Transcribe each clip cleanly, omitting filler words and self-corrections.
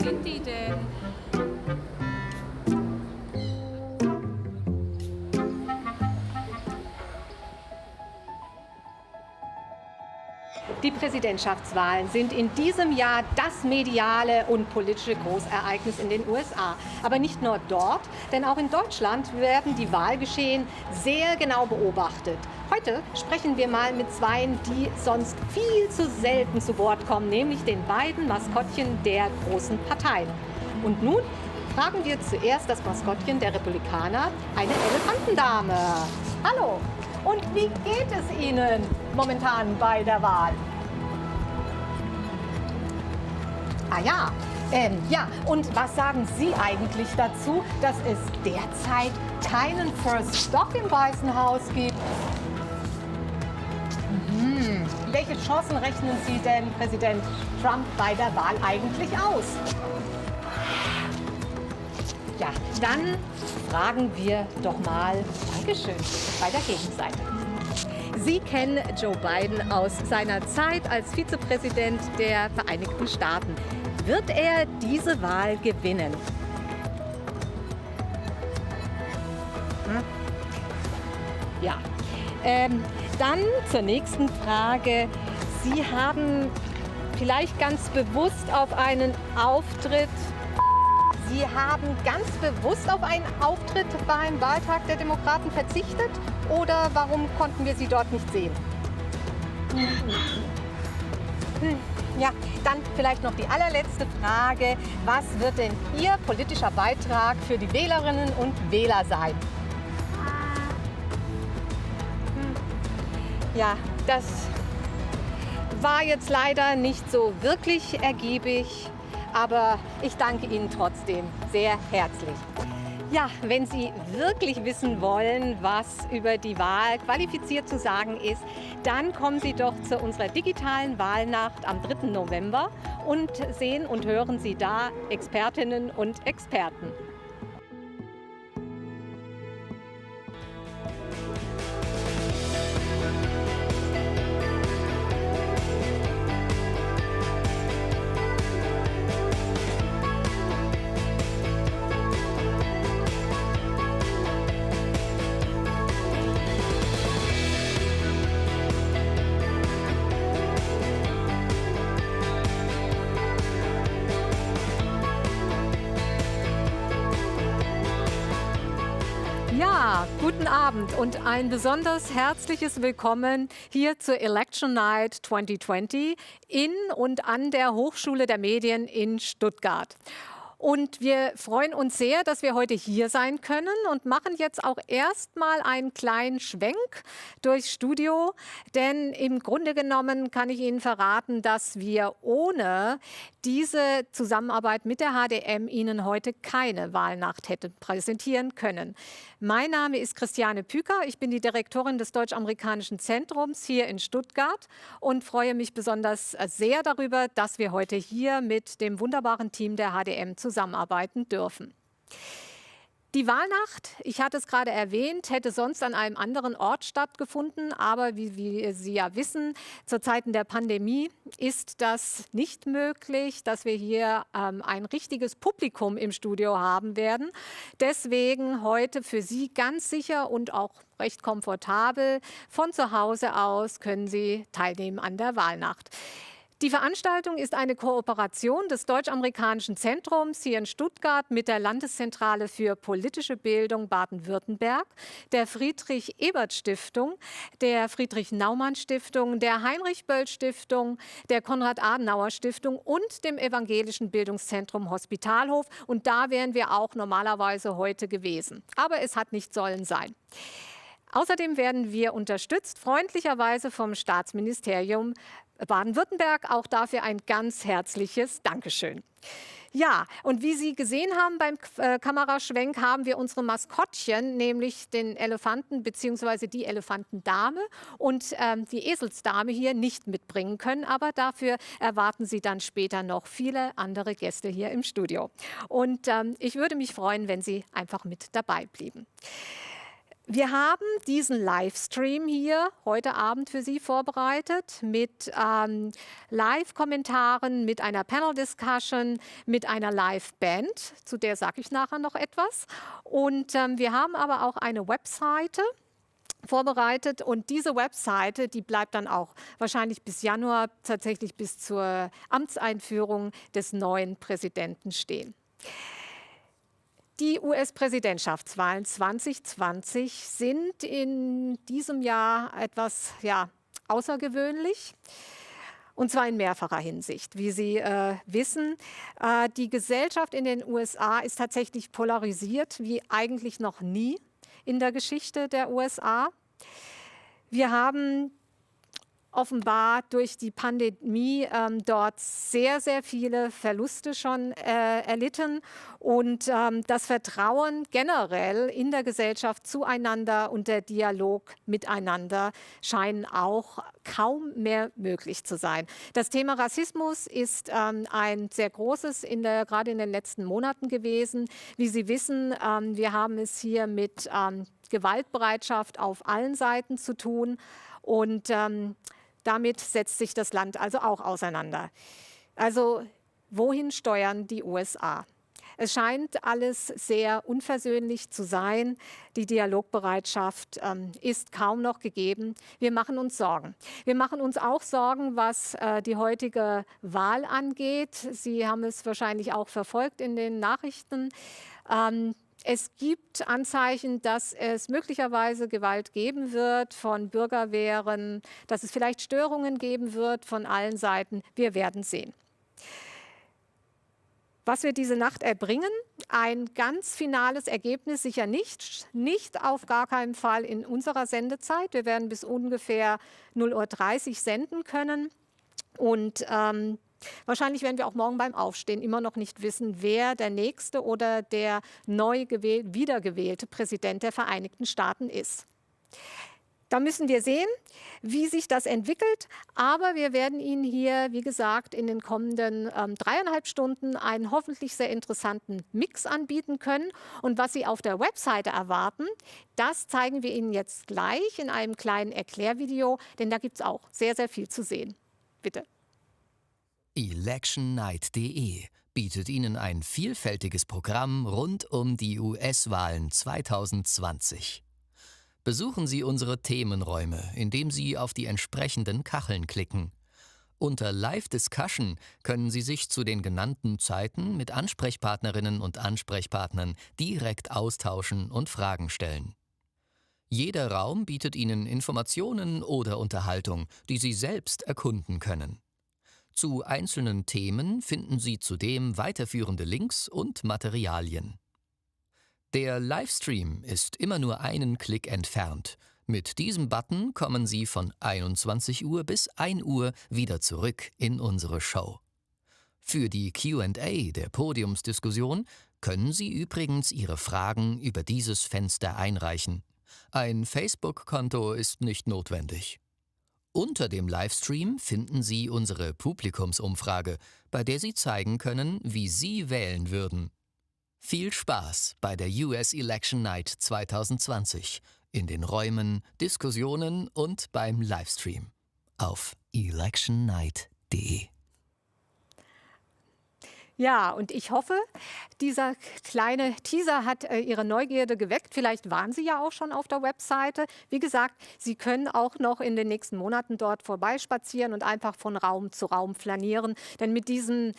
sind die denn? Die Präsidentschaftswahlen sind in diesem Jahr das mediale und politische Großereignis in den USA. Aber nicht nur dort, denn auch in Deutschland werden die Wahlgeschehen sehr genau beobachtet. Heute sprechen wir mal mit zweien, die sonst viel zu selten zu Wort kommen, nämlich den beiden Maskottchen der großen Parteien. Und nun fragen wir zuerst das Maskottchen der Republikaner, eine Elefantendame. Hallo, und wie geht es Ihnen momentan bei der Wahl? Ah ja, ja, und was sagen Sie eigentlich dazu, dass es derzeit keinen First Stop im Weißen Haus gibt? Welche Chancen rechnen Sie denn Präsident Trump bei der Wahl eigentlich aus? Ja, dann fragen wir doch mal, Dankeschön, bei der Gegenseite. Sie kennen Joe Biden aus seiner Zeit als Vizepräsident der Vereinigten Staaten. Wird er diese Wahl gewinnen? Ja. Dann zur nächsten Frage. Sie haben vielleicht ganz bewusst auf einen Auftritt beim Wahltag der Demokraten verzichtet? Oder warum konnten wir Sie dort nicht sehen? Ja, dann vielleicht noch die allerletzte Frage. Was wird denn Ihr politischer Beitrag für die Wählerinnen und Wähler sein? Ja, das war jetzt leider nicht so wirklich ergiebig, aber ich danke Ihnen trotzdem sehr herzlich. Ja, wenn Sie wirklich wissen wollen, was über die Wahl qualifiziert zu sagen ist, dann kommen Sie doch zu unserer digitalen Wahlnacht am 3. November und sehen und hören Sie da Expertinnen und Experten. Ja, guten Abend und ein besonders herzliches Willkommen hier zur Election Night 2020 in und an der Hochschule der Medien in Stuttgart. Und wir freuen uns sehr, dass wir heute hier sein können und machen jetzt auch erstmal einen kleinen Schwenk durchs Studio. Denn im Grunde genommen kann ich Ihnen verraten, dass wir ohne diese Zusammenarbeit mit der HDM Ihnen heute keine Wahlnacht hätten präsentieren können. Mein Name ist Christiane Püker, ich bin die Direktorin des Deutsch-Amerikanischen Zentrums hier in Stuttgart und freue mich besonders sehr darüber, dass wir heute hier mit dem wunderbaren Team der HDM zusammenarbeiten dürfen. Die Wahlnacht, ich hatte es gerade erwähnt, hätte sonst an einem anderen Ort stattgefunden. Aber wie Sie ja wissen, zu Zeiten der Pandemie ist das nicht möglich, dass wir hier ein richtiges Publikum im Studio haben werden. Deswegen heute für Sie ganz sicher und auch recht komfortabel von zu Hause aus können Sie teilnehmen an der Wahlnacht. Die Veranstaltung ist eine Kooperation des Deutsch-Amerikanischen Zentrums hier in Stuttgart mit der Landeszentrale für politische Bildung Baden-Württemberg, der Friedrich-Ebert-Stiftung, der Friedrich-Naumann-Stiftung, der Heinrich-Böll-Stiftung, der Konrad-Adenauer-Stiftung und dem Evangelischen Bildungszentrum Hospitalhof. Und da wären wir auch normalerweise heute gewesen. Aber es hat nicht sollen sein. Außerdem werden wir unterstützt, freundlicherweise vom Staatsministerium Baden-Württemberg. Auch dafür ein ganz herzliches Dankeschön. Ja, und wie Sie gesehen haben beim Kameraschwenk, haben wir unsere Maskottchen, nämlich den Elefanten bzw. die Elefantendame und die Eselsdame hier nicht mitbringen können. Aber dafür erwarten Sie dann später noch viele andere Gäste hier im Studio. Und ich würde mich freuen, wenn Sie einfach mit dabei blieben. Wir haben diesen Livestream hier heute Abend für Sie vorbereitet mit Live-Kommentaren, mit einer Panel-Discussion, mit einer Live-Band, zu der sage ich nachher noch etwas. Und wir haben aber auch eine Webseite vorbereitet und diese Webseite, die bleibt dann auch wahrscheinlich bis Januar, tatsächlich bis zur Amtseinführung des neuen Präsidenten stehen. Die US-Präsidentschaftswahlen 2020 sind in diesem Jahr etwas außergewöhnlich. Und zwar in mehrfacher Hinsicht. Wie Sie wissen, die Gesellschaft in den USA ist tatsächlich polarisiert wie eigentlich noch nie in der Geschichte der USA. Wir haben offenbar durch die Pandemie dort sehr, sehr viele Verluste schon erlitten und das Vertrauen generell in der Gesellschaft zueinander und der Dialog miteinander scheinen auch kaum mehr möglich zu sein. Das Thema Rassismus ist ein sehr großes, gerade in den letzten Monaten gewesen. Wie Sie wissen, wir haben es hier mit Gewaltbereitschaft auf allen Seiten zu tun und damit setzt sich das Land also auch auseinander. Also wohin steuern die USA? Es scheint alles sehr unversöhnlich zu sein. Die Dialogbereitschaft ist kaum noch gegeben. Wir machen uns Sorgen. Wir machen uns auch Sorgen, was die heutige Wahl angeht. Sie haben es wahrscheinlich auch verfolgt in den Nachrichten. Es gibt Anzeichen, dass es möglicherweise Gewalt geben wird von Bürgerwehren, dass es vielleicht Störungen geben wird von allen Seiten. Wir werden sehen. Was wird diese Nacht erbringen? Ein ganz finales Ergebnis sicher nicht. Nicht auf gar keinen Fall in unserer Sendezeit. Wir werden bis ungefähr 0:30 Uhr senden können. Und wahrscheinlich werden wir auch morgen beim Aufstehen immer noch nicht wissen, wer der nächste oder der wiedergewählte Präsident der Vereinigten Staaten ist. Da müssen wir sehen, wie sich das entwickelt. Aber wir werden Ihnen hier, wie gesagt, in den kommenden 3,5 Stunden einen hoffentlich sehr interessanten Mix anbieten können. Und was Sie auf der Webseite erwarten, das zeigen wir Ihnen jetzt gleich in einem kleinen Erklärvideo, denn da gibt es auch sehr, sehr viel zu sehen. Bitte. electionnight.de bietet Ihnen ein vielfältiges Programm rund um die US-Wahlen 2020. Besuchen Sie unsere Themenräume, indem Sie auf die entsprechenden Kacheln klicken. Unter Live Discussion können Sie sich zu den genannten Zeiten mit Ansprechpartnerinnen und Ansprechpartnern direkt austauschen und Fragen stellen. Jeder Raum bietet Ihnen Informationen oder Unterhaltung, die Sie selbst erkunden können. Zu einzelnen Themen finden Sie zudem weiterführende Links und Materialien. Der Livestream ist immer nur einen Klick entfernt. Mit diesem Button kommen Sie von 21 Uhr bis 1 Uhr wieder zurück in unsere Show. Für die Q&A der Podiumsdiskussion können Sie übrigens Ihre Fragen über dieses Fenster einreichen. Ein Facebook-Konto ist nicht notwendig. Unter dem Livestream finden Sie unsere Publikumsumfrage, bei der Sie zeigen können, wie Sie wählen würden. Viel Spaß bei der US Election Night 2020 in den Räumen, Diskussionen und beim Livestream auf electionnight.de. Ja, und ich hoffe, dieser kleine Teaser hat Ihre Neugierde geweckt. Vielleicht waren Sie ja auch schon auf der Webseite. Wie gesagt, Sie können auch noch in den nächsten Monaten dort vorbeispazieren und einfach von Raum zu Raum flanieren. Denn mit diesem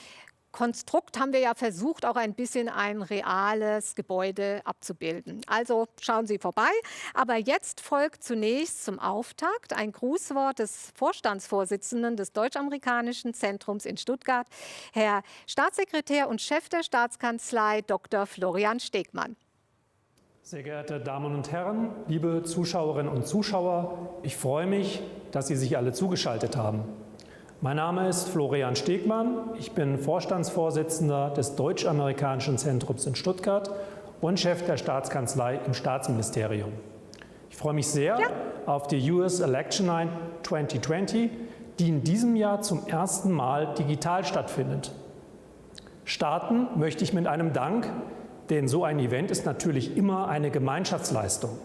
Konstrukt haben wir ja versucht, auch ein bisschen ein reales Gebäude abzubilden. Also schauen Sie vorbei. Aber jetzt folgt zunächst zum Auftakt ein Grußwort des Vorstandsvorsitzenden des Deutsch-Amerikanischen Zentrums in Stuttgart, Herr Staatssekretär und Chef der Staatskanzlei Dr. Florian Stegmann. Sehr geehrte Damen und Herren, liebe Zuschauerinnen und Zuschauer, ich freue mich, dass Sie sich alle zugeschaltet haben. Mein Name ist Florian Stegmann, ich bin Vorstandsvorsitzender des Deutsch-Amerikanischen Zentrums in Stuttgart und Chef der Staatskanzlei im Staatsministerium. Ich freue mich sehr auf die US Election Night 2020, die in diesem Jahr zum ersten Mal digital stattfindet. Starten möchte ich mit einem Dank, denn so ein Event ist natürlich immer eine Gemeinschaftsleistung.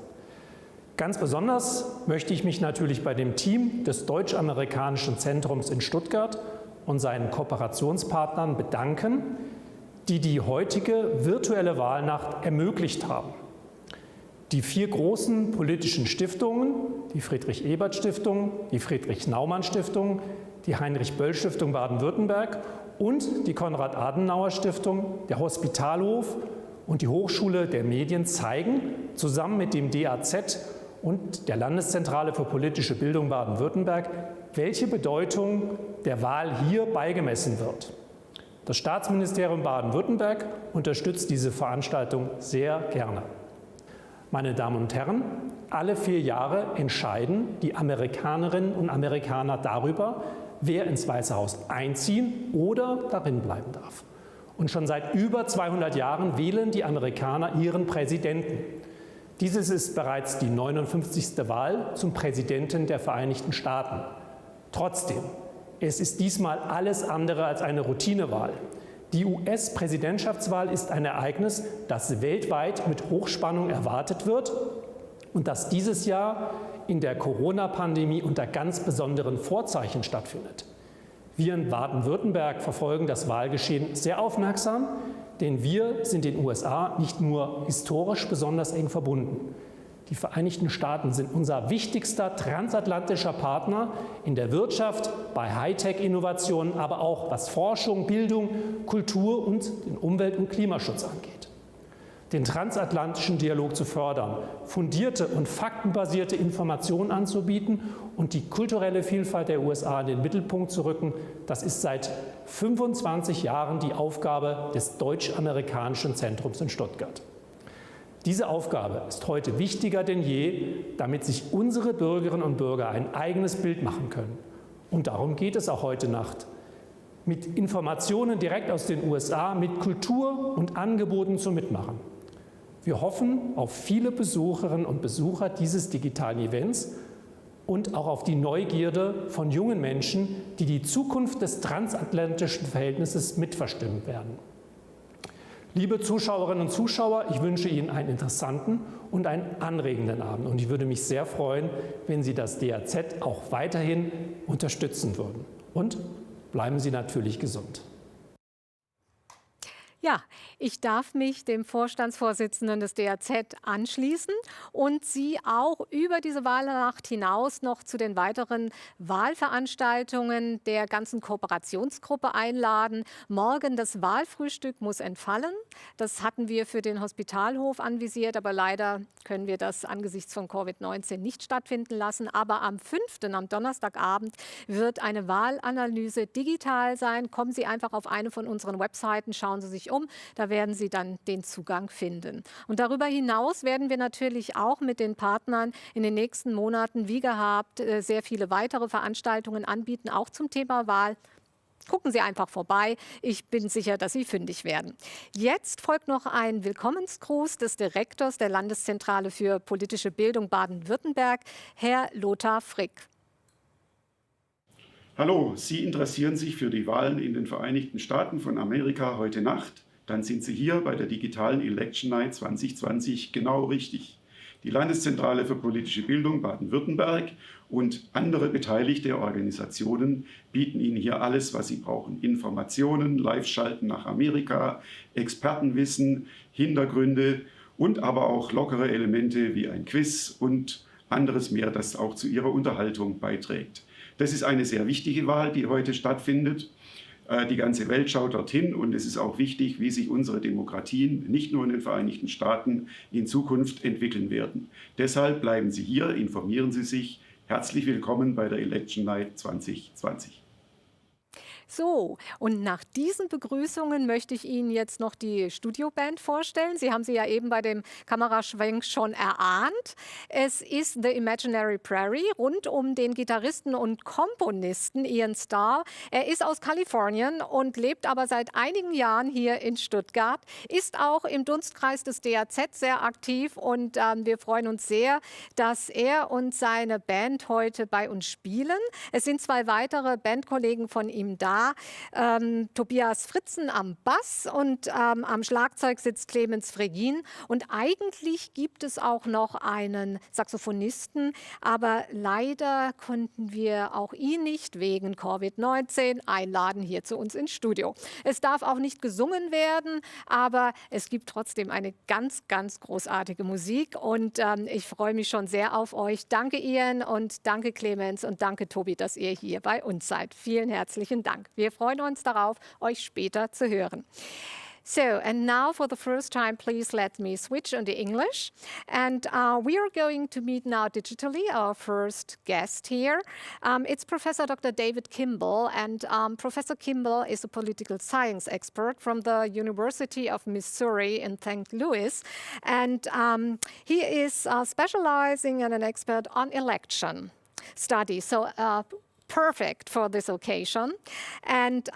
Ganz besonders möchte ich mich natürlich bei dem Team des Deutsch-Amerikanischen Zentrums in Stuttgart und seinen Kooperationspartnern bedanken, die die heutige virtuelle Wahlnacht ermöglicht haben. Die 4 großen politischen Stiftungen, die Friedrich-Ebert-Stiftung, die Friedrich-Naumann-Stiftung, die Heinrich-Böll-Stiftung Baden-Württemberg und die Konrad-Adenauer-Stiftung, der Hospitalhof und die Hochschule der Medien zeigen zusammen mit dem DAZ und der Landeszentrale für politische Bildung Baden-Württemberg, welche Bedeutung der Wahl hier beigemessen wird. Das Staatsministerium Baden-Württemberg unterstützt diese Veranstaltung sehr gerne. Meine Damen und Herren, alle 4 Jahre entscheiden die Amerikanerinnen und Amerikaner darüber, wer ins Weiße Haus einziehen oder darin bleiben darf. Und schon seit über 200 Jahren wählen die Amerikaner ihren Präsidenten. Dieses ist bereits die 59. Wahl zum Präsidenten der Vereinigten Staaten. Trotzdem, es ist diesmal alles andere als eine Routinewahl. Die US-Präsidentschaftswahl ist ein Ereignis, das weltweit mit Hochspannung erwartet wird und das dieses Jahr in der Corona-Pandemie unter ganz besonderen Vorzeichen stattfindet. Wir in Baden-Württemberg verfolgen das Wahlgeschehen sehr aufmerksam, denn wir sind den USA nicht nur historisch besonders eng verbunden. Die Vereinigten Staaten sind unser wichtigster transatlantischer Partner in der Wirtschaft, bei Hightech-Innovationen, aber auch was Forschung, Bildung, Kultur und den Umwelt- und Klimaschutz angeht. Den transatlantischen Dialog zu fördern, fundierte und faktenbasierte Informationen anzubieten und die kulturelle Vielfalt der USA in den Mittelpunkt zu rücken, das ist seit 25 Jahren die Aufgabe des Deutsch-Amerikanischen Zentrums in Stuttgart. Diese Aufgabe ist heute wichtiger denn je, damit sich unsere Bürgerinnen und Bürger ein eigenes Bild machen können. Und darum geht es auch heute Nacht. Mit Informationen direkt aus den USA, mit Kultur und Angeboten zum Mitmachen. Wir hoffen auf viele Besucherinnen und Besucher dieses digitalen Events und auch auf die Neugierde von jungen Menschen, die die Zukunft des transatlantischen Verhältnisses mitbestimmen werden. Liebe Zuschauerinnen und Zuschauer, ich wünsche Ihnen einen interessanten und einen anregenden Abend. Und ich würde mich sehr freuen, wenn Sie das DAZ auch weiterhin unterstützen würden. Und bleiben Sie natürlich gesund. Ja, ich darf mich dem Vorstandsvorsitzenden des DAZ anschließen und Sie auch über diese Wahlnacht hinaus noch zu den weiteren Wahlveranstaltungen der ganzen Kooperationsgruppe einladen. Morgen das Wahlfrühstück muss entfallen. Das hatten wir für den Hospitalhof anvisiert, aber leider können wir das angesichts von Covid-19 nicht stattfinden lassen. Aber am 5., am Donnerstagabend, wird eine Wahlanalyse digital sein. Kommen Sie einfach auf eine von unseren Webseiten, schauen Sie sich um. Da werden Sie dann den Zugang finden. Und darüber hinaus werden wir natürlich auch mit den Partnern in den nächsten Monaten, wie gehabt, sehr viele weitere Veranstaltungen anbieten, auch zum Thema Wahl. Gucken Sie einfach vorbei. Ich bin sicher, dass Sie fündig werden. Jetzt folgt noch ein Willkommensgruß des Direktors der Landeszentrale für politische Bildung Baden-Württemberg, Herr Lothar Frick. Hallo, Sie interessieren sich für die Wahlen in den Vereinigten Staaten von Amerika heute Nacht? Dann sind Sie hier bei der digitalen Election Night 2020 genau richtig. Die Landeszentrale für politische Bildung Baden-Württemberg und andere beteiligte Organisationen bieten Ihnen hier alles, was Sie brauchen. Informationen, Live-Schalten nach Amerika, Expertenwissen, Hintergründe und aber auch lockere Elemente wie ein Quiz und anderes mehr, das auch zu Ihrer Unterhaltung beiträgt. Das ist eine sehr wichtige Wahl, die heute stattfindet. Die ganze Welt schaut dorthin und es ist auch wichtig, wie sich unsere Demokratien nicht nur in den Vereinigten Staaten in Zukunft entwickeln werden. Deshalb bleiben Sie hier, informieren Sie sich. Herzlich willkommen bei der Election Night 2020. So, und nach diesen Begrüßungen möchte ich Ihnen jetzt noch die Studioband vorstellen. Sie haben sie ja eben bei dem Kameraschwenk schon erahnt. Es ist The Imaginary Prairie rund um den Gitarristen und Komponisten Ian Starr. Er ist aus Kalifornien und lebt aber seit einigen Jahren hier in Stuttgart, ist auch im Dunstkreis des DAZ sehr aktiv und wir freuen uns sehr, dass er und seine Band heute bei uns spielen. Es sind zwei weitere Bandkollegen von ihm da. da. Tobias Fritzen am Bass und am Schlagzeug sitzt Clemens Fregin. Und eigentlich gibt es auch noch einen Saxophonisten, aber leider konnten wir auch ihn nicht wegen Covid-19 einladen hier zu uns ins Studio. Es darf auch nicht gesungen werden, aber es gibt trotzdem eine ganz, ganz großartige Musik und ich freue mich schon sehr auf euch. Danke Ian und danke Clemens und danke Tobi, dass ihr hier bei uns seid. Vielen herzlichen Dank. Wir freuen uns darauf, euch später zu hören. So, and now for the first time, please let me switch into English. And we are going to meet now digitally our first guest here. It's Professor Dr. David Kimball. And Professor Kimball is a political science expert from the University of Missouri in St. Louis. And he is specializing and an expert on election studies. So perfect for this occasion. And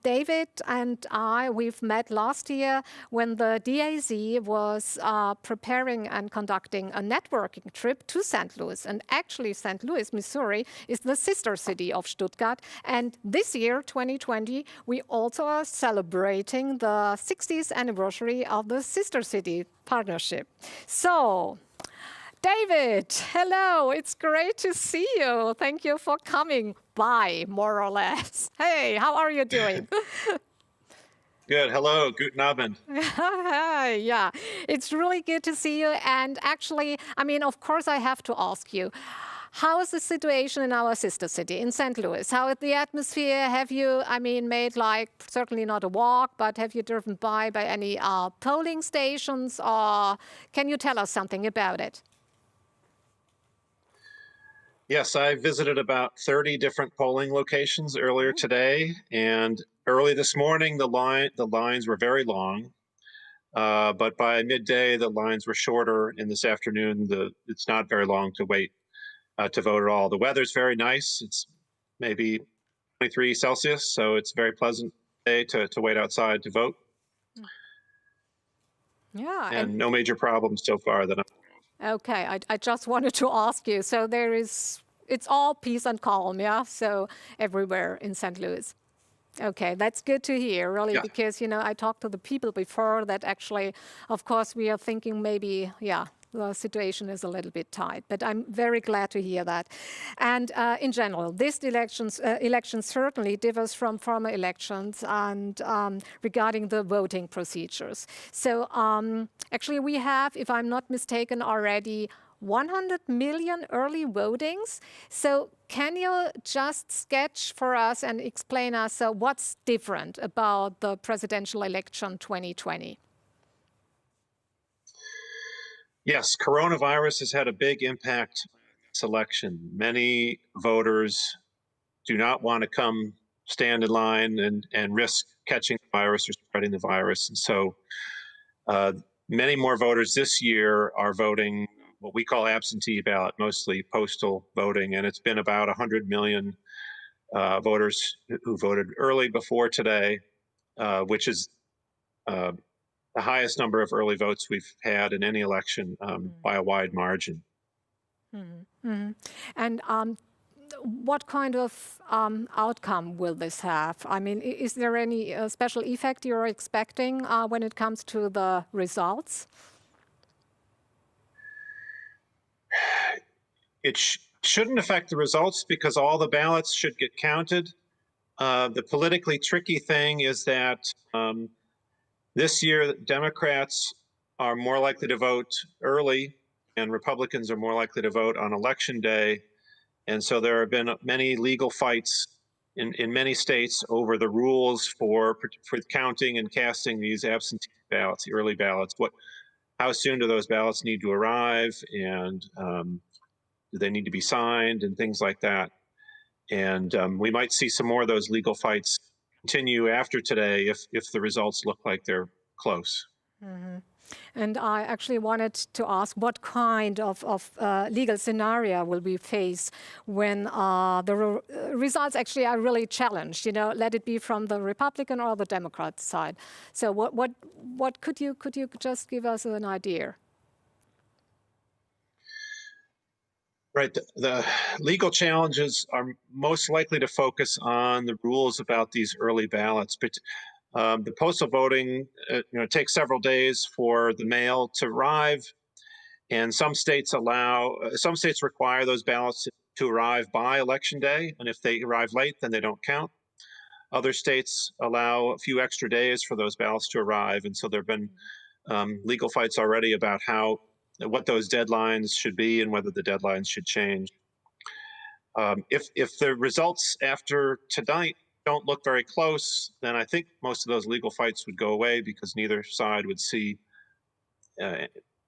David and I, we've met last year when the DAZ was preparing and conducting a networking trip to St. Louis. And actually, St. Louis, Missouri, is the sister city of Stuttgart. And this year, 2020, we also are celebrating the 60th anniversary of the sister city partnership. So, David, hello, it's great to see you. Thank you for coming by, more or less. Hey, how are you doing? Good, hello, guten Abend. Hi, yeah, it's really good to see you. And actually, I mean, of course, I have to ask you, how is the situation in our sister city, in St. Louis? How is the atmosphere? Have you, I mean, made like, certainly not a walk, but have you driven by any polling stations? Or can you tell us something about it? Yes, I visited about 30 different polling locations earlier today, and early this morning the lines were very long, but by midday the lines were shorter, and this afternoon it's not very long to wait to vote at all. The weather's very nice. It's maybe 23 Celsius, so it's a very pleasant day to wait outside to vote. Yeah, and no major problems so far that I'm. Okay, I just wanted to ask you. So it's all peace and calm, yeah? So everywhere in St. Louis. Okay, that's good to hear, really, Yeah. because, you know, I talked to the people before that actually, of course, we are thinking maybe, yeah, the situation is a little bit tight, but I'm very glad to hear that. And in general, this election certainly differs from former elections and regarding the voting procedures. So actually we have, if I'm not mistaken, already 100 million early votings. So can you just sketch for us and explain us what's different about the presidential election 2020? Yes, coronavirus has had a big impact on this election. Many voters do not want to come stand in line and risk catching the virus or spreading the virus. And so many more voters this year are voting what we call absentee ballot, mostly postal voting. And it's been about 100 million voters who voted early before today, which is the highest number of early votes we've had in any election by a wide margin. Mm-hmm. Mm-hmm. And what kind of outcome will this have? I mean, is there any special effect you're expecting when it comes to the results? It shouldn't affect the results because all the ballots should get counted. The politically tricky thing is that this year, Democrats are more likely to vote early and Republicans are more likely to vote on Election Day. And so there have been many legal fights in many states over the rules for counting and casting these absentee ballots, the early ballots. How soon do those ballots need to arrive, and do they need to be signed, and things like that. And we might see some more of those legal fights continue after today if the results look like they're close. Mm-hmm. And I actually wanted to ask what kind of legal scenario will we face when the results actually are really challenged, you know, let it be from the Republican or the Democrat side. So what could you just give us an idea? Right. The legal challenges are most likely to focus on the rules about these early ballots. But the postal voting, takes several days for the mail to arrive, and some states require those ballots to arrive by election day, and if they arrive late, then they don't count. Other states allow a few extra days for those ballots to arrive, and so there have been legal fights already about what those deadlines should be and whether the deadlines should change. If the results after tonight don't look very close, then I think most of those legal fights would go away because neither side would see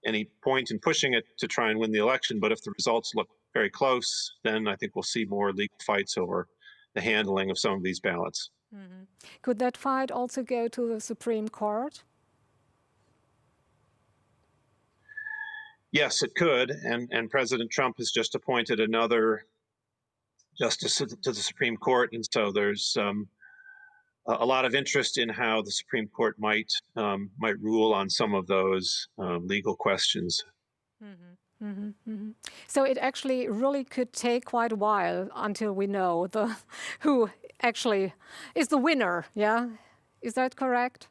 any point in pushing it to try and win the election. But if the results look very close, then I think we'll see more legal fights over the handling of some of these ballots. Mm-hmm. Could that fight also go to the Supreme Court? Yes, it could, and President Trump has just appointed another justice to the Supreme Court, and so there's a lot of interest in how the Supreme Court might rule on some of those legal questions. Mm-hmm. Mm-hmm. Mm-hmm. So it actually really could take quite a while until we know who actually is the winner. Yeah, is that correct?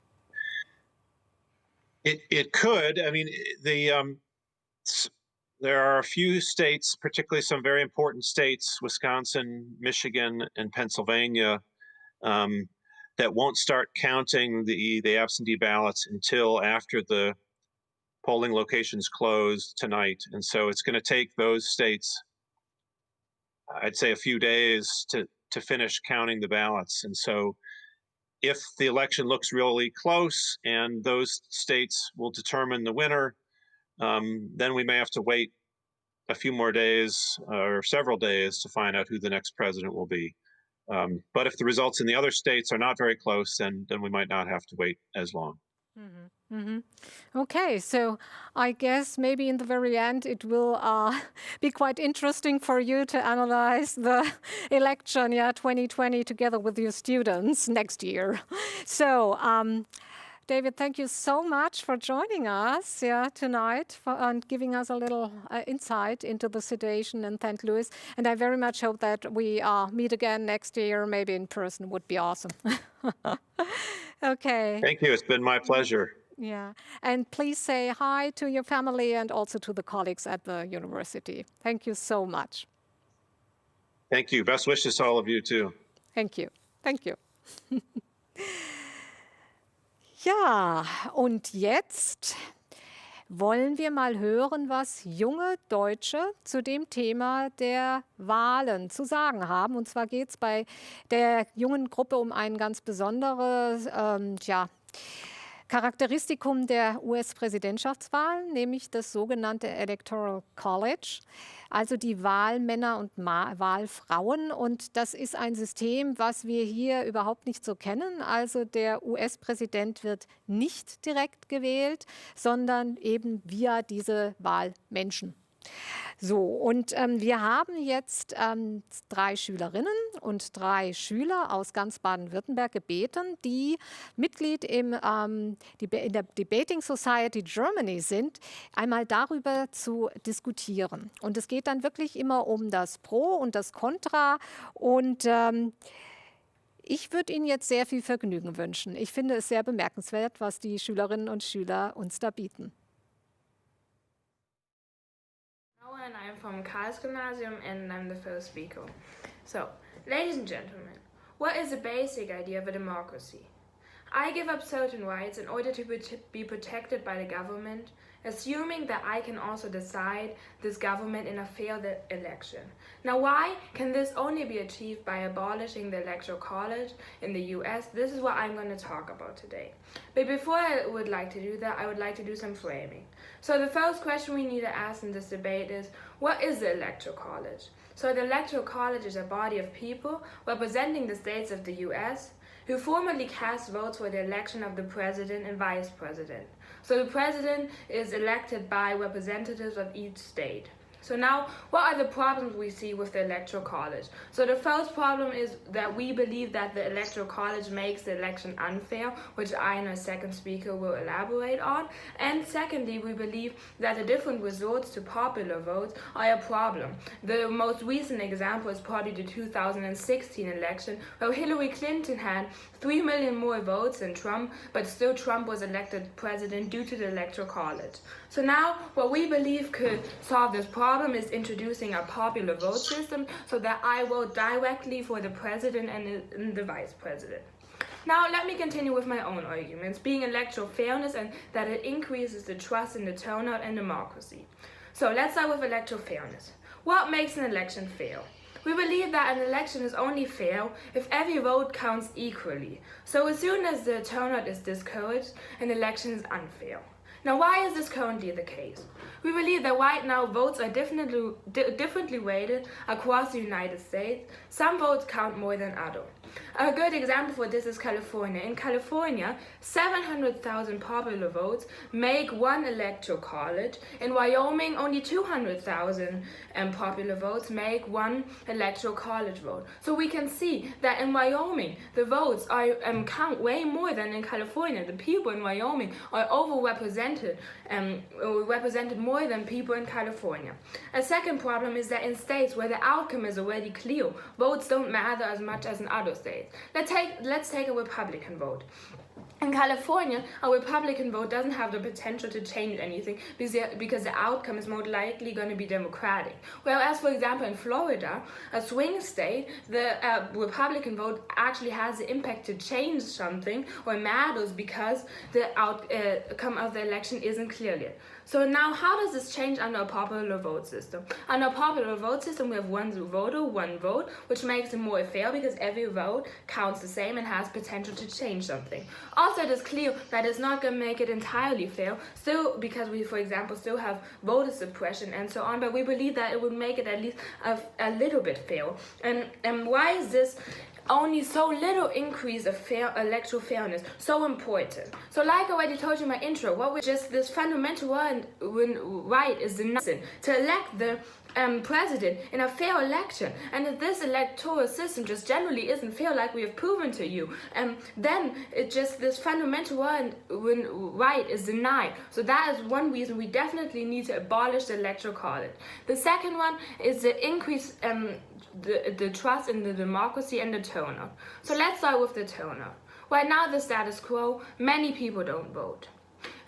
It could. I mean, there are a few states, particularly some very important states, Wisconsin, Michigan, and Pennsylvania, that won't start counting the absentee ballots until after the polling locations close tonight. And so it's going to take those states, I'd say, a few days to finish counting the ballots. And so if the election looks really close and those states will determine the winner, then we may have to wait a few more days or several days to find out who the next president will be. But if the results in the other states are not very close, then we might not have to wait as long. Mm-hmm. Mm-hmm. Okay, so I guess maybe in the very end it will be quite interesting for you to analyze the election, 2020, together with your students next year. So, David, thank you so much for joining us tonight and giving us a little insight into the situation in St. Louis. And I very much hope that we meet again next year, maybe in person would be awesome. Okay. Thank you. It's been my pleasure. Yeah. And please say hi to your family and also to the colleagues at the university. Thank you so much. Thank you. Best wishes to all of you, too. Thank you. Thank you. Ja, und jetzt wollen wir mal hören, was junge Deutsche zu dem Thema der Wahlen zu sagen haben. Und zwar geht es bei der jungen Gruppe um ein ganz besonderes Charakteristikum der US-Präsidentschaftswahlen, nämlich das sogenannte Electoral College, also die Wahlmänner und Wahlfrauen. Und das ist ein System, was wir hier überhaupt nicht so kennen. Also der US-Präsident wird nicht direkt gewählt, sondern eben via diese Wahlmenschen. So, und wir haben jetzt 3 Schülerinnen und 3 Schüler aus ganz Baden-Württemberg gebeten, die Mitglied in der Debating Society Germany sind, einmal darüber zu diskutieren. Und es geht dann wirklich immer um das Pro und das Contra. Und ich würde Ihnen jetzt sehr viel Vergnügen wünschen. Ich finde es sehr bemerkenswert, was die Schülerinnen und Schüler uns da bieten. And I'm from Karlsgymnasium and I'm the first speaker. So, ladies and gentlemen, what is the basic idea of a democracy? I give up certain rights in order to be protected by the government, assuming that I can also decide this government in a fair election. Now, why can this only be achieved by abolishing the Electoral College in the US? This is what I'm going to talk about today. But before I would like to do that, I would like to do some framing. So the first question we need to ask in this debate is, what is the Electoral College? So the Electoral College is a body of people representing the states of the US who formally cast votes for the election of the president and vice president. So the president is elected by representatives of each state. So now, what are the problems we see with the Electoral College? So the first problem is that we believe that the Electoral College makes the election unfair, which I and a second speaker will elaborate on. And secondly, we believe that the different results to popular votes are a problem. The most recent example is probably the 2016 election, where Hillary Clinton had 3 million more votes than Trump, but still Trump was elected president due to the Electoral College. So now, what we believe could solve this problem is introducing a popular vote system so that I vote directly for the president and the vice president. Now, let me continue with my own arguments, being electoral fairness and that it increases the trust in the turnout and democracy. So let's start with electoral fairness. What makes an election fair? We believe that an election is only fair if every vote counts equally. So as soon as the turnout is discouraged, an election is unfair. Now, why is this currently the case? We believe that right now votes are differently weighted across the United States. Some votes count more than others. A good example for this is California. In California, 700,000 popular votes make one electoral college. In Wyoming, only 200,000 popular votes make one electoral college vote. So we can see that in Wyoming, the votes are count way more than in California. The people in Wyoming are overrepresented, represented more than people in California. A second problem is that in states where the outcome is already clear, votes don't matter as much as in other states. Let's take a Republican vote. In California, a Republican vote doesn't have the potential to change anything because the outcome is more likely going to be Democratic. Whereas, for example, in Florida, a swing state, the Republican vote actually has the impact to change something or matters because the outcome of the election isn't clear yet. So now, how does this change under a popular vote system? Under a popular vote system, we have one voter, one vote, which makes it more fair because every vote counts the same and has potential to change something. Also, it is clear that it's not going to make it entirely fair, still because we, for example, still have voter suppression and so on, but we believe that it would make it at least a little bit fair. And why is this only so little increase of electoral fairness so important? So like I already told you in my intro, what we just this fundamental right is the to elect the president in a fair election. And if this electoral system just generally isn't fair, like we have proven to you, then it just this fundamental right is denied. So that is one reason we definitely need to abolish the Electoral College. The second one is the increase the trust in the democracy and the turnout. So let's start with the turnout. Right now, the status quo, many people don't vote.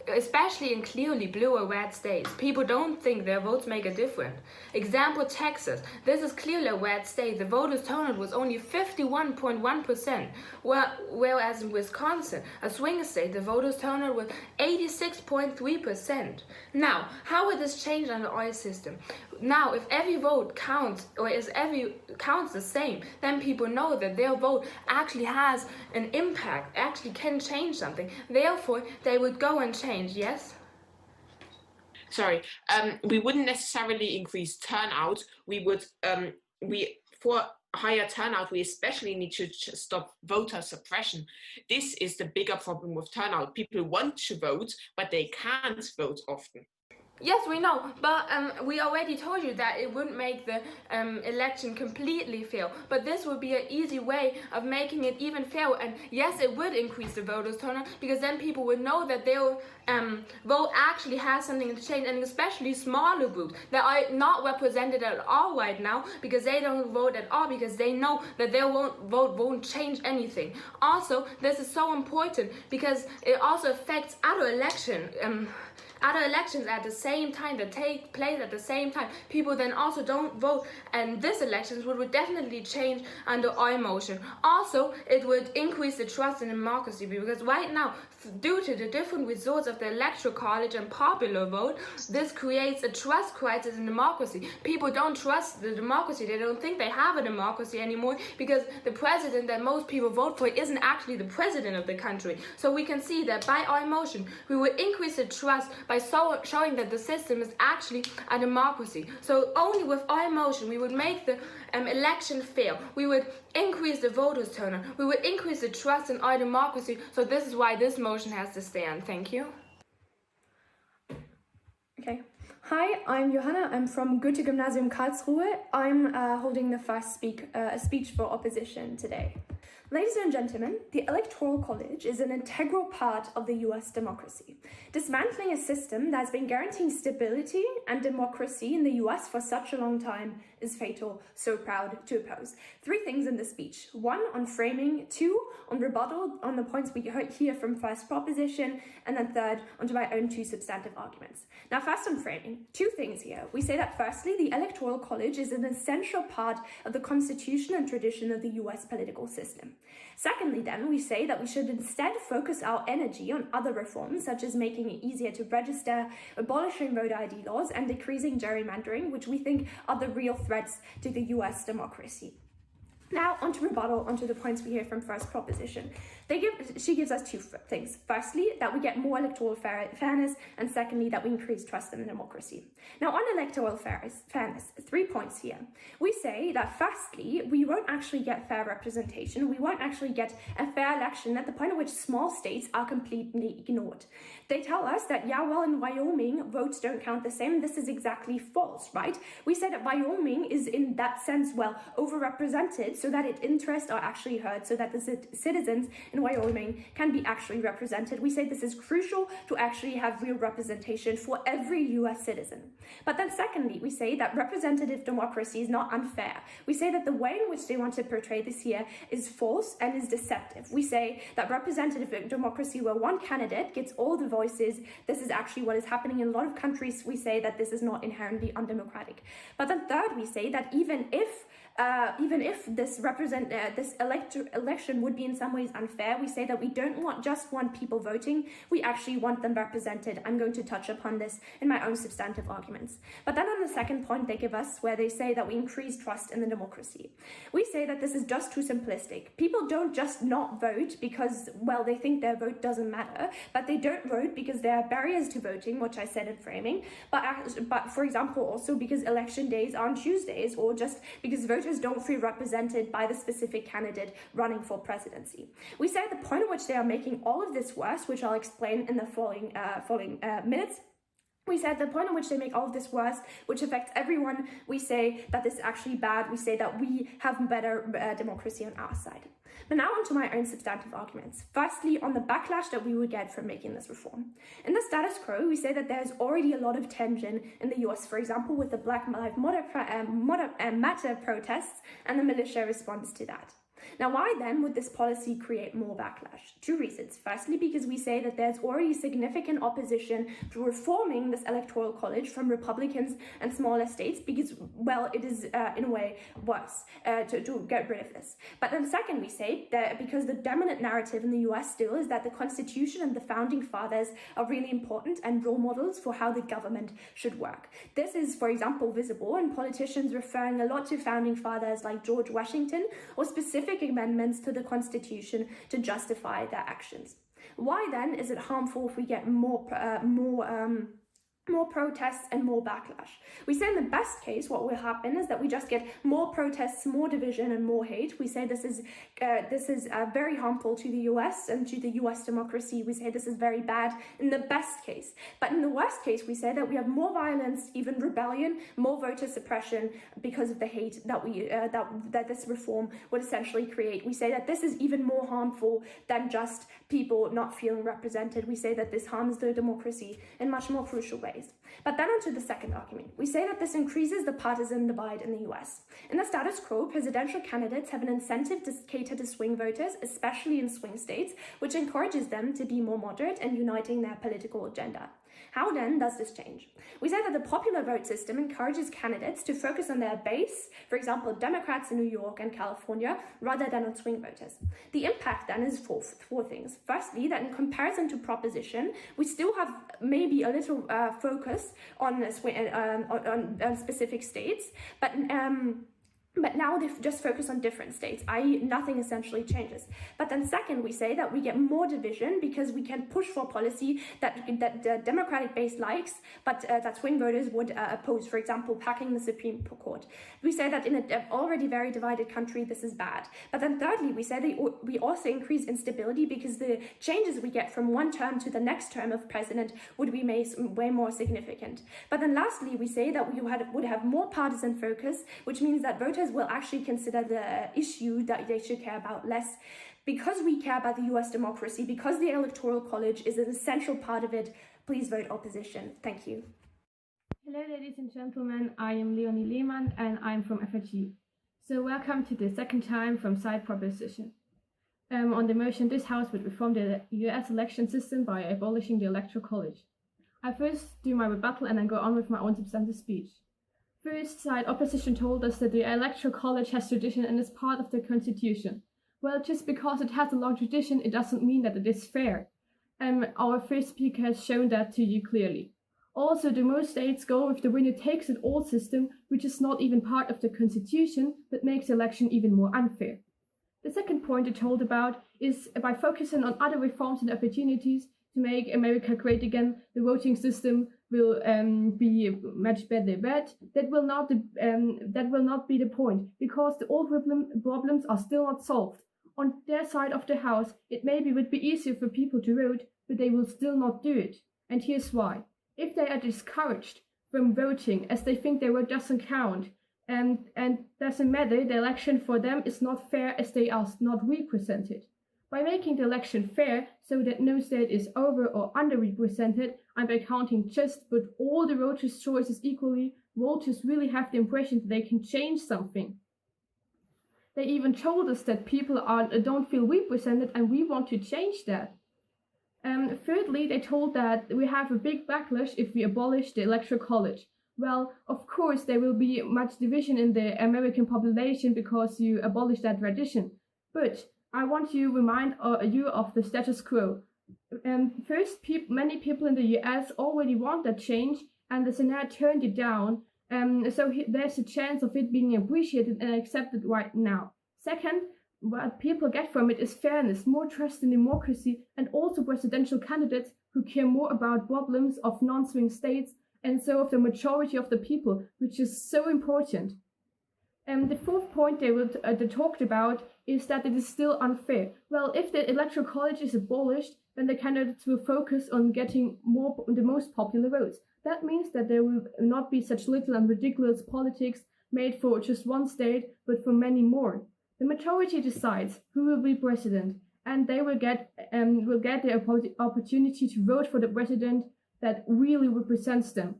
Especially in clearly blue or red states, people don't think their votes make a difference. Example, Texas. This is clearly a red state. The voters' turnout was only 51.1%, whereas in Wisconsin, a swing state, the voters' turnout was 86.3%. Now, how would this change under our system? Now, if every vote counts, or if every counts the same, then people know that their vote actually has an impact, actually can change something. Therefore, they would go and change, yes? Sorry, we wouldn't necessarily increase turnout. We would, for higher turnout, we especially need to stop voter suppression. This is the bigger problem with turnout. People want to vote, but they can't vote often. Yes, we know, but we already told you that it wouldn't make the election completely fair. But this would be an easy way of making it even fairer. And yes, it would increase the voters' turnout because then people would know that their vote actually has something to change, and especially smaller groups that are not represented at all right now because they don't vote at all because they know that their vote won't change anything. Also, this is so important because it also affects other elections at the same time that take place at the same time. People then also don't vote, and this elections would definitely change under our motion. Also, it would increase the trust in democracy because right now, due to the different results of the Electoral College and popular vote, this creates a trust crisis in democracy. People don't trust the democracy. They don't think they have a democracy anymore because the president that most people vote for isn't actually the president of the country. So we can see that by our motion, we would increase the trust by showing that the system is actually a democracy. So only with our motion, we would make the election fair. We would increase the voters' turnout. We would increase the trust in our democracy. So this is why this motion has to stand. Thank you. Okay. Hi, I'm Johanna. I'm from Goethe-Gymnasium Karlsruhe. I'm holding the first speech for opposition today. Ladies and gentlemen, the Electoral College is an integral part of the US democracy. Dismantling a system that has been guaranteeing stability and democracy in the US for such a long time is fatal, so proud to oppose. 3 things in the speech. 1, on framing. 2, on rebuttal, on the points we hear from first proposition. And then 3rd, onto my own 2 substantive arguments. Now, first on framing. 2 things here. We say that firstly, the Electoral College is an essential part of the constitution and tradition of the US political system. Secondly, then, we say that we should instead focus our energy on other reforms, such as making it easier to register, abolishing voter ID laws, and decreasing gerrymandering, which we think are the real threats to the US democracy. Now, onto rebuttal, onto the points we hear from first proposition. She gives us 2 things. Firstly, that we get more electoral fairness, and secondly, that we increase trust in the democracy. Now, on electoral fairness, 3 points here. We say that firstly, we won't actually get fair representation. We won't actually get a fair election at the point at which small states are completely ignored. They tell us that, yeah, well, in Wyoming, votes don't count the same. This is exactly false, right? We say that Wyoming is in that sense, well, overrepresented so that its interests are actually heard, so that the citizens in Wyoming can be actually represented. We say this is crucial to actually have real representation for every US citizen. But then secondly, we say that representative democracy is not unfair. We say that the way in which they want to portray this here is false and is deceptive. We say that representative democracy, where one candidate gets all the voices, this is actually what is happening in a lot of countries. We say that this is not inherently undemocratic. But then third, we say that even if this election would be in some ways unfair, we say that we don't want people voting, we actually want them represented. I'm going to touch upon this in my own substantive arguments. But then on the second point they give us, where they say that we increase trust in the democracy, we say that this is just too simplistic. People don't just not vote because, well, they think their vote doesn't matter, but they don't vote because there are barriers to voting, which I said in framing, but for example also because election days are on Tuesdays, or just because voters don't feel represented by the specific candidate running for presidency. We say at the point at which they are making all of this worse, which I'll explain in the following minutes, we say at the point at which they make all of this worse, which affects everyone, we say that this is actually bad. We say that we have better democracy on our side. But now onto my own substantive arguments. Firstly, on the backlash that we would get from making this reform. In the status quo, we say that there's already a lot of tension in the US, for example, with the Black Lives Matter protests and the militia response to that. Now, why then would this policy create more backlash? 2 reasons. Firstly, because we say that there's already significant opposition to reforming this Electoral College from Republicans and smaller states because, well, it is in a way worse to get rid of this. But then second, we say that because the dominant narrative in the US still is that the Constitution and the Founding Fathers are really important and role models for how the government should work. This is, for example, visible in politicians referring a lot to Founding Fathers like George Washington, or specific amendments to the Constitution to justify their actions. Why then is it harmful if we get more protests and more backlash? We say in the best case what will happen is that we just get more protests, more division and more hate. We say this is very harmful to the US and to the US democracy. We say this is very bad in the best case. But in the worst case, we say that we have more violence, even rebellion, more voter suppression because of the hate that this reform would essentially create. We say that this is even more harmful than just people not feeling represented. We say that this harms the democracy in much more crucial ways. But then onto the second argument. We say that this increases the partisan divide in the US. In the status quo, presidential candidates have an incentive to cater to swing voters, especially in swing states, which encourages them to be more moderate and uniting their political agenda. How then does this change? We say that the popular vote system encourages candidates to focus on their base, for example, Democrats in New York and California, rather than on swing voters. The impact then is four things. Firstly, that in comparison to proposition, we still have maybe a little focus on specific states, but But now they just focus on different states, i.e. nothing essentially changes. But then second, we say that we get more division because we can push for policy that the Democratic base likes, but that swing voters would oppose, for example, packing the Supreme Court. We say that in an already very divided country, this is bad. But then thirdly, we say that we also increase instability because the changes we get from one term to the next term of president would be way more significant. But then lastly, we say that we would have more partisan focus, which means that voters will actually consider the issue that they should care about less. Because we care about the US democracy, because the Electoral College is an essential part of it, please vote opposition. Thank you. Hello, ladies and gentlemen. I am Leonie Lehmann and I'm from FRG. So welcome to the second time from side proposition. On the motion, this House would reform the US election system by abolishing the Electoral College. I first do my rebuttal and then go on with my own substantive speech. First, side opposition told us that the Electoral College has tradition and is part of the Constitution. Well, just because it has a long tradition, it doesn't mean that it is fair. Our first speaker has shown that to you clearly. Also, the most states go with the winner takes it all system, which is not even part of the Constitution, but makes the election even more unfair. The second point it told about is by focusing on other reforms and opportunities to make America great again, the voting system will be much better. But that will not be the point, because the old problems are still not solved. On their side of the house, it maybe would be easier for people to vote, but they will still not do it. And here's why. If they are discouraged from voting as they think their vote doesn't count, and doesn't matter, the election for them is not fair as they are not represented. By making the election fair so that no state is over or underrepresented, and by counting just but all the voters' choices equally, voters really have the impression that they can change something. They even told us that people don't feel represented and we want to change that. Thirdly, they told that we have a big backlash if we abolish the Electoral College. Well, of course, there will be much division in the American population because you abolish that tradition. But I want to remind you of the status quo. First, many people in the US already want that change, and the Senate turned it down. So there's a chance of it being appreciated and accepted right now. Second, what people get from it is fairness, more trust in democracy, and also presidential candidates who care more about problems of non-swing states and so of the majority of the people, which is so important. The fourth point they talked about is that it is still unfair. Well, if the Electoral College is abolished, then the candidates will focus on getting the most popular votes. That means that there will not be such little and ridiculous politics made for just one state, but for many more. The majority decides who will be president, and they will get the opportunity to vote for the president that really represents them.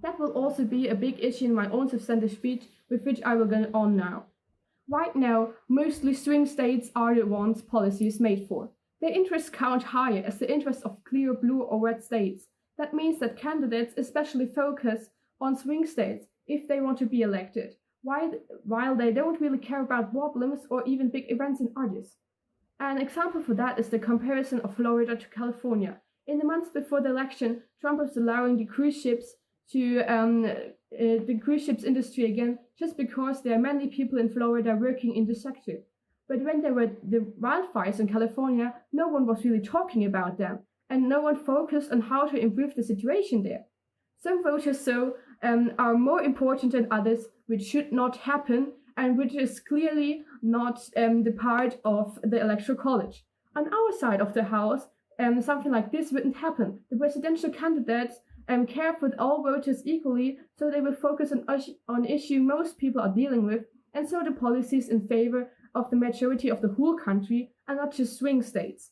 That will also be a big issue in my own substantive speech, with which I will go on now. Right now, mostly swing states are the ones policy is made for. Their interests count higher as the interests of clear blue or red states. That means that candidates especially focus on swing states if they want to be elected, while they don't really care about problems or even big events in others. An example for that is the comparison of Florida to California. In the months before the election, Trump was allowing the cruise ships the cruise ships industry again, just because there are many people in Florida working in the sector. But when there were the wildfires in California, no one was really talking about them, and no one focused on how to improve the situation there. Some voters, are more important than others, which should not happen, and which is clearly not the part of the Electoral College. On our side of the house, something like this wouldn't happen. The presidential candidates care for all voters equally, so they will focus on issue most people are dealing with, and so the policies in favor of the majority of the whole country and not just swing states.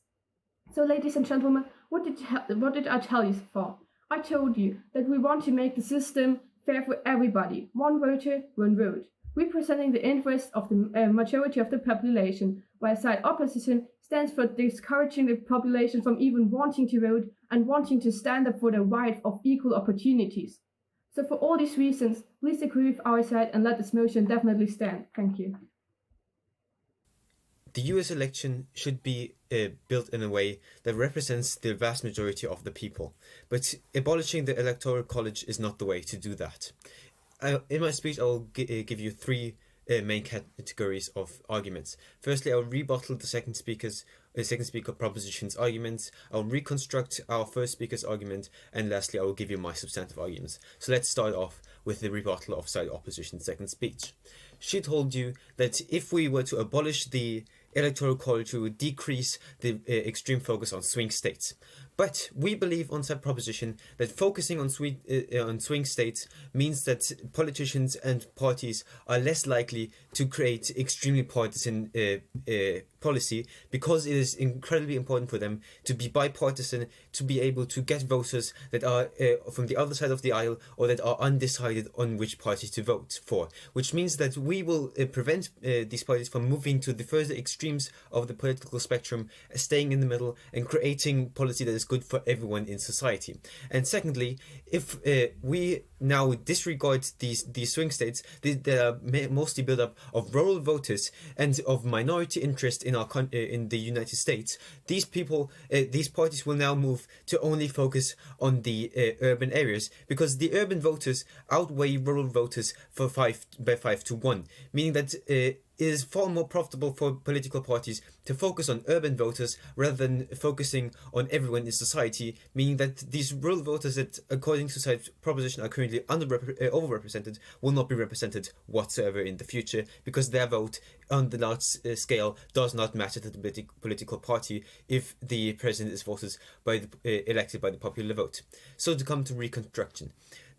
So, ladies and gentlemen, what did I tell you so far? I told you that we want to make the system fair for everybody, one voter, one vote, representing the interests of the majority of the population, while side opposition stands for discouraging the population from even wanting to vote and wanting to stand up for the right of equal opportunities. So for all these reasons, please agree with our side and let this motion definitely stand. Thank you. The US election should be built in a way that represents the vast majority of the people, but abolishing the Electoral College is not the way to do that. In my speech, I will give you three main categories of arguments. Firstly, I'll rebuttal the second speaker proposition's arguments. I'll reconstruct our first speaker's argument, and lastly, I will give you my substantive arguments. So let's start off with the rebuttal of side opposition's second speech. She told you that if we were to abolish the Electoral College, we would decrease the extreme focus on swing states. But we believe on said proposition that focusing on swing states means that politicians and parties are less likely to create extremely partisan policy, because it is incredibly important for them to be bipartisan, to be able to get voters that are from the other side of the aisle or that are undecided on which party to vote for, which means that we will prevent these parties from moving to the further extremes of the political spectrum, staying in the middle and creating policy that is good for everyone in society. And secondly, if we now disregard these swing states that are mostly built up of rural voters and of minority interest in in the United States, these parties will now move to only focus on the urban areas, because the urban voters outweigh rural voters by 5 to 1, meaning that it is far more profitable for political parties to focus on urban voters rather than focusing on everyone in society, meaning that these rural voters that, according to side proposition, are currently overrepresented will not be represented whatsoever in the future, because their vote on the large scale does not matter to the political party if the president is elected by the popular vote. So to come to reconstruction.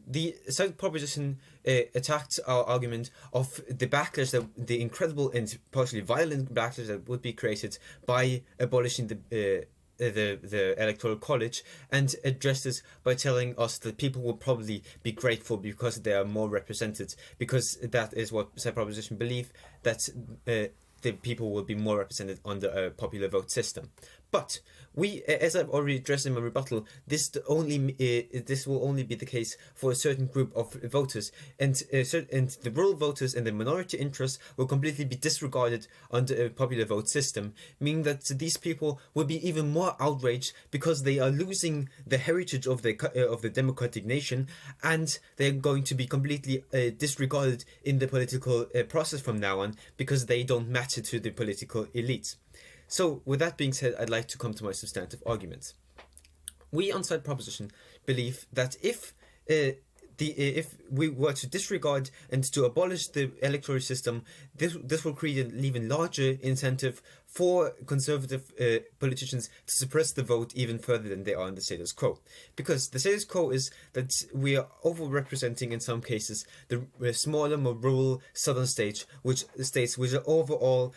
The side proposition attacked our argument of the backlash, the incredible and partially violent backlash that would be created by abolishing the Electoral College, and addressed this by telling us that people will probably be grateful because they are more represented, because that is what side proposition believe, that the people will be more represented under a popular vote system. But we, as I've already addressed in my rebuttal, this will only be the case for a certain group of voters, and the rural voters and the minority interests will completely be disregarded under a popular vote system, meaning that these people will be even more outraged because they are losing the heritage of the democratic nation, and they're going to be completely disregarded in the political process from now on, because they don't matter to the political elites. So, with that being said, I'd like to come to my substantive arguments. We on side proposition believe that if we were to disregard and to abolish the electoral system, this will create an even larger incentive for conservative politicians to suppress the vote even further than they are in the status quo. Because the status quo is that we are overrepresenting in some cases the smaller, more rural southern states which are overall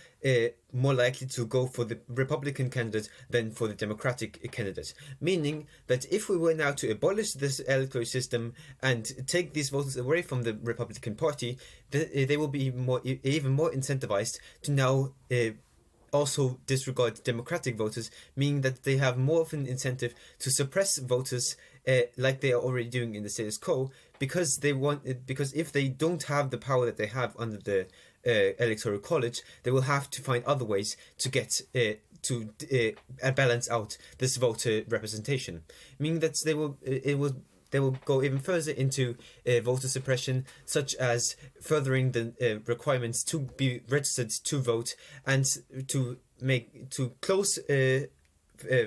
more likely to go for the Republican candidate than for the Democratic candidate. Meaning that if we were now to abolish this electoral system and take these voters away from the Republican Party, they will be even more incentivized to now also disregard Democratic voters, meaning that they have more of an incentive to suppress voters like they are already doing in the status quo, because if they don't have the power that they have under the Electoral College, they will have to find other ways to get to balance out this voter representation, meaning that they will go even further into voter suppression, such as furthering the requirements to be registered to vote, and to close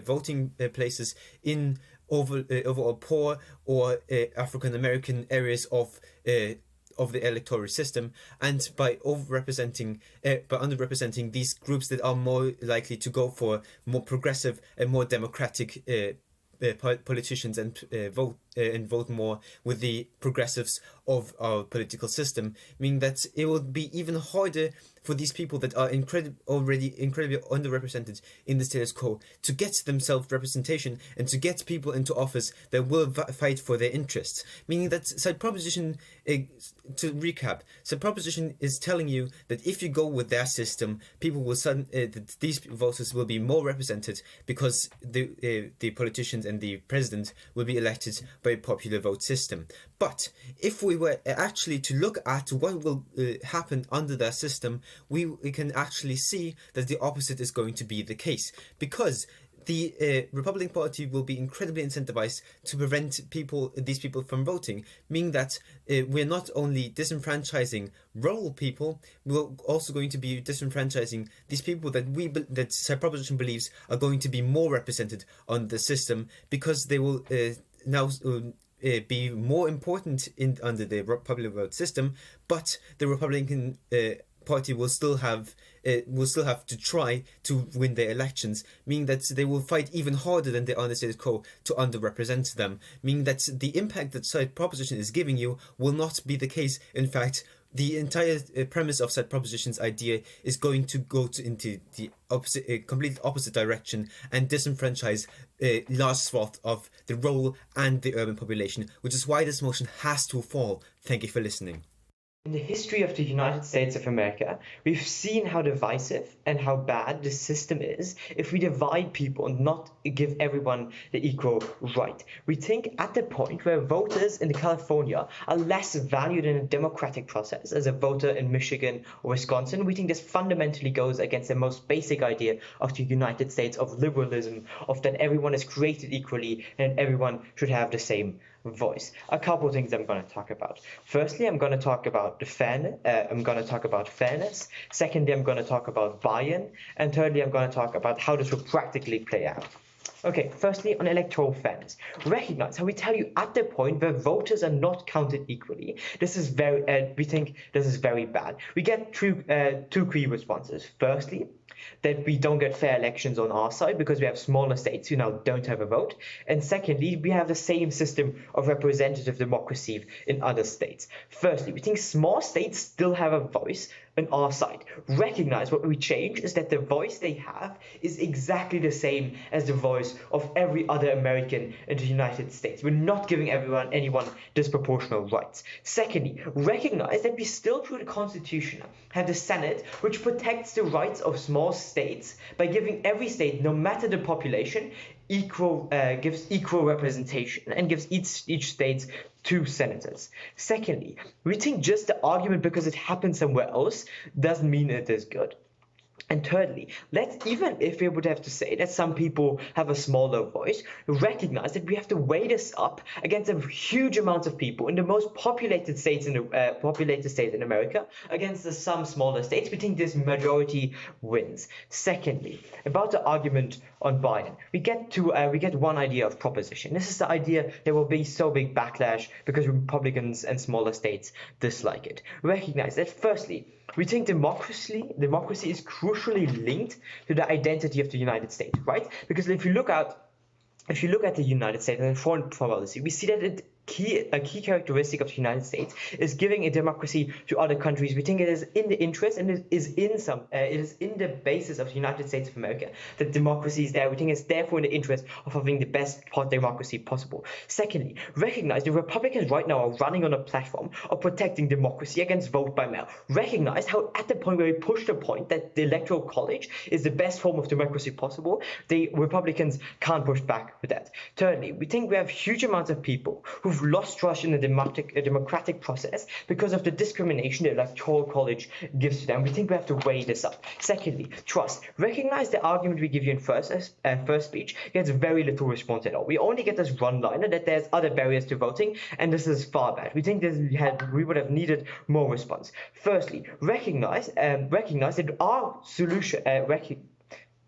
voting places in overall poor or African American areas of the electoral system, and by underrepresenting these groups that are more likely to go for more progressive and more democratic politicians and vote more with the progressives of our political system, meaning that it will be even harder for these people that are already incredibly underrepresented in the status quo to get themselves representation and to get people into office that will fight for their interests. Meaning that side proposition, to recap, side proposition is telling you that if you go with their system, people will these voters will be more represented because the politicians and the president will be elected by a popular vote system. But if we were actually to look at what will happen under that system, we can actually see that the opposite is going to be the case, because the Republican Party will be incredibly incentivized to prevent these people from voting, meaning that we're not only disenfranchising rural people, we're also going to be disenfranchising these people that side proposition believes are going to be more represented on the system, because they will now be more important under the popular vote system, but the Republican Party will still have to try to win their elections, meaning that they will fight even harder than they are in the status quo to underrepresent them, meaning that the impact that side proposition is giving you will not be the case. In fact, the entire premise of side proposition's idea is going to go into the complete opposite direction and disenfranchise large swath of the rural and the urban population, which is why this motion has to fall. Thank you for listening. In the history of the United States of America, we've seen how divisive and how bad the system is if we divide people and not give everyone the equal right. We think at the point where voters in California are less valued in a democratic process as a voter in Michigan or Wisconsin, we think this fundamentally goes against the most basic idea of the United States, of liberalism, of that everyone is created equally and everyone should have the same voice. A couple of things I'm going to talk about. Firstly, I'm going to talk about fairness. Secondly, I'm going to talk about buy-in. And thirdly, I'm going to talk about how this will practically play out. Okay, firstly, on electoral fairness, recognize how we tell you at the point where voters are not counted equally. This is we think this is very bad. We get two key responses. Firstly, that we don't get fair elections on our side because we have smaller states who now don't have a vote. And secondly, we have the same system of representative democracy in other states. Firstly, we think small states still have a voice on our side. Recognize what we change is that the voice they have is exactly the same as the voice of every other American in the United States. We're not giving anyone disproportional rights. Secondly, recognize that we still, through the Constitution, have the Senate, which protects the rights of small states by giving every state, no matter the population, gives equal representation and gives each state 2 senators. Secondly, we think just the argument because it happened somewhere else doesn't mean it is good. And thirdly, even if we would have to say that some people have a smaller voice, recognize that we have to weigh this up against a huge amount of people in the most populated states in America against some smaller states. We think this majority wins. Secondly, about the argument on buy-in, we get one idea of proposition. This is the idea there will be so big backlash because Republicans and smaller states dislike it. Recognize that firstly, we think democracy is crucially linked to the identity of the United States, right? Because if you look at the United States and foreign policy, we see that a key characteristic of the United States is giving a democracy to other countries. We think it is in the interest and it is in the basis of the United States of America that democracy is there. We think it's therefore in the interest of having the best democracy possible. Secondly, recognize the Republicans right now are running on a platform of protecting democracy against vote by mail. Recognize how at the point where we push the point that the Electoral College is the best form of democracy possible, the Republicans can't push back with that. Thirdly, we think we have huge amounts of people who've lost trust in the democratic process because of the discrimination the Electoral College gives to them. We think we have to weigh this up. Secondly, trust. Recognize the argument we give you in first speech gets very little response at all. We only get this one-liner that there's other barriers to voting, and this is far bad. We think we would have needed more response. Firstly, recognize that our solution.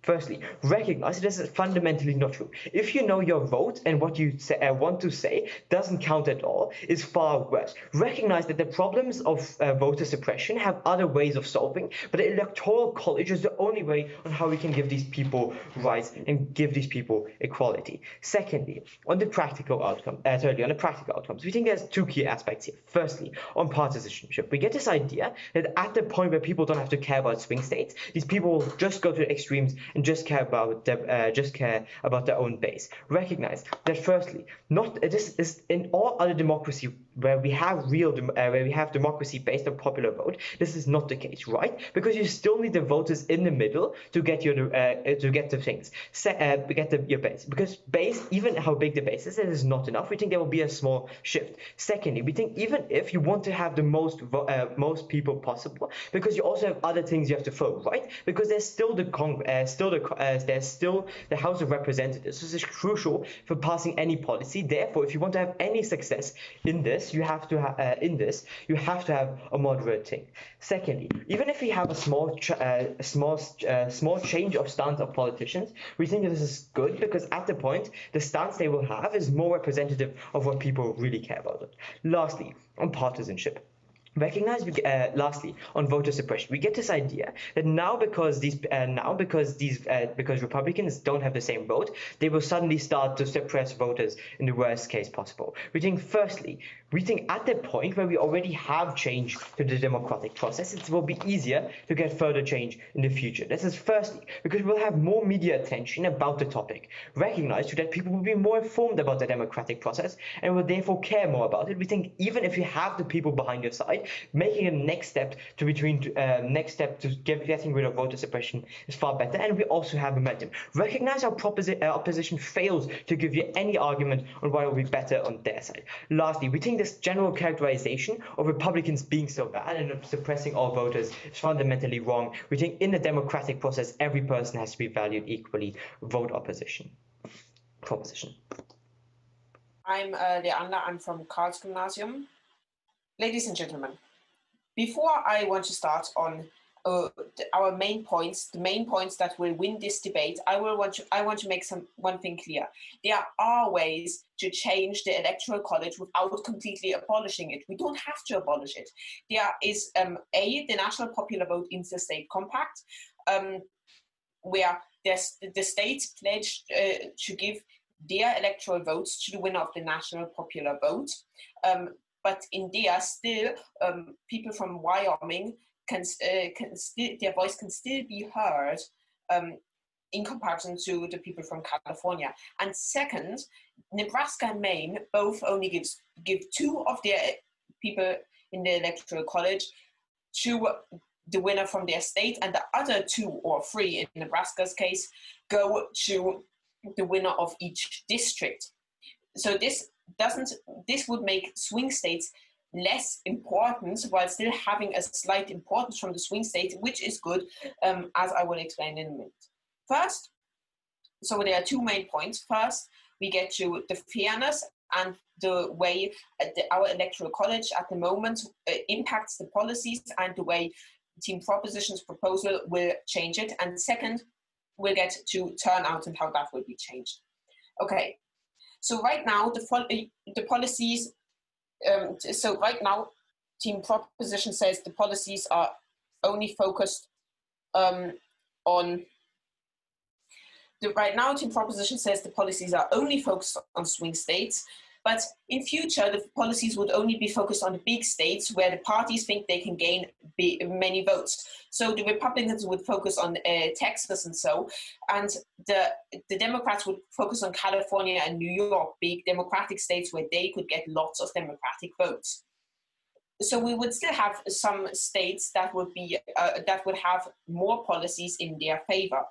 Firstly, recognize this is fundamentally not true. If you know your vote and what you want to say doesn't count at all, is far worse. Recognize that the problems of voter suppression have other ways of solving, but the Electoral College is the only way on how we can give these people rights and give these people equality. Secondly, on the practical outcome. Thirdly, on the practical outcomes, we think there's 2 key aspects here. Firstly, on partisanship, we get this idea that at the point where people don't have to care about swing states, these people just go to the extremes and just care about their own base. Recognize that firstly, this is in all other democracy where we have democracy based on popular vote. This is not the case, right? Because you still need the voters in the middle to get your base. Because base, even how big the base is, it is not enough. We think there will be a small shift. Secondly, we think even if you want to have the most people possible, because you also have other things you have to follow, right? Because there's still the still the House of Representatives. This is crucial for passing any policy. Therefore, if you want to have any success in this, you have to have a moderate thing. Secondly, even if we have a small change of stance of politicians, we think that this is good because at the point the stance they will have is more representative of what people really care about. Lastly, on partisanship. Lastly, on voter suppression, we get this idea that because Republicans don't have the same vote, they will suddenly start to suppress voters in the worst case possible. We think at the point where we already have change to the democratic process, it will be easier to get further change in the future. This is firstly because we'll have more media attention about the topic. Recognize that people will be more informed about the democratic process and will therefore care more about it. We think even if you have the people behind your side, making a next step to getting rid of voter suppression is far better, and we also have momentum. Recognize our opposition fails to give you any argument on why it will be better on their side. Lastly, we think this general characterization of Republicans being so bad and of suppressing all voters is fundamentally wrong. We think in the democratic process, every person has to be valued equally. Vote proposition. I'm Leander. I'm from Karlsgymnasium. Ladies and gentlemen, before I want to start on our main points, the main points that will win this debate, I want to make one thing clear. There are ways to change the Electoral College without completely abolishing it. We don't have to abolish it. There is the National Popular Vote Interstate Compact, where the states pledge to give their electoral votes to the winner of the National Popular Vote. But in there, still, people from Wyoming their voice can still be heard in comparison to the people from California. And second, Nebraska and Maine both only give 2 of their people in the Electoral College to the winner from their state, and the other 2 or 3, in Nebraska's case, go to the winner of each district. So this would make swing states less important while still having a slight importance from the swing states, which is good, as I will explain in a minute. First, so there are 2 main points. First, we get to the fairness and the way our Electoral College at the moment impacts the policies and the way Team Proposition's proposal will change it. And second, we'll get to turnout and how that will be changed. Okay. So right now, the policies, right now, Team Proposition says the policies are only focused right now, Team Proposition says the policies are only focused on swing states, but in future, the policies would only be focused on the big states where the parties think they can gain many votes. So the Republicans would focus on Texas and the Democrats would focus on California and New York, big Democratic states where they could get lots of Democratic votes. So we would still have some states that would have more policies in their favor.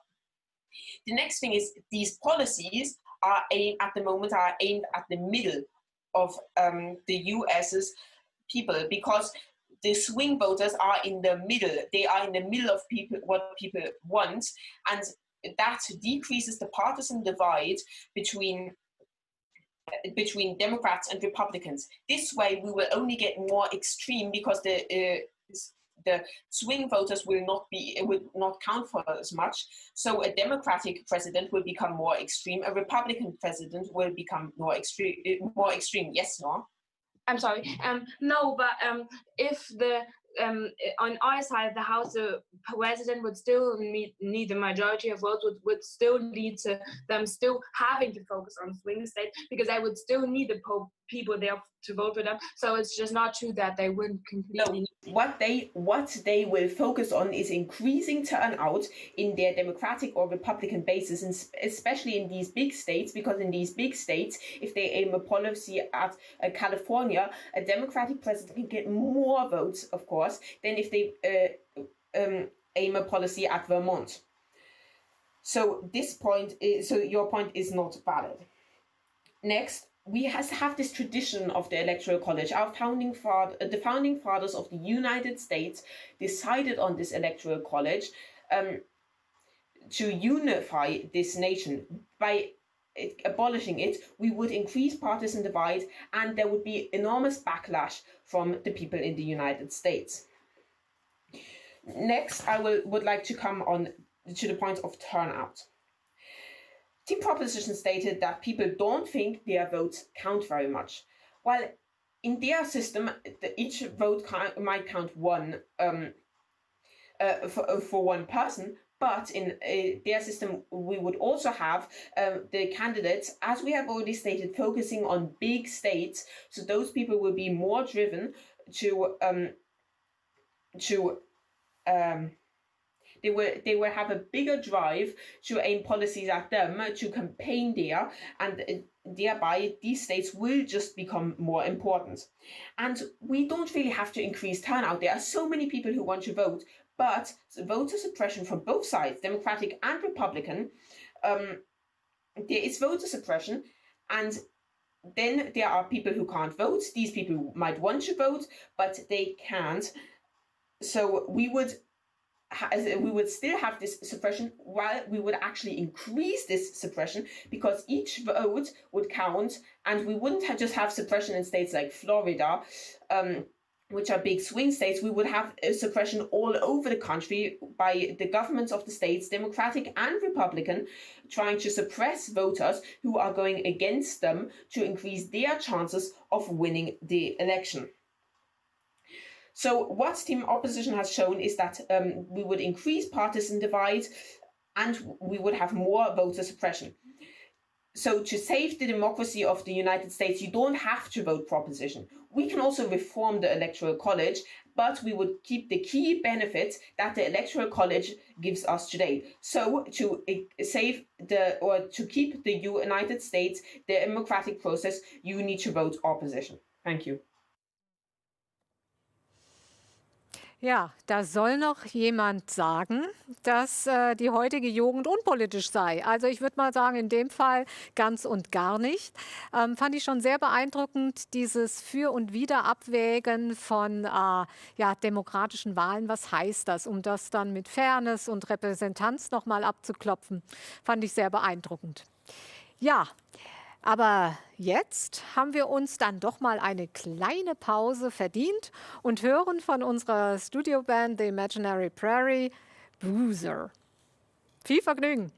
The next thing is these policies are aimed at the middle of the US's people, because the swing voters are in the middle. They are in the middle of what people want, and that decreases the partisan divide between Democrats and Republicans. This way, we will only get more extreme because the swing voters will not count for as much. So a Democratic president will become more extreme. A Republican president will become more extreme. Yes, no? I'm sorry. No, but if on our side, the House president would still need the majority of votes, would still lead to them still having to focus on swing states, because they would still need the people there to vote for them. So it's just not true that they wouldn't completely. No, what they will focus on is increasing turnout in their Democratic or Republican bases, and especially in these big states, because in these big states, if they aim a policy at California, a Democratic president can get more votes, of course, than if they aim a policy at Vermont. So your point is not valid. Next, we have this tradition of the Electoral College. The founding fathers of the United States decided on this Electoral College to unify this nation. By abolishing it, we would increase partisan divide, and there would be enormous backlash from the people in the United States. Next, I would like to come on to the point of turnout. Team Proposition stated that people don't think their votes count very much. While in their system, each vote might count one for one person, but in their system, we would also have the candidates, as we have already stated, focusing on big states. So those people will be more driven they will have a bigger drive to aim policies at them, to campaign there, and thereby these states will just become more important. And we don't really have to increase turnout. There are so many people who want to vote, but voter suppression from both sides, Democratic and Republican, there is voter suppression, and then there are people who can't vote. These people might want to vote, but they can't. So we would still have this suppression, while we would actually increase this suppression, because each vote would count, and we wouldn't just have suppression in states like Florida, which are big swing states. We would have a suppression all over the country by the governments of the states, Democratic and Republican, trying to suppress voters who are going against them to increase their chances of winning the election. So what Team Opposition has shown is that we would increase partisan divide and we would have more voter suppression. So to save the democracy of the United States, you don't have to vote proposition. We can also reform the Electoral College, but we would keep the key benefits that the Electoral College gives us today. So to keep the United States, the democratic process, you need to vote opposition. Thank you. Ja, da soll noch jemand sagen, dass die heutige Jugend unpolitisch sei. Also ich würde mal sagen, in dem Fall ganz und gar nicht. Fand ich schon sehr beeindruckend, dieses Für- und Wiederabwägen von demokratischen Wahlen. Was heißt das, um das dann mit Fairness und Repräsentanz nochmal abzuklopfen? Fand ich sehr beeindruckend. Ja, aber jetzt haben wir uns dann doch mal eine kleine Pause verdient und hören von unserer Studioband The Imaginary Prairie Boozer. Viel Vergnügen!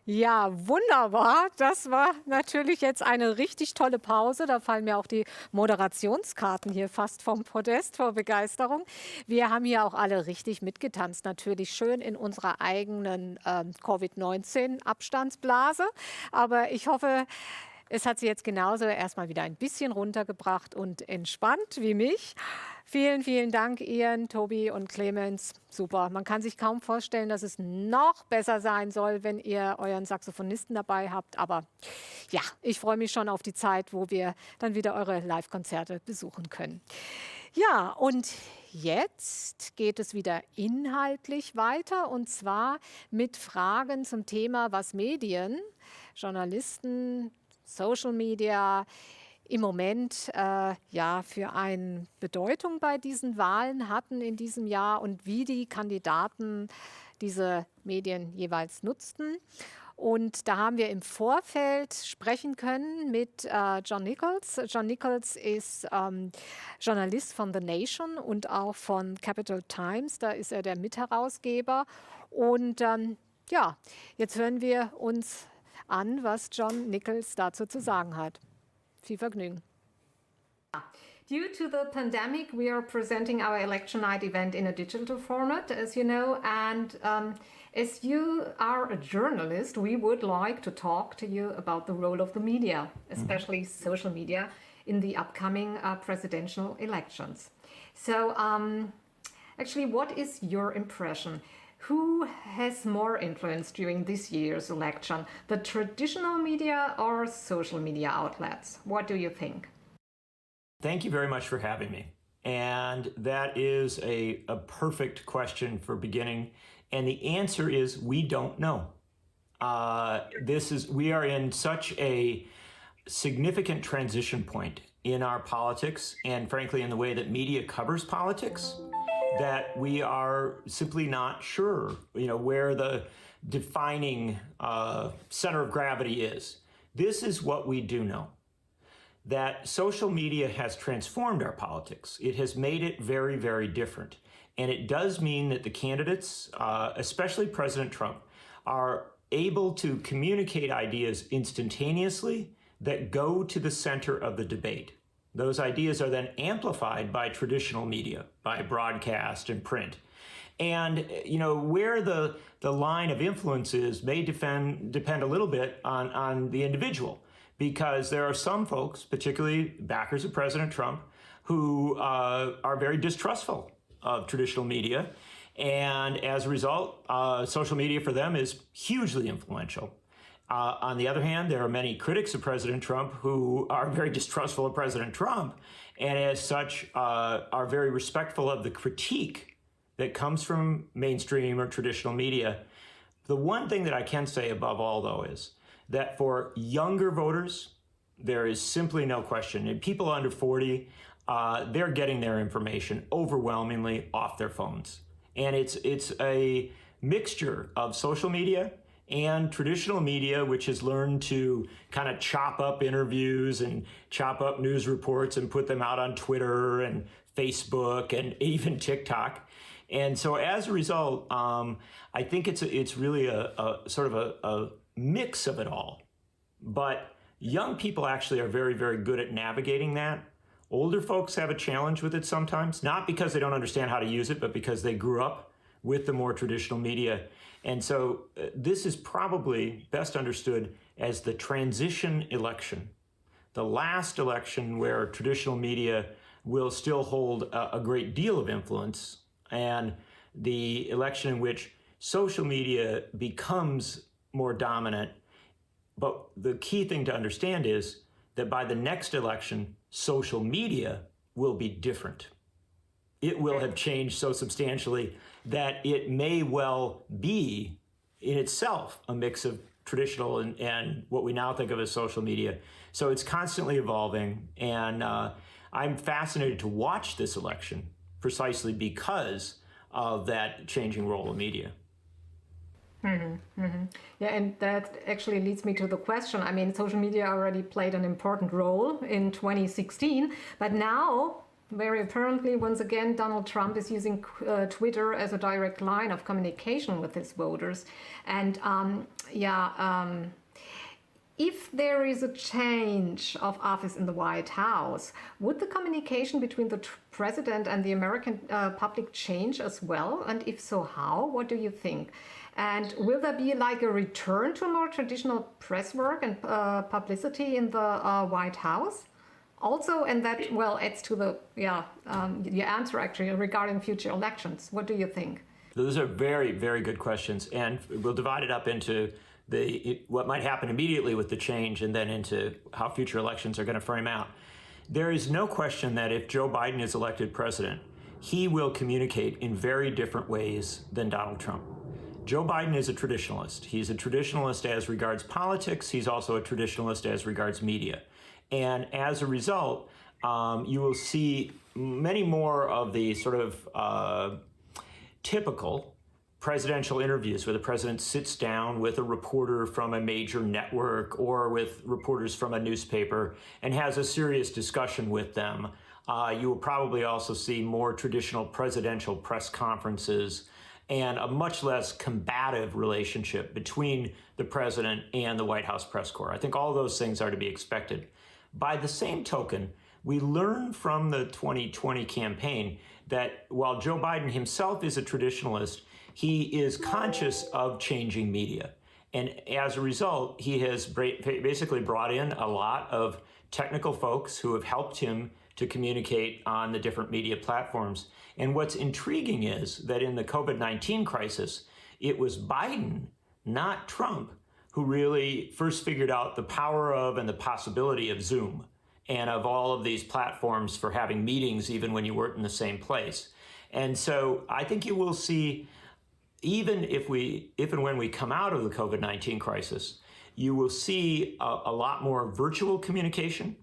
Ja, wunderbar. Das war natürlich jetzt eine richtig tolle Pause. Da fallen mir auch die Moderationskarten hier fast vom Podest vor Begeisterung. Wir haben hier auch alle richtig mitgetanzt. Natürlich schön in unserer eigenen Covid-19-Abstandsblase. Aber ich hoffe, es hat Sie jetzt genauso erstmal wieder ein bisschen runtergebracht und entspannt wie mich. Vielen, vielen Dank, Ian, Tobi und Clemens. Super. Man kann sich kaum vorstellen, dass es noch besser sein soll, wenn ihr euren Saxophonisten dabei habt. Aber ja, ich freue mich schon auf die Zeit, wo wir dann wieder eure Live-Konzerte besuchen können. Ja, und jetzt geht es wieder inhaltlich weiter, und zwar mit Fragen zum Thema, was Medien, Journalisten, Social Media im Moment für eine Bedeutung bei diesen Wahlen hatten in diesem Jahr und wie die Kandidaten diese Medien jeweils nutzten. Und da haben wir im Vorfeld sprechen können mit John Nichols. John Nichols ist Journalist von The Nation und auch von Capital Times. Da ist er der Mitherausgeber. Und jetzt hören wir uns an, was John Nichols dazu zu sagen hat. Viel Vergnügen. Due to the pandemic, we are presenting our election night event in a digital format, as you know, and as you are a journalist, we would like to talk to you about the role of the media, especially social media, in the upcoming presidential elections. So, actually, what is your impression? Who has more influence during this year's election, the traditional media or social media outlets? What do you think? Thank you very much for having me. And that is a perfect question for beginning. And the answer is we don't know. We are in such a significant transition point in our politics and frankly in the way that media covers politics, that we are simply not sure, where the defining center of gravity is. This is what we do know, that social media has transformed our politics. It has made it very, very different. And it does mean that the candidates, especially President Trump, are able to communicate ideas instantaneously that go to the center of the debate. Those ideas are then amplified by traditional media, by broadcast and print. And, where the line of influence is may depend a little bit on the individual, because there are some folks, particularly backers of President Trump, who are very distrustful of traditional media. And as a result, social media for them is hugely influential. On the other hand, there are many critics of President Trump who are very distrustful of President Trump, and as such are very respectful of the critique that comes from mainstream or traditional media. The one thing that I can say above all, though, is that for younger voters, there is simply no question. And people under 40, they're getting their information overwhelmingly off their phones. And it's a mixture of social media and traditional media, which has learned to kind of chop up interviews and chop up news reports and put them out on Twitter and Facebook and even TikTok. And so as a result, I think it's really a sort of a mix of it all. But young people actually are very, very good at navigating that. Older folks have a challenge with it sometimes, not because they don't understand how to use it, but because they grew up with the more traditional media. And so this is probably best understood as the transition election, the last election where traditional media will still hold a great deal of influence, and the election in which social media becomes more dominant. But the key thing to understand is that by the next election, social media will be different. It will have changed so substantially that it may well be in itself a mix of traditional and what we now think of as social media. So it's constantly evolving, and I'm fascinated to watch this election precisely because of that changing role of media. Yeah, and that actually leads me to the question. I mean, social media already played an important role in 2016, but now very apparently, once again, Donald Trump is using Twitter as a direct line of communication with his voters. And if there is a change of office in the White House, would the communication between the president and the American public change as well? And if so, how? What do you think? And will there be like a return to more traditional press work and publicity in the White House? Also, and that, well, adds to the answer actually regarding future elections. What do you think? Those are very, very good questions. And we'll divide it up into what might happen immediately with the change and then into how future elections are going to frame out. There is no question that if Joe Biden is elected president, he will communicate in very different ways than Donald Trump. Joe Biden is a traditionalist. He's a traditionalist as regards politics. He's also a traditionalist as regards media. And as a result, you will see many more of the sort of typical presidential interviews where the president sits down with a reporter from a major network or with reporters from a newspaper and has a serious discussion with them. You will probably also see more traditional presidential press conferences and a much less combative relationship between the president and the White House press corps. I think all those things are to be expected. By the same token, we learned from the 2020 campaign that while Joe Biden himself is a traditionalist, he is conscious of changing media. And as a result, he has basically brought in a lot of technical folks who have helped him to communicate on the different media platforms. And what's intriguing is that in the COVID-19 crisis, it was Biden, not Trump, who really first figured out the power of and the possibility of Zoom and of all of these platforms for having meetings even when you weren't in the same place. And so I think you will see, even if and when we come out of the COVID-19 crisis, you will see a lot more virtual communication.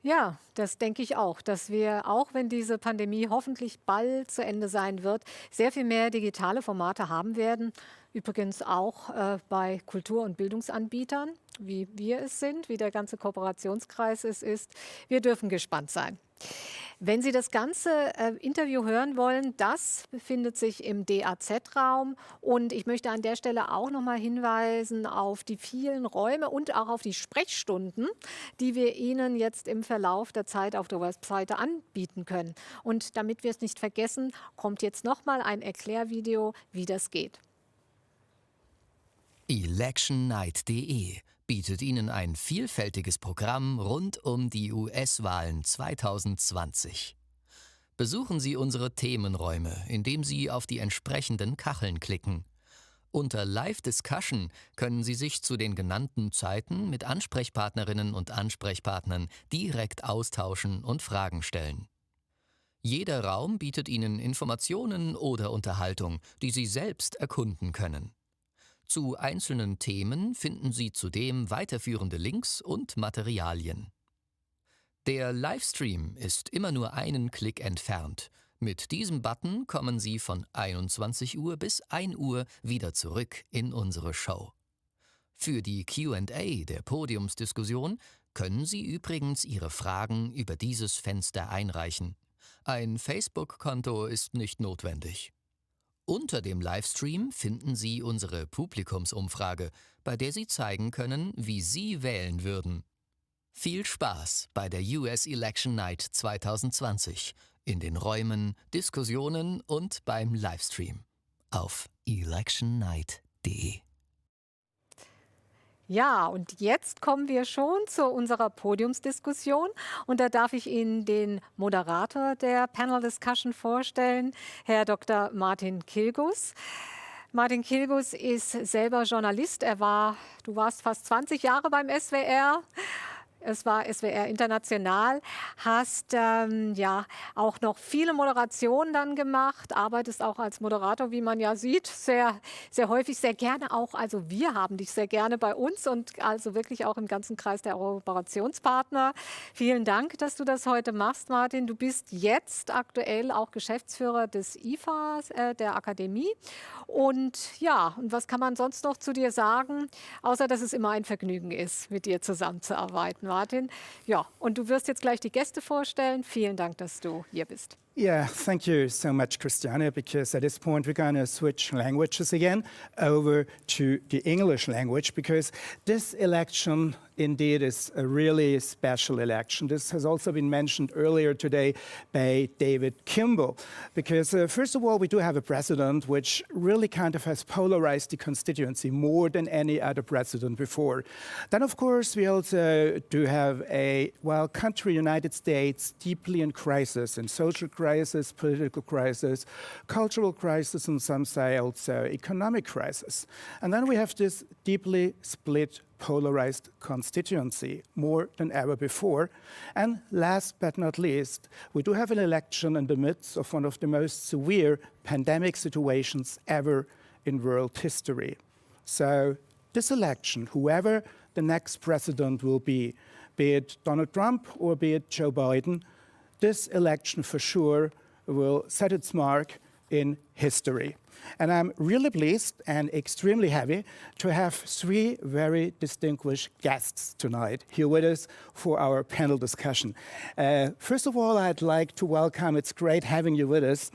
Ja, das denke ich auch, dass wir, auch wenn diese Pandemie hoffentlich bald zu Ende sein wird, sehr viel mehr digitale Formate haben werden. Übrigens auch bei Kultur- und Bildungsanbietern, wie wir es sind, wie der ganze Kooperationskreis es ist. Wir dürfen gespannt sein. Wenn Sie das ganze Interview hören wollen, das befindet sich im DAZ-Raum. Und ich möchte an der Stelle auch noch mal hinweisen auf die vielen Räume und auch auf die Sprechstunden, die wir Ihnen jetzt im Verlauf der Zeit auf der Webseite anbieten können. Und damit wir es nicht vergessen, kommt jetzt noch mal ein Erklärvideo, wie das geht. Electionnight.de bietet Ihnen ein vielfältiges Programm rund um die US-Wahlen 2020. Besuchen Sie unsere Themenräume, indem Sie auf die entsprechenden Kacheln klicken. Unter Live Discussion können Sie sich zu den genannten Zeiten mit Ansprechpartnerinnen und Ansprechpartnern direkt austauschen und Fragen stellen. Jeder Raum bietet Ihnen Informationen oder Unterhaltung, die Sie selbst erkunden können. Zu einzelnen Themen finden Sie zudem weiterführende Links und Materialien. Der Livestream ist immer nur einen Klick entfernt. Mit diesem Button kommen Sie von 21 Uhr bis 1 Uhr wieder zurück in unsere Show. Für die Q&A der Podiumsdiskussion können Sie übrigens Ihre Fragen über dieses Fenster einreichen. Ein Facebook-Konto ist nicht notwendig. Unter dem Livestream finden Sie unsere Publikumsumfrage, bei der Sie zeigen können, wie Sie wählen würden. Viel Spaß bei der US Election Night 2020 in den Räumen, Diskussionen und beim Livestream auf electionnight.de. Ja, und jetzt kommen wir schon zu unserer Podiumsdiskussion. Und da darf ich Ihnen den Moderator der Panel Discussion vorstellen, Herr Dr. Martin Kilgus. Martin Kilgus ist selber Journalist. Du warst fast 20 Jahre beim SWR. Es war SWR International, hast auch noch viele Moderationen dann gemacht, arbeitest auch als Moderator, wie man ja sieht, sehr, sehr häufig, sehr gerne auch. Also wir haben dich sehr gerne bei uns und also wirklich auch im ganzen Kreis der Kooperationspartner. Vielen Dank, dass du das heute machst, Martin. Du bist jetzt aktuell auch Geschäftsführer des IFA, der Akademie. Und ja, und was kann man sonst noch zu dir sagen, außer dass es immer ein Vergnügen ist, mit dir zusammenzuarbeiten, Demokratin. Ja, und du wirst jetzt gleich die Gäste vorstellen. Vielen Dank, dass du hier bist. Yeah, thank you so much, Christiane, because at this point we're going to switch languages again over to the English language, because this election indeed is a really special election. This has also been mentioned earlier today by David Kimball, because first of all, we do have a president which really kind of has polarized the constituency more than any other president before. Then, of course, we also do have a, well, country, United States, deeply in crisis, in social crisis, political crisis, cultural crisis, and some say also economic crisis. And then we have this deeply split, polarized constituency, more than ever before. And last but not least, we do have an election in the midst of one of the most severe pandemic situations ever in world history. So this election, whoever the next president will be it Donald Trump or be it Joe Biden, this election for sure will set its mark in history. And I'm really pleased and extremely happy to have three very distinguished guests tonight here with us for our panel discussion. First of all, I'd like to welcome, it's great having you with us,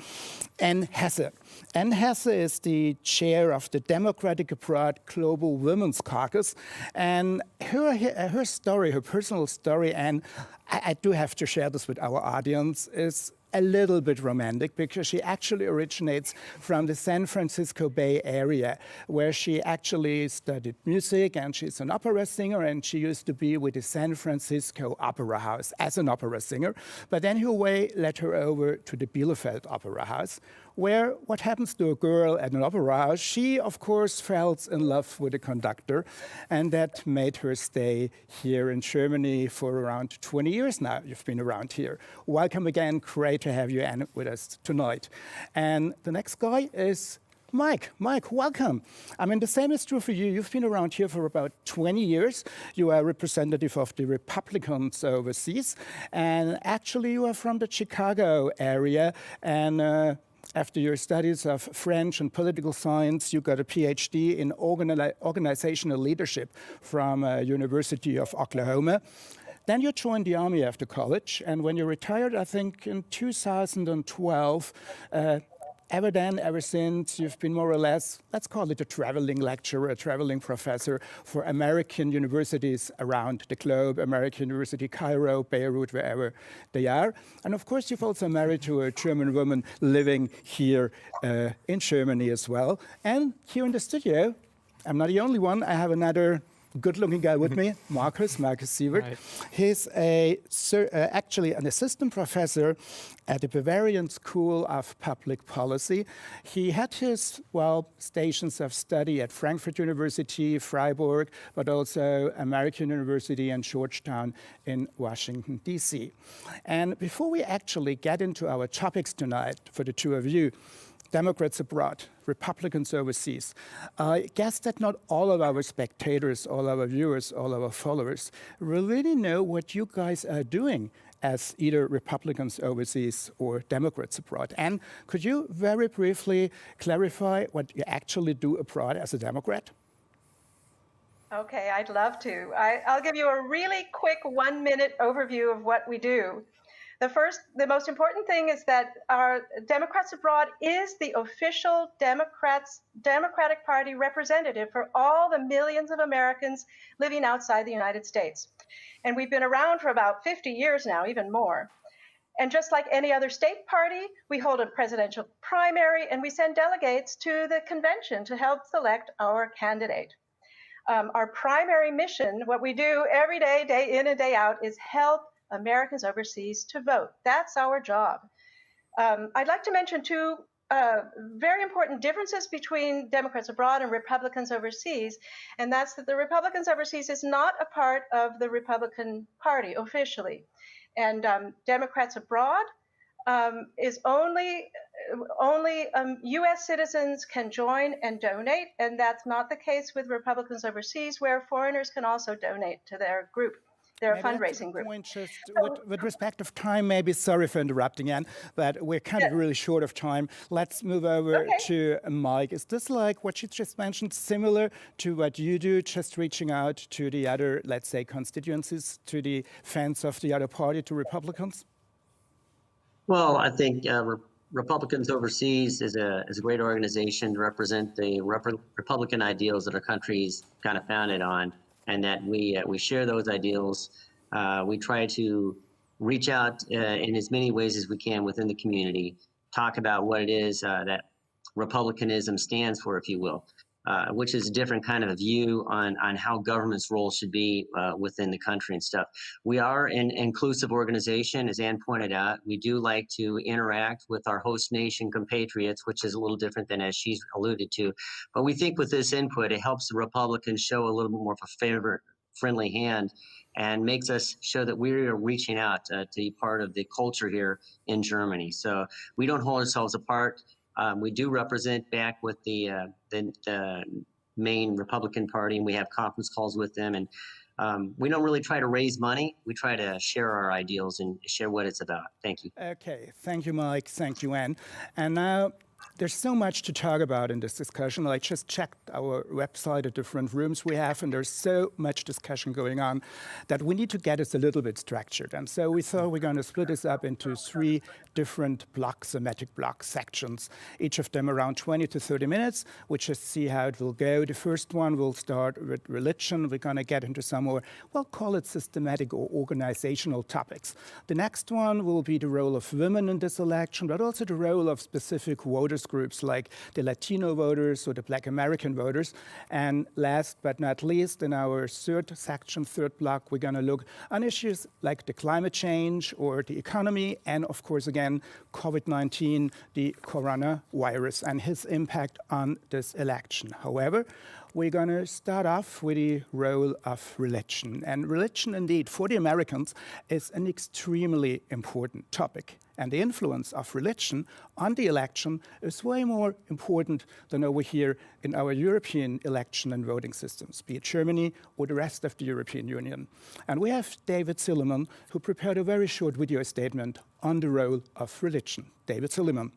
Anne Hesse. Anne Hesse is the chair of the Democratic Abroad Global Women's Caucus. And her story, her personal story, and I do have to share this with our audience, is a little bit romantic, because she actually originates from the San Francisco Bay Area, where she actually studied music, and she's an opera singer, and she used to be with the San Francisco Opera House as an opera singer. But then her way led her over to the Bielefeld Opera House, where what happens to a girl at an opera house, she, of course, fell in love with the conductor, and that made her stay here in Germany for around 20 years now. You've been around here. Welcome again. Great to have you, Anne, with us tonight. And the next guy is Mike. Mike, welcome. I mean, the same is true for you. You've been around here for about 20 years. You are representative of the Republicans overseas, and actually you are from the Chicago area, and after your studies of French and political science, you got a PhD in organizational leadership from University of Oklahoma. Then you joined the Army after college, and when you retired, I think in 2012, ever since, you've been more or less, let's call it a traveling lecturer, a traveling professor for American universities around the globe, American University, Cairo, Beirut, wherever they are. And of course, you've also married to a German woman living here in Germany as well. And here in the studio, I'm not the only one, I have another good-looking guy with me, Markus Sievert. Right. He's actually an assistant professor at the Bavarian School of Public Policy. He had his, stations of study at Frankfurt University, Freiburg, but also American University and Georgetown in Washington, D.C. And before we actually get into our topics tonight for the two of you, Democrats abroad, Republicans overseas. I guess that not all of our spectators, all our viewers, all our followers really know what you guys are doing as either Republicans overseas or Democrats abroad. And could you very briefly clarify what you actually do abroad as a Democrat? Okay, I'd love to. I'll give you a really quick 1-minute overview of what we do. The most important thing is that our Democrats Abroad is the official Democratic Party representative for all the millions of Americans living outside the United States. And we've been around for about 50 years now, even more. And just like any other state party, we hold a presidential primary and we send delegates to the convention to help select our candidate. Our primary mission, what we do every day, day in and day out, is help Americans overseas to vote. That's our job. I'd like to mention two very important differences between Democrats abroad and Republicans overseas, and that's that the Republicans overseas is not a part of the Republican Party officially. And Democrats abroad is only U.S. citizens can join and donate, and that's not the case with Republicans overseas, where foreigners can also donate to their group. They're a Maybe that's fundraising the group. point, just So, with respect of time, maybe, sorry for interrupting, Anne, but we're kind of really short of time. Let's move over to Mike. Is this like what you just mentioned, similar to what you do, just reaching out to the other, let's say, constituencies, to the fans of the other party, to Republicans? Well, I think Republicans Overseas is a great organization to represent the Republican ideals that our country's kind of founded on, and that we share those ideals. We try to reach out in as many ways as we can within the community, talk about what it is that Republicanism stands for, if you will, which is a different kind of a view on how government's role should be within the country and stuff. We are an inclusive organization, as Ann pointed out. We do like to interact with our host nation compatriots, which is a little different than as she's alluded to. But we think with this input, it helps the Republicans show a little bit more of a friendly hand, and makes us show that we are reaching out to be part of the culture here in Germany. So we don't hold ourselves apart. We do represent back with the main Republican Party, and we have conference calls with them. And we don't really try to raise money. We try to share our ideals and share what it's about. Thank you. Okay, thank you, Mike. Thank you, Anne. And now there's so much to talk about in this discussion. I just checked our website, the different rooms we have, and there's so much discussion going on that we need to get this a little bit structured. And so we thought we're going to split this up into 3 different blocks, thematic block sections, each of them around 20 to 30 minutes. We'll just see how it will go. The first one will start with religion. We're going to get into some more, well, call it systematic or organizational topics. The next one will be the role of women in this election, but also the role of specific voters groups like the Latino voters or the Black American voters. And last but not least, in our third section, third block, we're going to look on issues like the climate change or the economy, and of course, again, COVID-19, the coronavirus, and his impact on this election. However, we're going to start off with the role of religion. And religion, indeed, for the Americans, is an extremely important topic. And the influence of religion on the election is way more important than over here in our European election and voting systems, be it Germany or the rest of the European Union. And we have David Silliman, who prepared a very short video statement on the role of religion. David Silliman.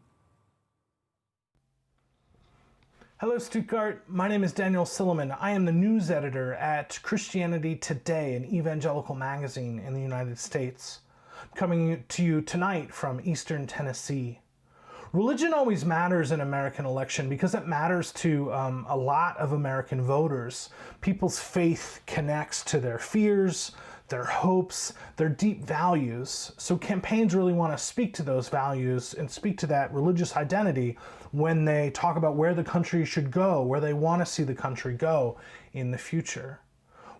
Hello, Stuttgart. My name is Daniel Silliman. I am the news editor at Christianity Today, an evangelical magazine in the United States. I'm coming to you tonight from Eastern Tennessee. Religion always matters in American election because it matters to a lot of American voters. People's faith connects to their fears, their hopes, their deep values. So campaigns really want to speak to those values and speak to that religious identity when they talk about where the country should go, where they want to see the country go in the future.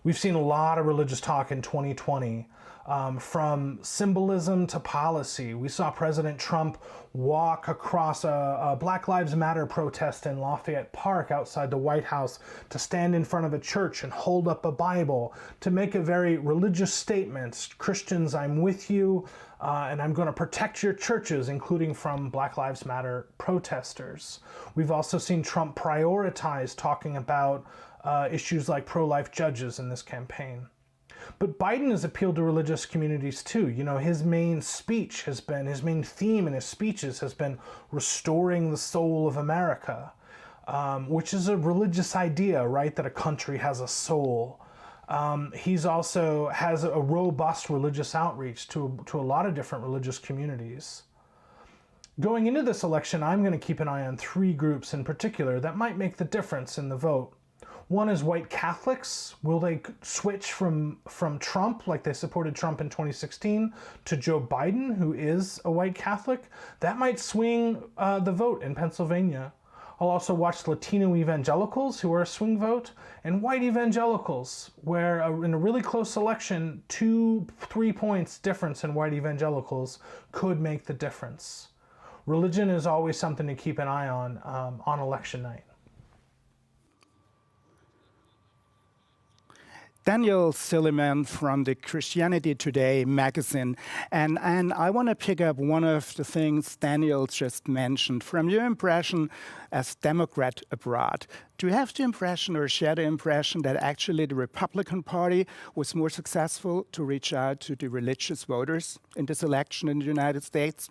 We've seen a lot of religious talk in 2020, from symbolism to policy. We saw President Trump walk across a Black Lives Matter protest in Lafayette Park outside the White House to stand in front of a church and hold up a Bible to make a very religious statement. Christians, I'm with you, and I'm going to protect your churches, including from Black Lives Matter protesters. We've also seen Trump prioritize talking about issues like pro-life judges in this campaign. But Biden has appealed to religious communities too. You know, his main speech has been, his main theme in his speeches has been restoring the soul of America, which is a religious idea, right? That a country has a soul. He's also has a robust religious outreach to a lot of different religious communities. Going into this election, I'm going to keep an eye on 3 groups in particular that might make the difference in the vote. One is white Catholics. Will they switch from Trump, like they supported Trump in 2016, to Joe Biden, who is a white Catholic? That might swing the vote in Pennsylvania. I'll also watch Latino evangelicals, who are a swing vote, and white evangelicals, where in a really close election, 2-3 points difference in white evangelicals could make the difference. Religion is always something to keep an eye on election night. Daniel Silliman from the Christianity Today magazine. And I want to pick up one of the things Daniel just mentioned. From your impression as Democrat abroad, do you have the impression or share the impression that actually the Republican Party was more successful to reach out to the religious voters in this election in the United States?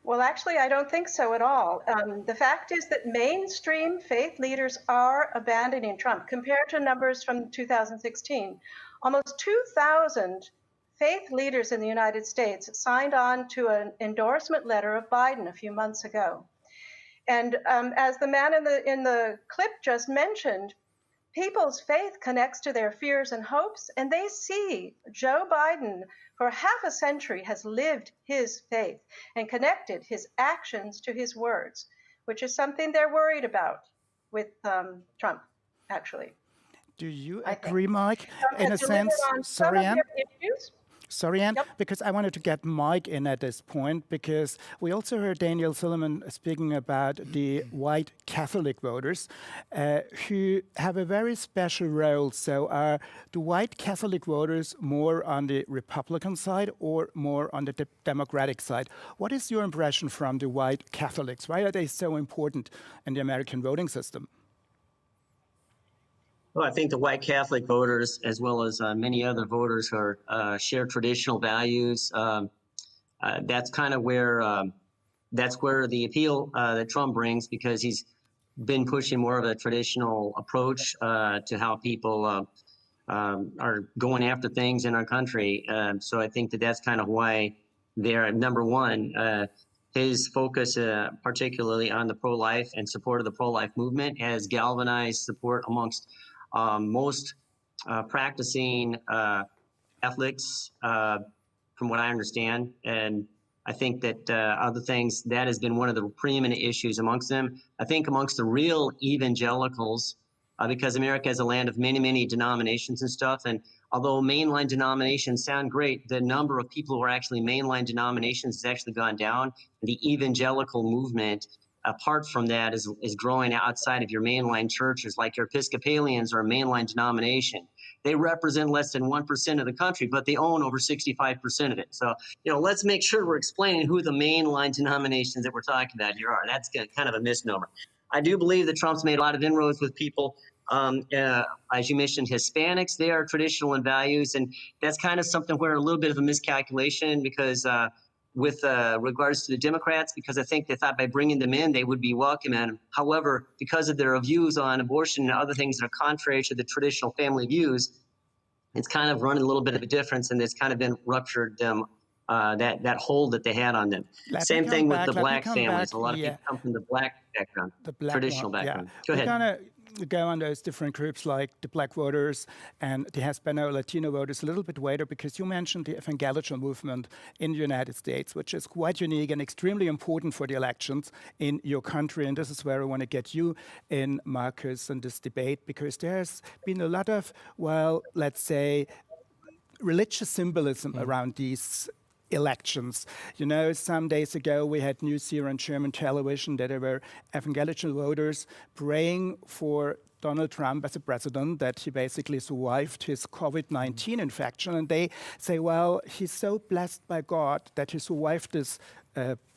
Well, actually, I don't think so at all. The fact is that mainstream faith leaders are abandoning Trump compared to numbers from 2016. Almost 2,000 faith leaders in the United States signed on to an endorsement letter of Biden a few months ago. And as the man in the clip just mentioned, people's faith connects to their fears and hopes, and they see Joe Biden for half a century has lived his faith and connected his actions to his words, which is something they're worried about with Trump, actually. Do you agree, Mike, in a sense? Sorry, Anne, because I wanted to get Mike in at this point, because we also heard Daniel Silliman speaking about the white Catholic voters who have a very special role. So are the white Catholic voters more on the Republican side or more on the Democratic side? What is your impression from the white Catholics? Why are they so important in the American voting system? Well, I think the white Catholic voters, as well as many other voters who are share traditional values, that's kind of where the appeal that Trump brings, because he's been pushing more of a traditional approach to how people are going after things in our country. So I think that that's kind of why they're number one. His focus, particularly on the pro-life and support of the pro-life movement, has galvanized support amongst most practicing Catholics, from what I understand. And I think that other things, that has been one of the preeminent issues amongst them. I think amongst the real evangelicals, because America is a land of many, many denominations and stuff. And although mainline denominations sound great, the number of people who are actually mainline denominations has actually gone down. The evangelical movement, apart from that, is growing outside of your mainline churches, like your Episcopalians are a mainline denomination. They represent less than 1% of the country, but they own over 65% of it. So, let's make sure we're explaining who the mainline denominations that we're talking about here are. That's kind of a misnomer. I do believe that Trump's made a lot of inroads with people, as you mentioned, Hispanics. They are traditional in values, and that's kind of something where a little bit of a miscalculation, because with regards to the Democrats, because I think they thought by bringing them in, they would be welcome. And however, because of their views on abortion and other things that are contrary to the traditional family views, it's kind of running a little bit of a difference, and it's kind of been ruptured them, that hold that they had on them. Same thing with the black families. A lot of people come from the black background, traditional background. Go ahead. We're going to go on those different groups like the black voters and the Hispano Latino voters a little bit later, because you mentioned the evangelical movement in the United States, which is quite unique and extremely important for the elections in your country. And this is where I want to get you in, Marcus, in this debate, because there's been a lot of, well, let's say, religious symbolism around these elections. Some days ago we had news here on German television that there were evangelical voters praying for Donald Trump as a president, that he basically survived his COVID-19 infection. And they say, well, he's so blessed by God that he survived this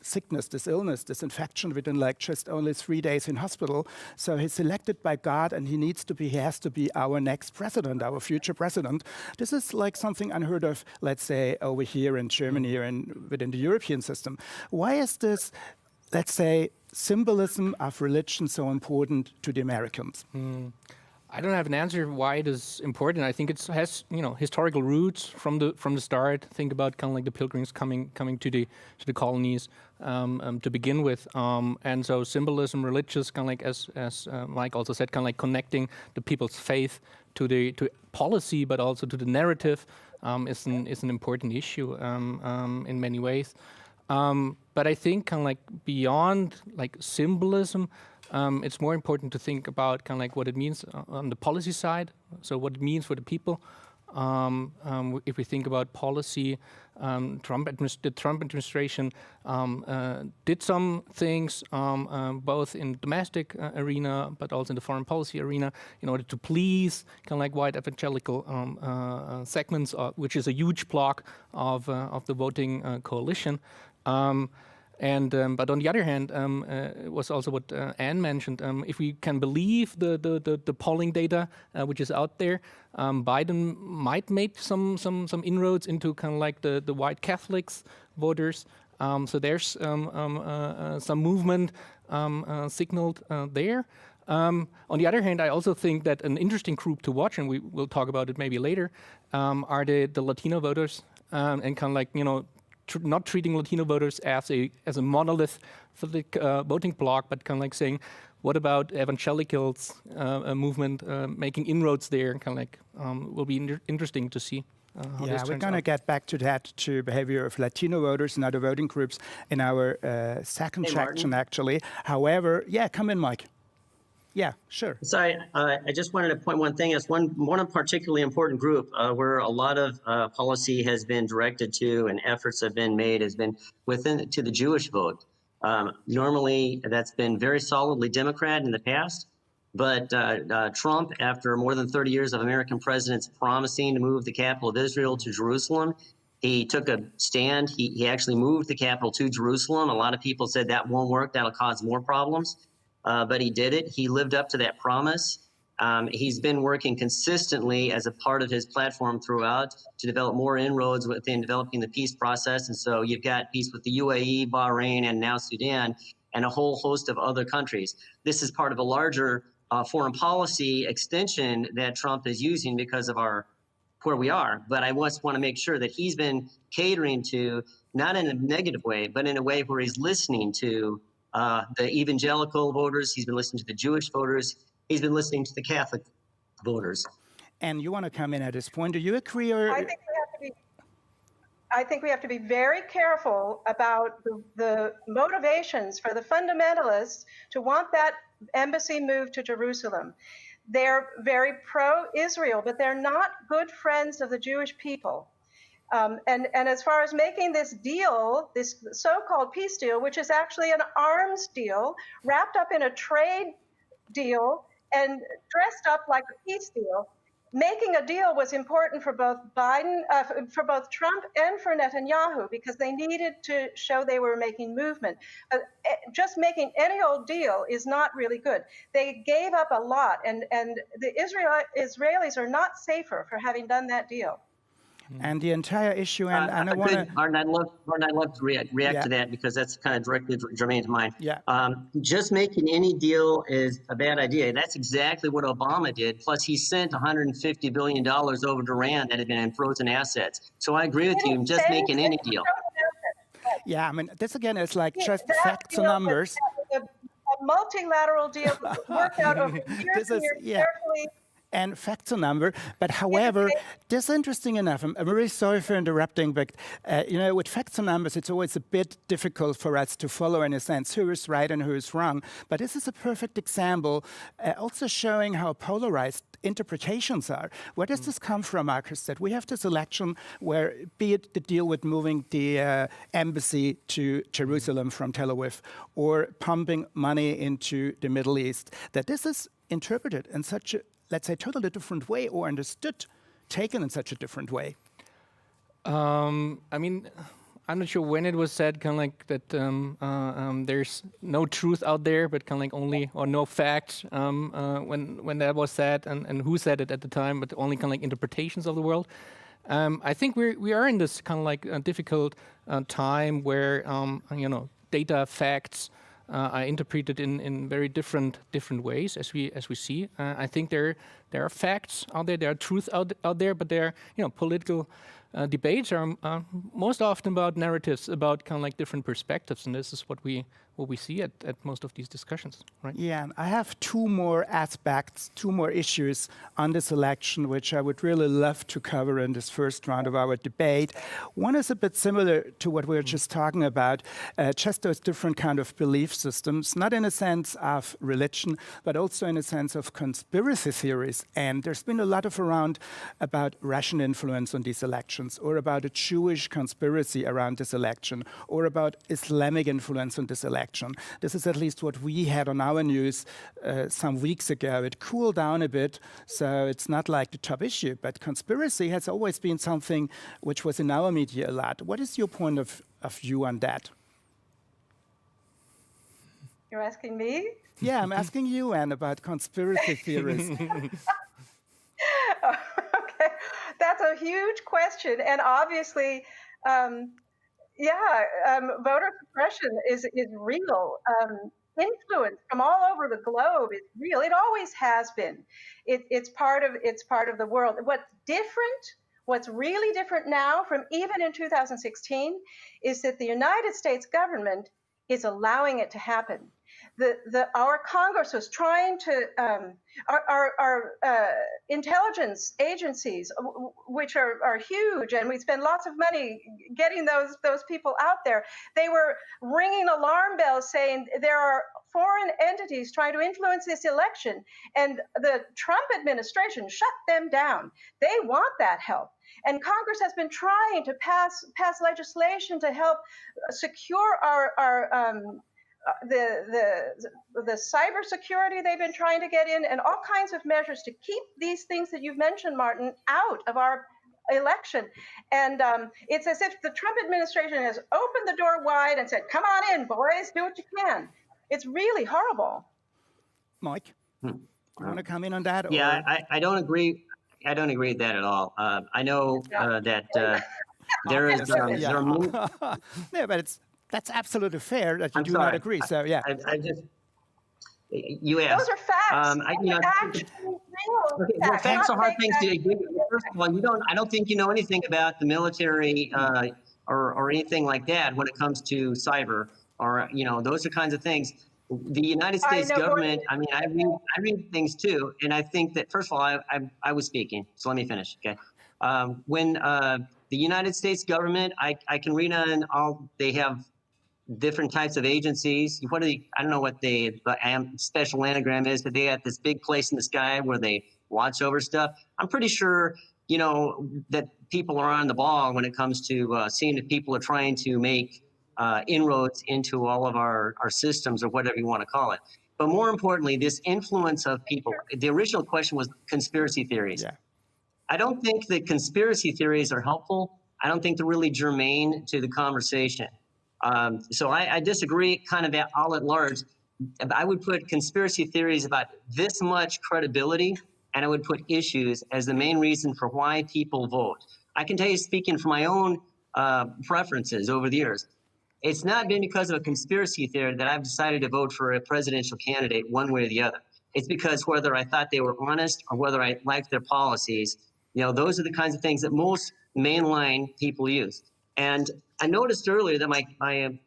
sickness, this illness, this infection within just only 3 days in hospital. So he's selected by God, and he has to be our next president, our future president. This is like something unheard of, let's say, over here in Germany and within the European system. Why is this, let's say, symbolism of religion so important to the Americans? I don't have an answer why it is important. I think it has historical roots from the start. Think about kind of like the Pilgrims coming to the colonies to begin with, and so symbolism, religious, kind of like as Mike also said, kind of like connecting the people's faith to policy, but also to the narrative, is an important issue in many ways. But I think kind of like beyond like symbolism, it's more important to think about kind of like what it means on the policy side, so what it means for the people, If we think about policy, the Trump administration did some things both in the domestic arena, but also in the foreign policy arena, in order to please kind of like white evangelical segments, which is a huge block of the voting coalition. But on the other hand, it was also what Anne mentioned. If we can believe the polling data which is out there, Biden might make some inroads into kind of like the white Catholics voters. So there's some movement signaled there. On the other hand, I also think that an interesting group to watch, and we will talk about it maybe later, are the Latino voters, and kind of like, not treating Latino voters as a monolith for the voting bloc, but kind of like saying, what about evangelicals movement making inroads there? Kind of like will be interesting to see. How this we're turns going to out. get back to that, to behavior of Latino voters and other voting groups in our second section, actually. However, come in, Mike. Yeah, sure. So I just wanted to point one thing. It's one particularly important group where a lot of policy has been directed to and efforts have been made has been to the Jewish vote. Normally, that's been very solidly Democrat in the past, but Trump, after more than 30 years of American presidents promising to move the capital of Israel to Jerusalem, he took a stand. He actually moved the capital to Jerusalem. A lot of people said that won't work. That'll cause more problems. But he did it. He lived up to that promise. He's been working consistently as a part of his platform throughout to develop more inroads within developing the peace process. And so you've got peace with the UAE, Bahrain, and now Sudan, and a whole host of other countries. This is part of a larger foreign policy extension that Trump is using because of where we are. But I just want to make sure that he's been catering to, not in a negative way, but in a way where he's listening to the evangelical voters. He's been listening to the Jewish voters. He's been listening to the Catholic voters. And you want to come in at this point. Do you agree? Or I think we have to be very careful about the motivations for the fundamentalists to want that embassy moved to Jerusalem. They're very pro-Israel, but they're not good friends of the Jewish people. And as far as making this deal, this so-called peace deal, which is actually an arms deal, wrapped up in a trade deal and dressed up like a peace deal, making a deal was important for both for both Trump and for Netanyahu, because they needed to show they were making movement. Just making any old deal is not really good. They gave up a lot, and the Israelis are not safer for having done that deal. And the entire issue, and I want to... Martin, I'd love to react to that, because that's kind of directly germane to mine. Yeah. Just making any deal is a bad idea. That's exactly what Obama did. Plus, he sent $150 billion over to Iran that had been in frozen assets. So I agree with you, just making any deal. Yeah, I mean, this again is like just facts and numbers. A multilateral deal worked out over years and years carefully. And facts and number, but however, this is interesting enough. I'm really sorry for interrupting, but with facts and numbers, it's always a bit difficult for us to follow, in a sense, who is right and who is wrong. But this is a perfect example, also showing how polarized interpretations are. Where does this come from, Marcus? That we have this election where, be it the deal with moving the embassy to Jerusalem from Tel Aviv, or pumping money into the Middle East, that this is interpreted in such a, let's say, totally different way, or understood, taken in such a different way? I mean, I'm not sure when it was said, kind of like that there's no truth out there, but kind of like only, or no facts, when that was said, and who said it at the time, but only kind of like interpretations of the world. I think we are in this kind of like difficult time where, data, facts, are interpreted in very different ways, as we see. I think there are facts out there are truth out there, but there are political debates are most often about narratives, about kind of like different perspectives, and this is what we see at most of these discussions, right? Yeah, I have two more aspects, two more issues on this election, which I would really love to cover in this first round of our debate. One is a bit similar to what we were just talking about, just those different kind of belief systems, not in a sense of religion, but also in a sense of conspiracy theories. And there's been a lot of around about Russian influence on these elections, or about a Jewish conspiracy around this election, or about Islamic influence on this election. This is at least what we had on our news some weeks ago. It cooled down a bit, so it's not like the top issue, but conspiracy has always been something which was in our media a lot. What is your point of view on that? You're asking me? Yeah, I'm asking you, Anne, about conspiracy theories. Okay, that's a huge question, and obviously, voter suppression is real. Influence from all over the globe is real. It always has been. It's part of the world. What's really different now from even in 2016 is that the United States government is allowing it to happen. Our Congress was trying to, our intelligence agencies, which are huge, and we spend lots of money getting those people out there. They were ringing alarm bells saying there are foreign entities trying to influence this election, and the Trump administration shut them down. They want that help. And Congress has been trying to pass legislation to help secure the cybersecurity they've been trying to get in, and all kinds of measures to keep these things that you've mentioned, Martin, out of our election. And it's as if the Trump administration has opened the door wide and said, come on in, boys, do what you can. It's really horrible. Mike, you want to come in on that? Yeah, I don't agree. I don't agree with that at all. I know that there is... Yeah, but that's absolutely fair that you do not agree. So, yeah. I just... You asked. Those are facts. Well, facts are hard things to agree with. First of all, I don't think you know anything about the military or anything like that when it comes to cyber or, those are kinds of things. The United States government, I read things too. And I think that, first of all, I was speaking, so let me finish, okay? When the United States government, I can read on all, they have different types of agencies. I don't know what the special anagram is, but they got this big place in the sky where they watch over stuff. I'm pretty sure, that people are on the ball when it comes to seeing if people are trying to make inroads into all of our systems or whatever you want to call it. But more importantly, this influence of people, the original question was conspiracy theories. Yeah. I don't think that conspiracy theories are helpful. I don't think they're really germane to the conversation. So I disagree kind of all at large. I would put conspiracy theories about this much credibility, and I would put issues as the main reason for why people vote. I can tell you, speaking from my own preferences over the years, it's not been because of a conspiracy theory that I've decided to vote for a presidential candidate one way or the other. It's because whether I thought they were honest or whether I liked their policies, those are the kinds of things that most mainline people use. And I noticed earlier that my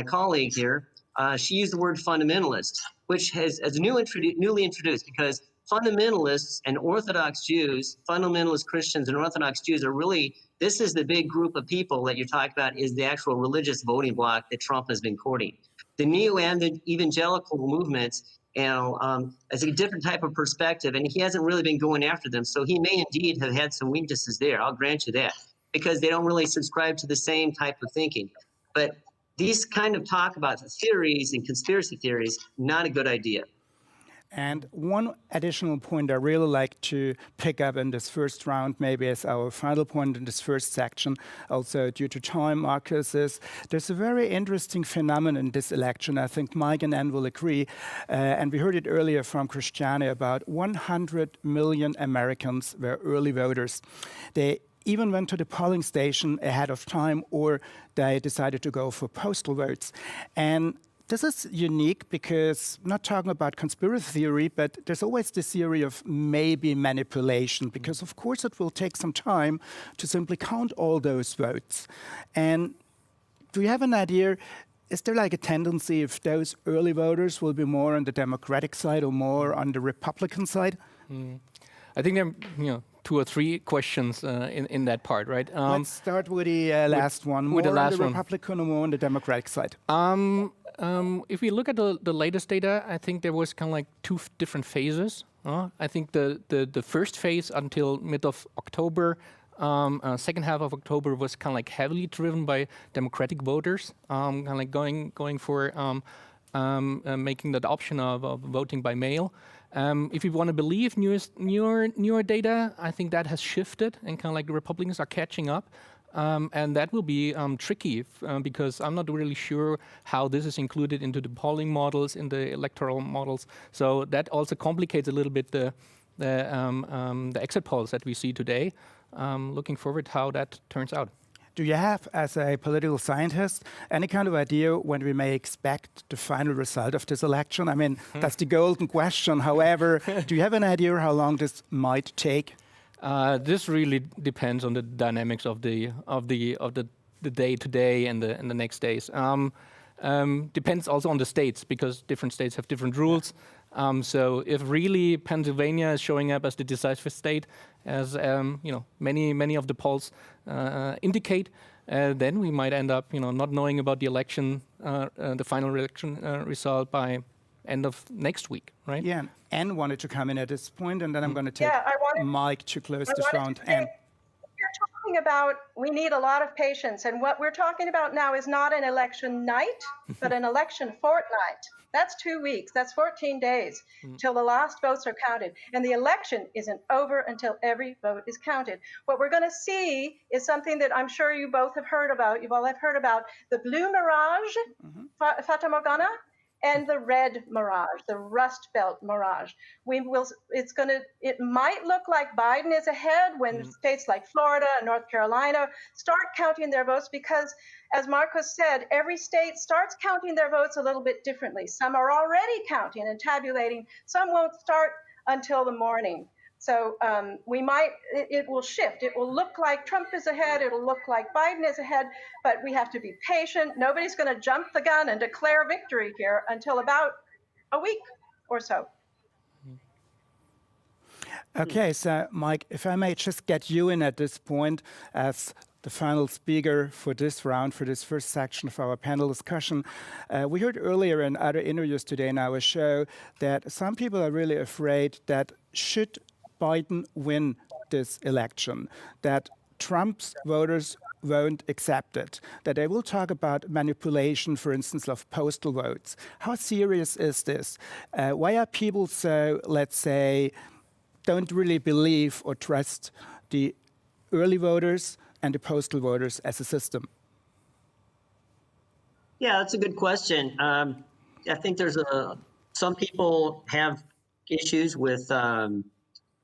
colleague here, she used the word fundamentalist, which is newly introduced, because fundamentalists and Orthodox Jews, fundamentalist Christians and Orthodox Jews are really, this is the big group of people that you talk about is the actual religious voting bloc that Trump has been courting. The neo-evangelical movements, as a different type of perspective, and he hasn't really been going after them. So he may indeed have had some weaknesses there. I'll grant you that, because they don't really subscribe to the same type of thinking. But these kind of talk about theories and conspiracy theories, not a good idea. And one additional point I really like to pick up in this first round, maybe as our final point in this first section, also due to time, Marcus, is there's a very interesting phenomenon in this election. I think Mike and Anne will agree. And we heard it earlier from Christiane, about 100 million Americans were early voters. They even went to the polling station ahead of time, or they decided to go for postal votes. And this is unique because I'm not talking about conspiracy theory, but there's always this theory of maybe manipulation, because of course it will take some time to simply count all those votes. And do you have an idea, is there like a tendency if those early voters will be more on the Democratic side or more on the Republican side? I think there are 2 or 3 questions in that part, right? Let's start with the last one. More on the Republican or more on the Democratic side? If we look at the latest data, I think there was kind of like 2 different phases. I think the first phase until mid of October, second half of October was kind of like heavily driven by Democratic voters, kind of like going for making the option of voting by mail. If you want to believe newer data, I think that has shifted, and kind of like the Republicans are catching up. And that will be tricky because I'm not really sure how this is included into the polling models, in the electoral models. So that also complicates a little bit the exit polls that we see today. Looking forward how that turns out. Do you have, as a political scientist, any kind of idea when we may expect the final result of this election? I mean, that's the golden question. However, do you have an idea how long this might take? This really depends on the dynamics of the day today and the next days. Depends also on the states, because different states have different rules. So if really Pennsylvania is showing up as the decisive state, as many of the polls indicate, then we might end up not knowing about the election, the final election result by end of next week, right? Yeah, Anne wanted to come in at this point, and then I'm going to take Mike to close this round. Anne. You're talking about we need a lot of patience, and what we're talking about now is not an election night, but an election fortnight. That's 2 weeks. That's 14 days till the last votes are counted. And the election isn't over until every vote is counted. What we're going to see is something that I'm sure you both have heard about. You all have heard about the blue mirage, Fata Morgana, and the red mirage, the Rust Belt mirage. It might look like Biden is ahead when states like Florida and North Carolina start counting their votes, because, as Marcos said, every state starts counting their votes a little bit differently. Some are already counting and tabulating. Some won't start until the morning. So it will shift. It will look like Trump is ahead. It'll look like Biden is ahead, but we have to be patient. Nobody's going to jump the gun and declare victory here until about a week or so. Okay, so Mike, if I may just get you in at this point as the final speaker for this round, for this first section of our panel discussion. We heard earlier in other interviews today in our show that some people are really afraid that should Biden win this election, that Trump's voters won't accept it, that they will talk about manipulation, for instance, of postal votes. How serious is this? Why are people so, let's say, don't really believe or trust the early voters and the postal voters as a system? Yeah, that's a good question. I think some people have issues with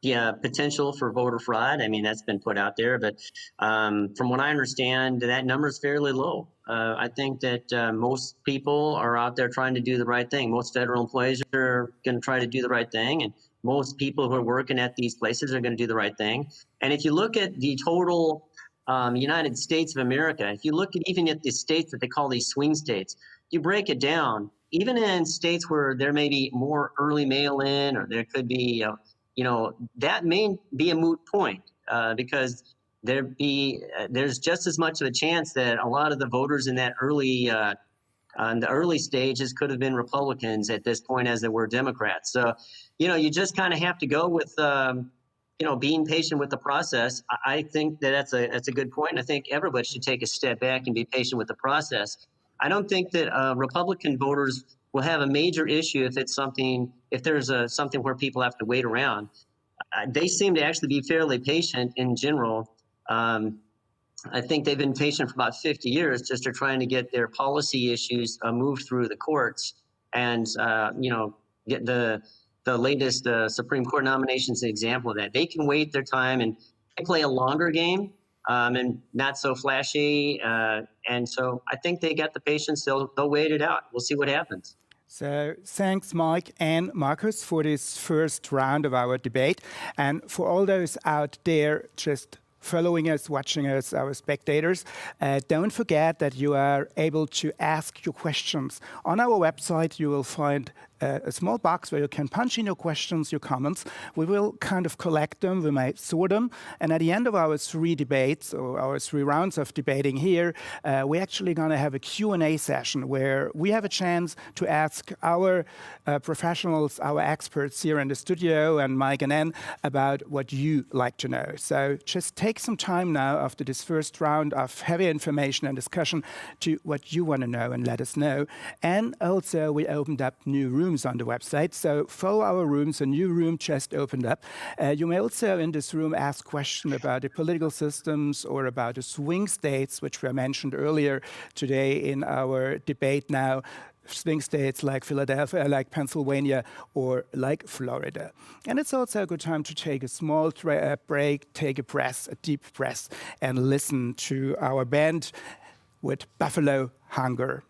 potential for voter fraud. I mean, that's been put out there, but from what I understand, that number is fairly low. I think that most people are out there trying to do the right thing. Most federal employees are going to try to do the right thing, and most people who are working at these places are going to do the right thing. And if you look at the total United States of America, if you look at even at the states that they call these swing states, you break it down, even in states where there may be more early mail-in, or there could be, that may be a moot point because there's just as much of a chance that a lot of the voters in that on the early stages could have been Republicans at this point as they were Democrats. So, you just kind of have to go with, being patient with the process. I think that's a good point. I think everybody should take a step back and be patient with the process. I don't think that Republican voters will have a major issue if there's something where people have to wait around. They seem to actually be fairly patient in general. I think they've been patient for about 50 years, just are trying to get their policy issues moved through the courts and, get the latest Supreme Court nominations an example of that. They can wait their time and play a longer game. and not so flashy. And so I think they got the patience. They'll wait it out. We'll see what happens. So thanks, Mike and Marcus, for this first round of our debate. And for all those out there just following us, watching us, our spectators, don't forget that you are able to ask your questions. On our website, you will find a small box where you can punch in your questions, your comments. We will kind of collect them, we might sort them, and at the end of our 3 debates, or our 3 rounds of debating here, we're actually going to have a Q&A session where we have a chance to ask our professionals, our experts here in the studio, and Mike and Ann, about what you like to know. So just take some time now after this first round of heavy information and discussion to what you want to know and let us know. And also we opened up new rooms on the website, so follow our rooms. A new room just opened up. You may also in this room ask questions about the political systems or about the swing states, which were mentioned earlier today in our debate now. Swing states like Philadelphia, like Pennsylvania, or like Florida. And it's also a good time to take a small break, take a deep breath, and listen to our band with Buffalo Hunger.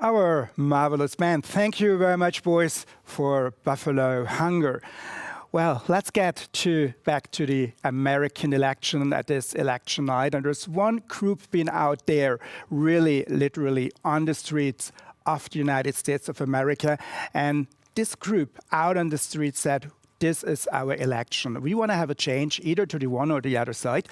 Our marvelous band. Thank you very much, boys, for Buffalo Hunger. Well, let's get back to the American election at this election night. And there's one group been out there really, literally on the streets of the United States of America. And this group out on the street said, this is our election. We want to have a change either to the one or the other side.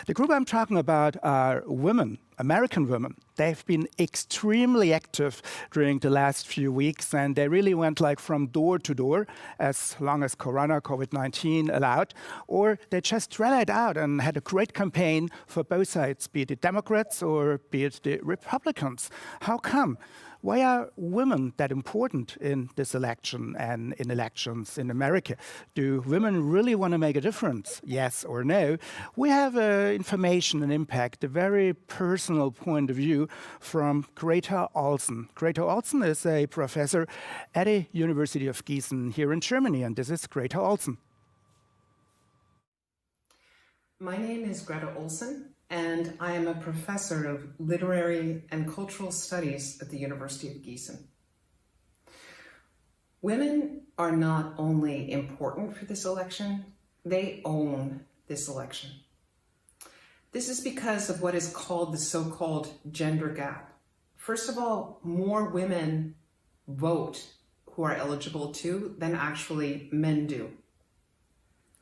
The group I'm talking about are women, American women. They've been extremely active during the last few weeks, and they really went like from door to door as long as COVID-19 allowed, or they just rallied out and had a great campaign for both sides, be it the Democrats or be it the Republicans. How come? Why are women that important in this election and in elections in America? Do women really want to make a difference? Yes or no? We have information and impact, a very personal point of view from Greta Olsen. Greta Olsen is a professor at the University of Gießen here in Germany, and this is Greta Olsen. My name is Greta Olsen, and I am a professor of literary and cultural studies at the University of Gießen. Women are not only important for this election, they own this election. This is because of what is called the so-called gender gap. First of all, more women vote who are eligible to than actually men do.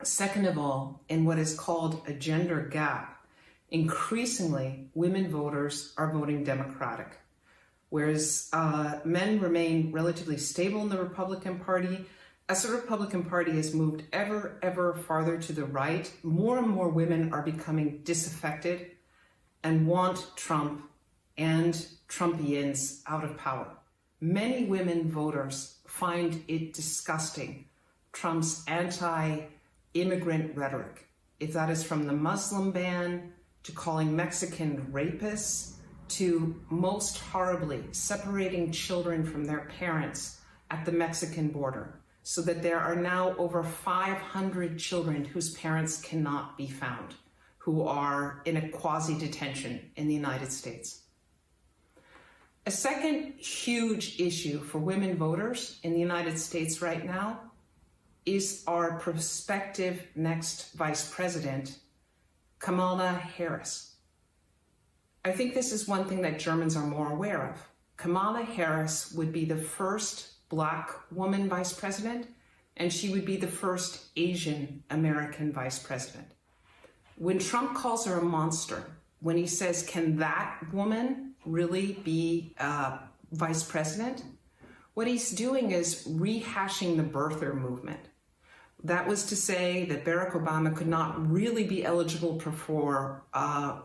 Second of all, in what is called a gender gap, increasingly, women voters are voting Democratic, whereas men remain relatively stable in the Republican Party. As the Republican Party has moved ever farther to the right, more and more women are becoming disaffected and want Trump and Trumpians out of power. Many women voters find it disgusting, Trump's anti-immigrant rhetoric, if that is from the Muslim ban, to calling Mexican rapists, to most horribly separating children from their parents at the Mexican border, so that there are now over 500 children whose parents cannot be found, who are in a quasi-detention in the United States. A second huge issue for women voters in the United States right now is our prospective next vice president, Kamala Harris. I think this is one thing that Germans are more aware of. Kamala Harris would be the first Black woman vice president, and she would be the first Asian American vice president. When Trump calls her a monster, when he says, can that woman really be vice president? What he's doing is rehashing the birther movement. That was to say that Barack Obama could not really be eligible for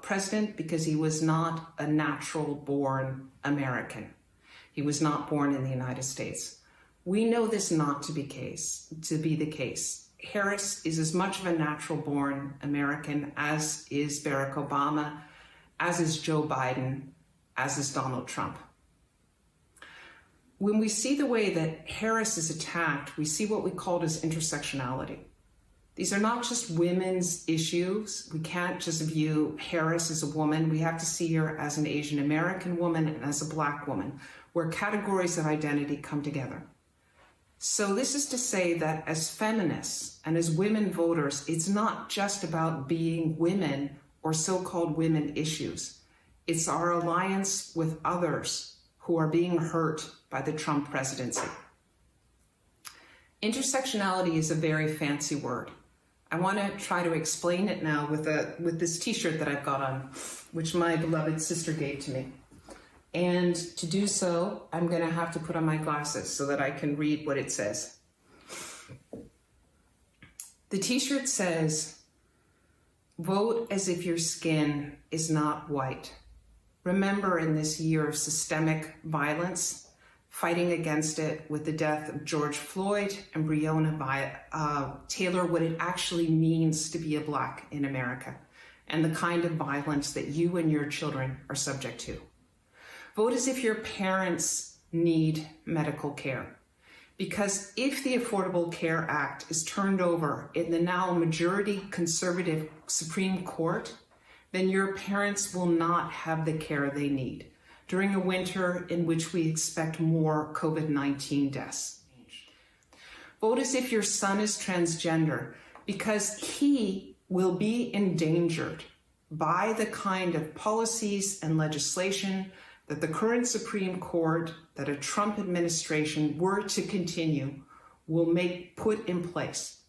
president because he was not a natural-born American. He was not born in the United States. We know this not to be the case. Harris is as much of a natural-born American as is Barack Obama, as is Joe Biden, as is Donald Trump. When we see the way that Harris is attacked, we see what we call as intersectionality. These are not just women's issues. We can't just view Harris as a woman. We have to see her as an Asian American woman and as a Black woman, where categories of identity come together. So this is to say that as feminists and as women voters, it's not just about being women or so-called women issues. It's our alliance with others who are being hurt by the Trump presidency. Intersectionality is a very fancy word. I want to try to explain it now with this t-shirt that I've got on, which my beloved sister gave to me. And to do so, I'm going to have to put on my glasses so that I can read what it says. The t-shirt says, vote as if your skin is not white. Remember, in this year of systemic violence, fighting against it with the death of George Floyd and Breonna Taylor, what it actually means to be a Black in America and the kind of violence that you and your children are subject to. Vote as if your parents need medical care. Because if the Affordable Care Act is turned over in the now majority conservative Supreme Court, then your parents will not have the care they need. during a winter in which we expect more COVID-19 deaths. Vote as if your son is transgender, because he will be endangered by the kind of policies and legislation that the current Supreme Court, that a Trump administration were to continue, will put in place.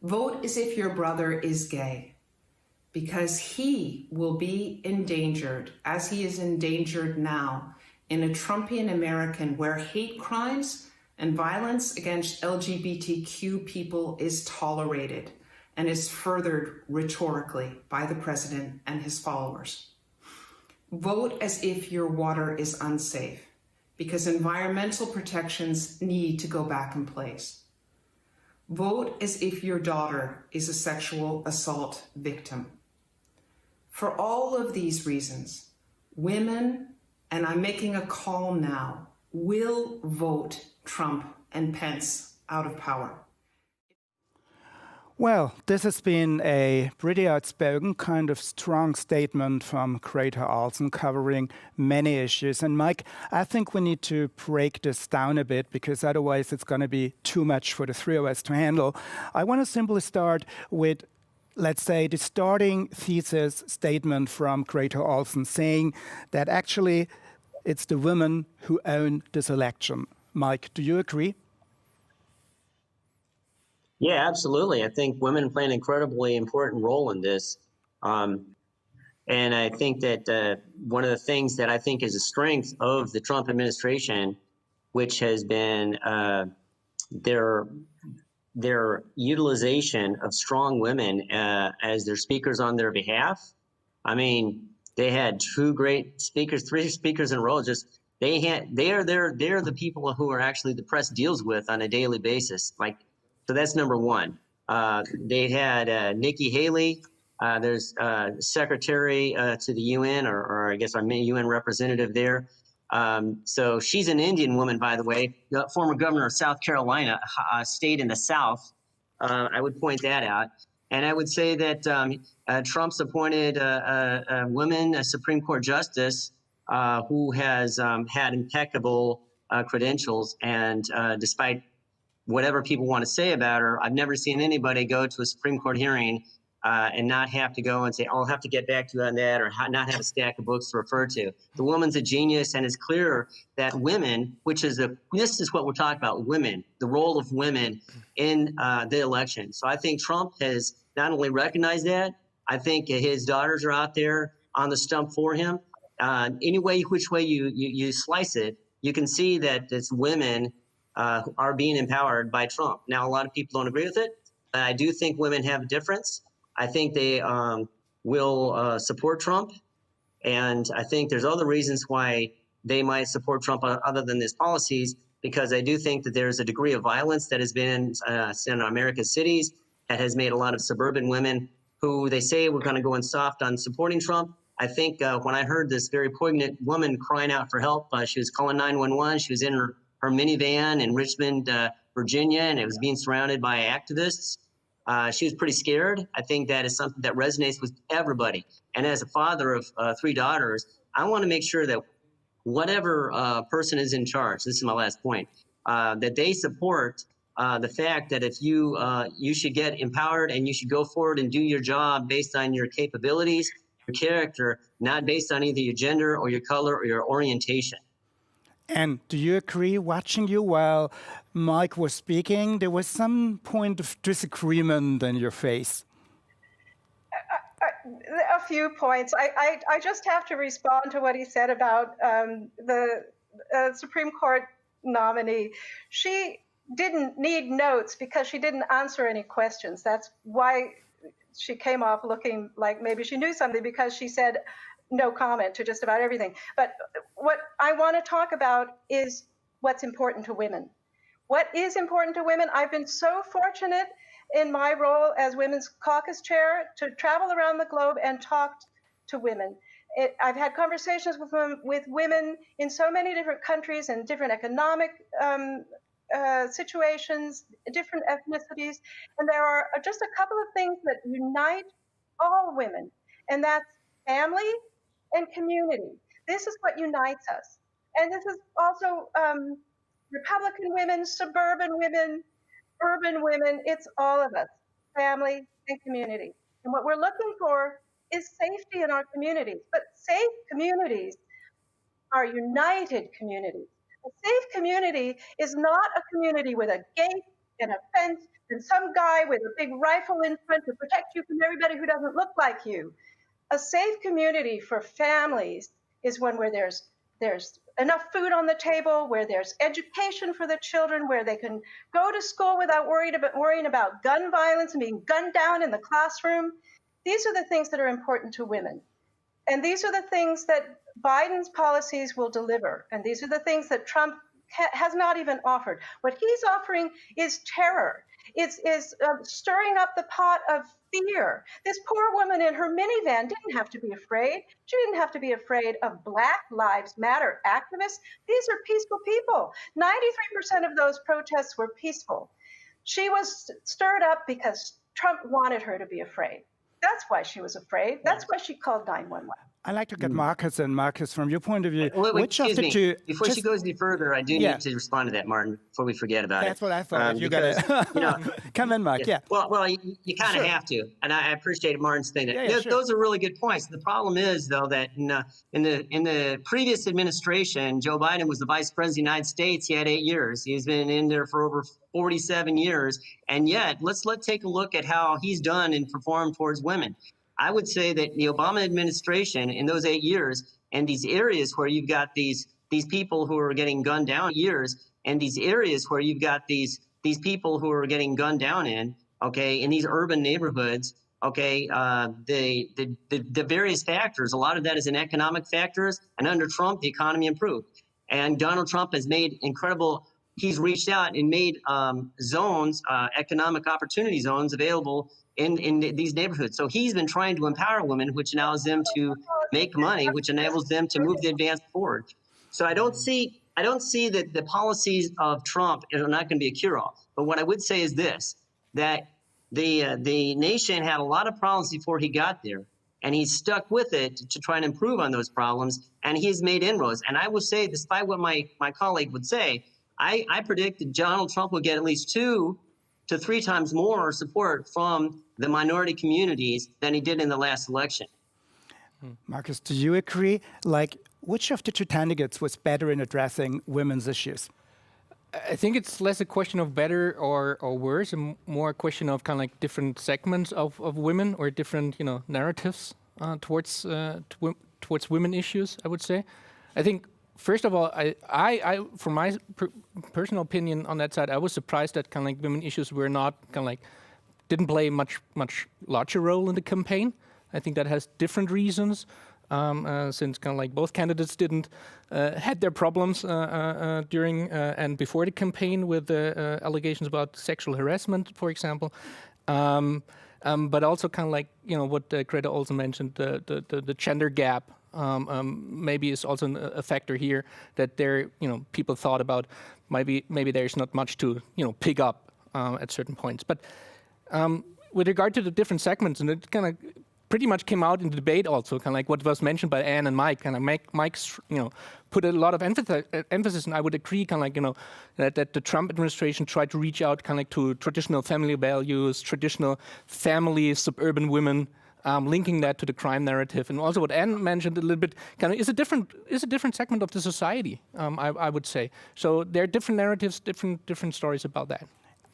Vote as if your brother is gay, because he will be endangered, as he is endangered now, in a Trumpian American where hate crimes and violence against LGBTQ people is tolerated and is furthered rhetorically by the president and his followers. Vote as if your water is unsafe, because environmental protections need to go back in place. Vote as if your daughter is a sexual assault victim. For all of these reasons, women, and I'm making a call now, will vote Trump and Pence out of power. Well, this has been a pretty outspoken, kind of strong statement from Greta Olson covering many issues. And Mike, I think we need to break this down a bit because otherwise it's going to be too much for the three of us to handle. I want to simply start with, let's say, the starting thesis statement from Greta Olson saying that actually it's the women who own this election. Mike, do you agree? Yeah, absolutely. I think women play an incredibly important role in this. And I think that one of the things that I think is a strength of the Trump administration, which has been their utilization of strong women as their speakers on their behalf. I mean, they had two great speakers, three speakers in a row. They're the people who are actually the press deals with on a daily basis. So that's number one. They had Nikki Haley. There's secretary to the UN, or I guess our UN representative there. So she's an Indian woman, by the way, the former governor of South Carolina, a state in the South. I would point that out. And I would say that Trump's appointed a woman, a Supreme Court justice, who has had impeccable credentials. And despite whatever people want to say about her, I've never seen anybody go to a Supreme Court hearing and not have to go and say, I'll have to get back to you on that, or not have a stack of books to refer to. The woman's a genius, and it's clear that women, this is what we're talking about, women, the role of women in the election. So I think Trump has not only recognized that, I think his daughters are out there on the stump for him. Which way you slice it, you can see that it's women are being empowered by Trump. Now, a lot of people don't agree with it. I do think women have a difference. I think they will support Trump. And I think there's other reasons why they might support Trump other than his policies, because I do think that there's a degree of violence that has been in America's cities that has made a lot of suburban women who they say we're going to go in soft on supporting Trump. I think when I heard this very poignant woman crying out for help, she was calling 911. She was in her minivan in Richmond, Virginia, and it was being surrounded by activists. She was pretty scared. I think that is something that resonates with everybody. And as a father of three daughters, I want to make sure that whatever person is in charge, this is my last point, that they support the fact that if you should get empowered and you should go forward and do your job based on your capabilities, your character, not based on either your gender or your color or your orientation. And do you agree, watching you while Mike was speaking, there was some point of disagreement in your face? A few points. I just have to respond to what he said about the Supreme Court nominee. She didn't need notes because she didn't answer any questions. That's why she came off looking like maybe she knew something, because she said no comment to just about everything. But what I want to talk about is what's important to women. What is important to women? I've been so fortunate in my role as Women's Caucus Chair to travel around the globe and talk to women. I've had conversations with women in so many different countries and different economic situations, different ethnicities, and there are just a couple of things that unite all women, and that's family and community. This is what unites us. And this is also Republican women, suburban women, urban women. It's all of us, family and community. And what we're looking for is safety in our communities. But safe communities are united communities. A safe community is not a community with a gate and a fence and some guy with a big rifle in front to protect you from everybody who doesn't look like you. A safe community for families is one where there's enough food on the table, where there's education for the children, where they can go to school without worrying about gun violence and being gunned down in the classroom. These are the things that are important to women. And these are the things that Biden's policies will deliver. And these are the things that Trump has not even offered. What he's offering is terror. It's stirring up the pot of fear. This poor woman in her minivan didn't have to be afraid. She didn't have to be afraid of Black Lives Matter activists. These are peaceful people. 93% of those protests were peaceful. She was stirred up because Trump wanted her to be afraid. That's why she was afraid. That's why she called 911. I'd like to get Marcus, and Marcus, from your point of view, Wait, which of the two... Before she goes any further, I do need to respond to that, Martin, before we forget about That's what I thought. You got to come in, Mark. Yeah. Well, you kind of have to, and I appreciate Martin's thing. Those are really good points. The problem is, though, that in the previous administration, Joe Biden was the vice president of the United States. He had 8 years. He's been in there for over 47 years, and yet let's take a look at how he's done and performed towards women. I would say that the Obama administration in those 8 years and these areas where you've got these people who are getting gunned down in these urban neighborhoods, the various factors, a lot of that is in economic factors, and under Trump, the economy improved. And Donald Trump has made he's reached out and made economic opportunity zones available in these neighborhoods. So he's been trying to empower women, which allows them to make money, which enables them to move the advance forward. So I don't see that the policies of Trump are not going to be a cure-all. But what I would say is this, that the nation had a lot of problems before he got there, and he's stuck with it to try and improve on those problems, and he's made inroads. And I will say, despite what my colleague would say, I predict that Donald Trump will get at least 2 to 3 times more support from the minority communities than he did in the last election. Marcus, do you agree? Like, which of the two candidates was better in addressing women's issues? I think it's less a question of better or worse, and more a question of kind of like different segments of women or different narratives towards women issues. I would say. I think first of all, I from my personal opinion on that side, I was surprised that kind of like women issues were not kind of like didn't play much larger role in the campaign. I think that has different reasons. Since kind of like both candidates didn't had their problems during and before the campaign with allegations about sexual harassment, for example, but also kind of like what Greta also mentioned, the gender gap maybe is also a factor here that there people thought about maybe there's not much to pick up at certain points, but with regard to the different segments, and it kind of pretty much came out in the debate also, kind of like what was mentioned by Anne and Mike, kind of Mike's, put a lot of emphasis, and I would agree, kind of like, that the Trump administration tried to reach out kind of like to traditional family values, traditional family, suburban women, linking that to the crime narrative, and also what Anne mentioned a little bit, kind of is a different segment of the society, I would say. So there are different narratives, different stories about that.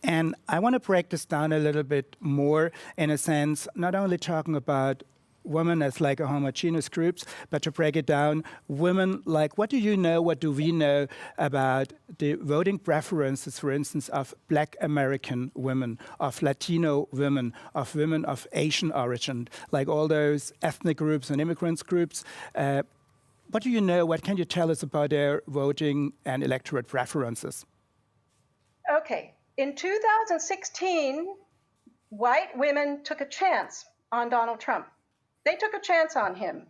And I want to break this down a little bit more, in a sense, not only talking about women as like a homogeneous groups, but to break it down, women, like what do you know, what do we know about the voting preferences, for instance, of Black American women, of Latino women of Asian origin, like all those ethnic groups and immigrants groups. What do you know, what can you tell us about their voting and electorate preferences? Okay. In 2016, white women took a chance on Donald Trump. They took a chance on him,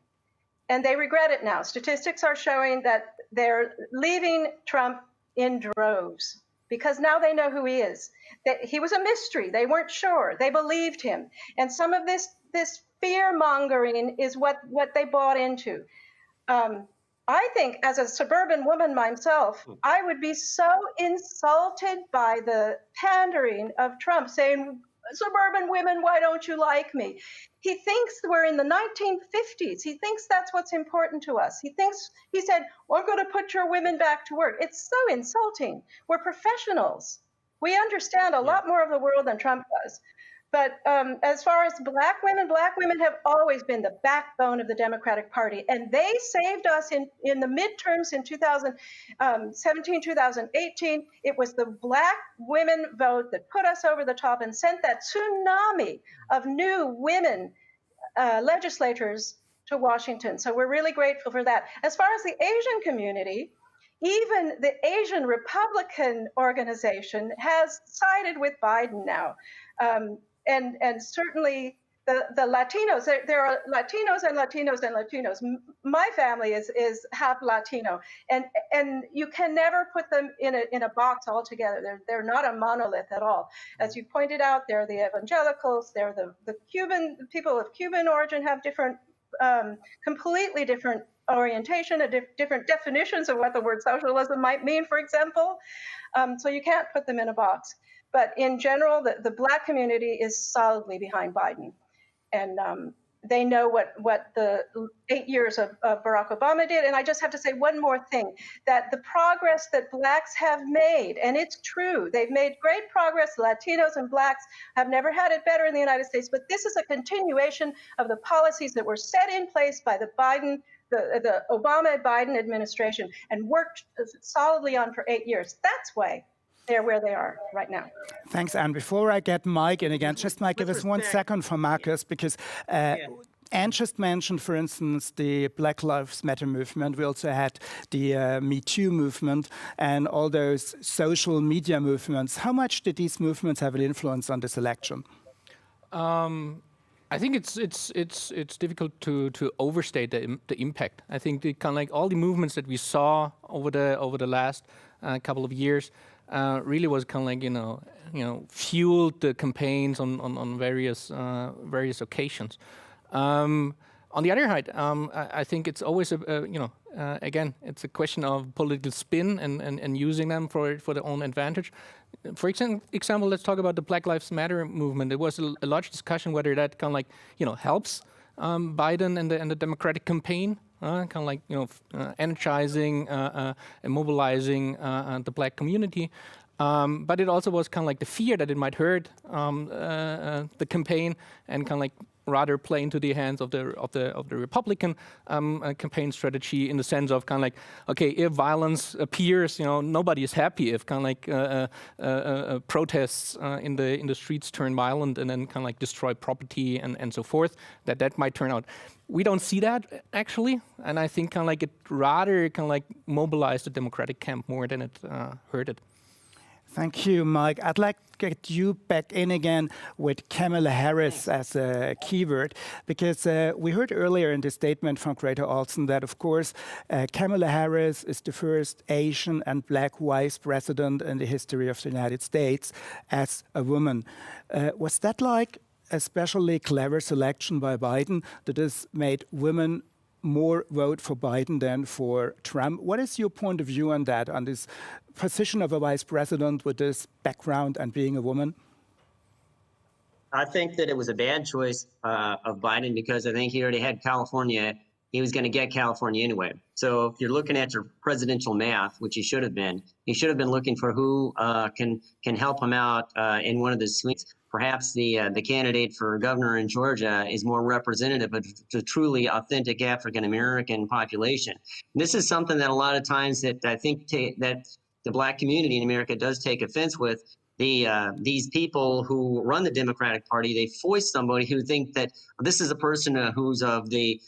and they regret it now. Statistics are showing that they're leaving Trump in droves because now they know who he is. That he was a mystery. They weren't sure. They believed him. And some of this fear-mongering is what they bought into. I think as a suburban woman myself, I would be so insulted by the pandering of Trump saying, suburban women, why don't you like me? He thinks we're in the 1950s. He thinks that's what's important to us. He said, well, I'm going to put your women back to work. It's so insulting. We're professionals. We understand a lot more of the world than Trump does. But as far as black women have always been the backbone of the Democratic Party. And they saved us in the midterms in 2017, 2018. It was the black women vote that put us over the top and sent that tsunami of new women legislators to Washington. So we're really grateful for that. As far as the Asian community, even the Asian Republican organization has sided with Biden now. And certainly the Latinos, there are Latinos and Latinos and Latinos. My family is half Latino, and you can never put them in a box altogether. They're not a monolith at all. As you pointed out, they're the evangelicals, they're the Cuban people of Cuban origin have different, completely different orientation, different definitions of what the word socialism might mean, for example. So you can't put them in a box. But in general, the black community is solidly behind Biden. And they know what the 8 years of Barack Obama did. And I just have to say one more thing, that the progress that blacks have made, and it's true, they've made great progress. Latinos and blacks have never had it better in the United States. But this is a continuation of the policies that were set in place by the Obama-Biden administration and worked solidly on for 8 years. That's why they're where they are right now. Thanks, Anne. Before I get Mike in again, just Mike, give us 1 second for Marcus, because Anne just mentioned, for instance, the Black Lives Matter movement. We also had the Me Too movement and all those social media movements. How much did these movements have an influence on this election? I think it's difficult to overstate the impact. I think the kind of like all the movements that we saw over the last couple of years really was kind of like fueled the campaigns on various occasions. On the other hand, I think it's always again, it's a question of political spin and using them for their own advantage. For example, let's talk about the Black Lives Matter movement. There was a large discussion whether that kind of like helps Biden and the Democratic campaign, kind of like energizing and mobilizing the black community. But it also was kind of like the fear that it might hurt the campaign and kind of like rather play into the hands of the Republican campaign strategy, in the sense of kind of like, okay, if violence appears, nobody is happy if kind of like protests in the streets turn violent and then kind of like destroy property and so forth. That might turn out. We don't see that actually, and I think kind of like it rather kind of like mobilized the Democratic camp more than it hurt it. Thank you, Mike. I'd like to get you back in again with Kamala Harris as a keyword, because we heard earlier in the statement from Greta Olson that, of course, Kamala Harris is the first Asian and black vice president in the history of the United States as a woman. Was that like a especially clever selection by Biden that has made women more vote for Biden than for Trump? What is your point of view on that, on this position of a vice president with this background and being a woman? I think that it was a bad choice of Biden, because I think he already had California. He was going to get California anyway. So if you're looking at your presidential math, which he should have been looking for who can help him out in one of the swings. Perhaps the candidate for governor in Georgia is more representative of the truly authentic African-American population. And this is something that a lot of times that I think that the black community in America does take offense with. These people who run the Democratic Party, they foist somebody who think that this is a person who's of the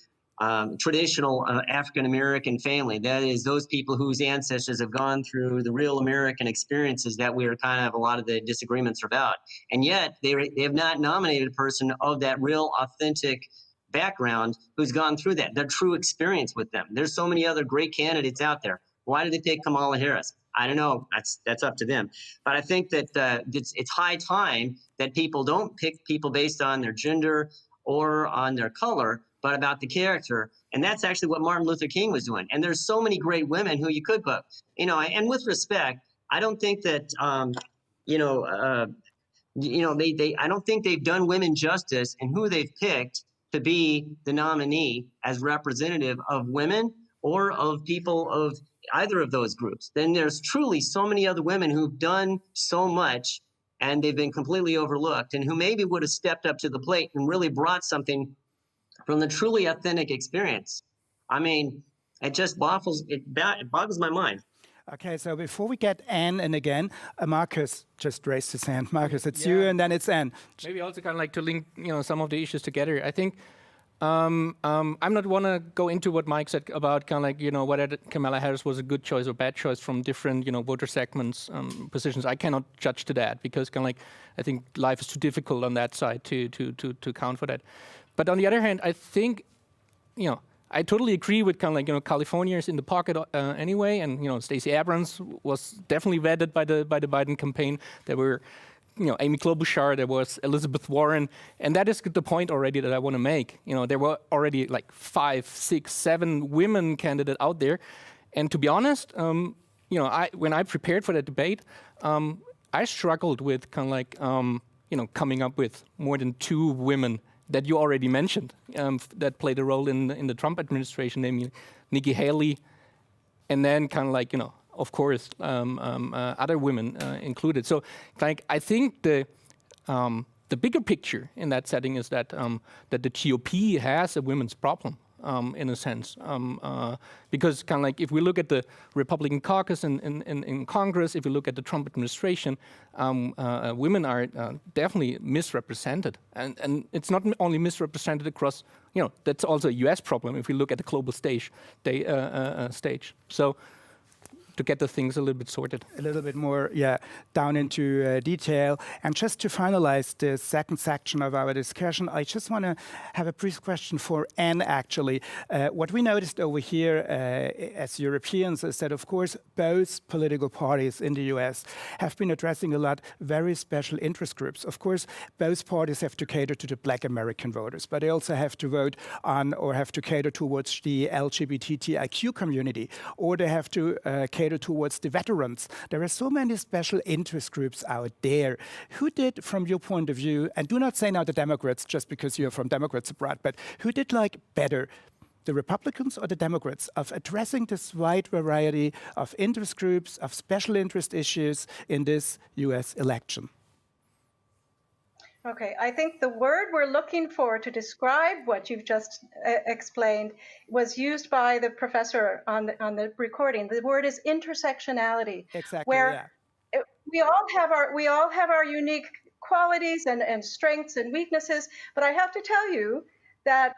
traditional African-American family. That is, those people whose ancestors have gone through the real American experiences that we are kind of a lot of the disagreements are about. And yet they have not nominated a person of that real authentic background who's gone through that, their true experience with them. There's so many other great candidates out there. Why did they pick Kamala Harris? I don't know. That's up to them. But I think that it's high time that people don't pick people based on their gender or on their color, but about the character. And that's actually what Martin Luther King was doing. And there's so many great women who you could put, and with respect, I don't think that, I don't think they've done women justice in who they've picked to be the nominee as representative of women or of people of either of those groups. Then there's truly so many other women who've done so much and they've been completely overlooked, and who maybe would have stepped up to the plate and really brought something from the truly authentic experience. I mean, it just boggles my mind. Okay, so before we get Anne and again, Marcus just raised his hand. Marcus, it's you, and then it's Anne. Maybe also kind of like to link, some of the issues together. I think I'm not want to go into what Mike said about kind of like, whether Kamala Harris was a good choice or bad choice from different, voter segments, positions. I cannot judge to that because kind of like I think life is too difficult on that side to count for that. But on the other hand, I think, I totally agree with kind of like, California is in the pocket anyway, and Stacey Abrams was definitely vetted by the Biden campaign. There were, Amy Klobuchar, there was Elizabeth Warren, and that is the point already that I want to make. There were already like 5, 6, 7 women candidates out there, and to be honest, when I prepared for that debate, I struggled with kind of like, coming up with more than 2 women that you already mentioned that played a role in the Trump administration, namely Nikki Haley, and then kind of like, of course, other women included. So like, I think the bigger picture in that setting is that that the GOP has a women's problem. In a sense, because kind of like if we look at the Republican caucus in Congress, if we look at the Trump administration, women are definitely misrepresented, and it's not only misrepresented across, that's also a U.S. problem if we look at the global stage. So to get the things a little bit sorted. A little bit more, down into detail. And just to finalize the second section of our discussion, I just want to have a brief question for Anne, actually. What we noticed over here as Europeans is that, of course, both political parties in the US have been addressing a lot very special interest groups. Of course, both parties have to cater to the Black American voters, but they also have to vote on or have to cater towards the LGBTIQ community, or they have to cater towards the veterans. There are so many special interest groups out there. Who did, from your point of view, and do not say now the Democrats just because you're from Democrats abroad, but who did like better, the Republicans or the Democrats, of addressing this wide variety of interest groups, of special interest issues in this US election? Okay, I think the word we're looking for to describe what you've just explained was used by the professor on the recording. The word is intersectionality. Exactly. Where we all have our unique qualities and strengths and weaknesses. But I have to tell you that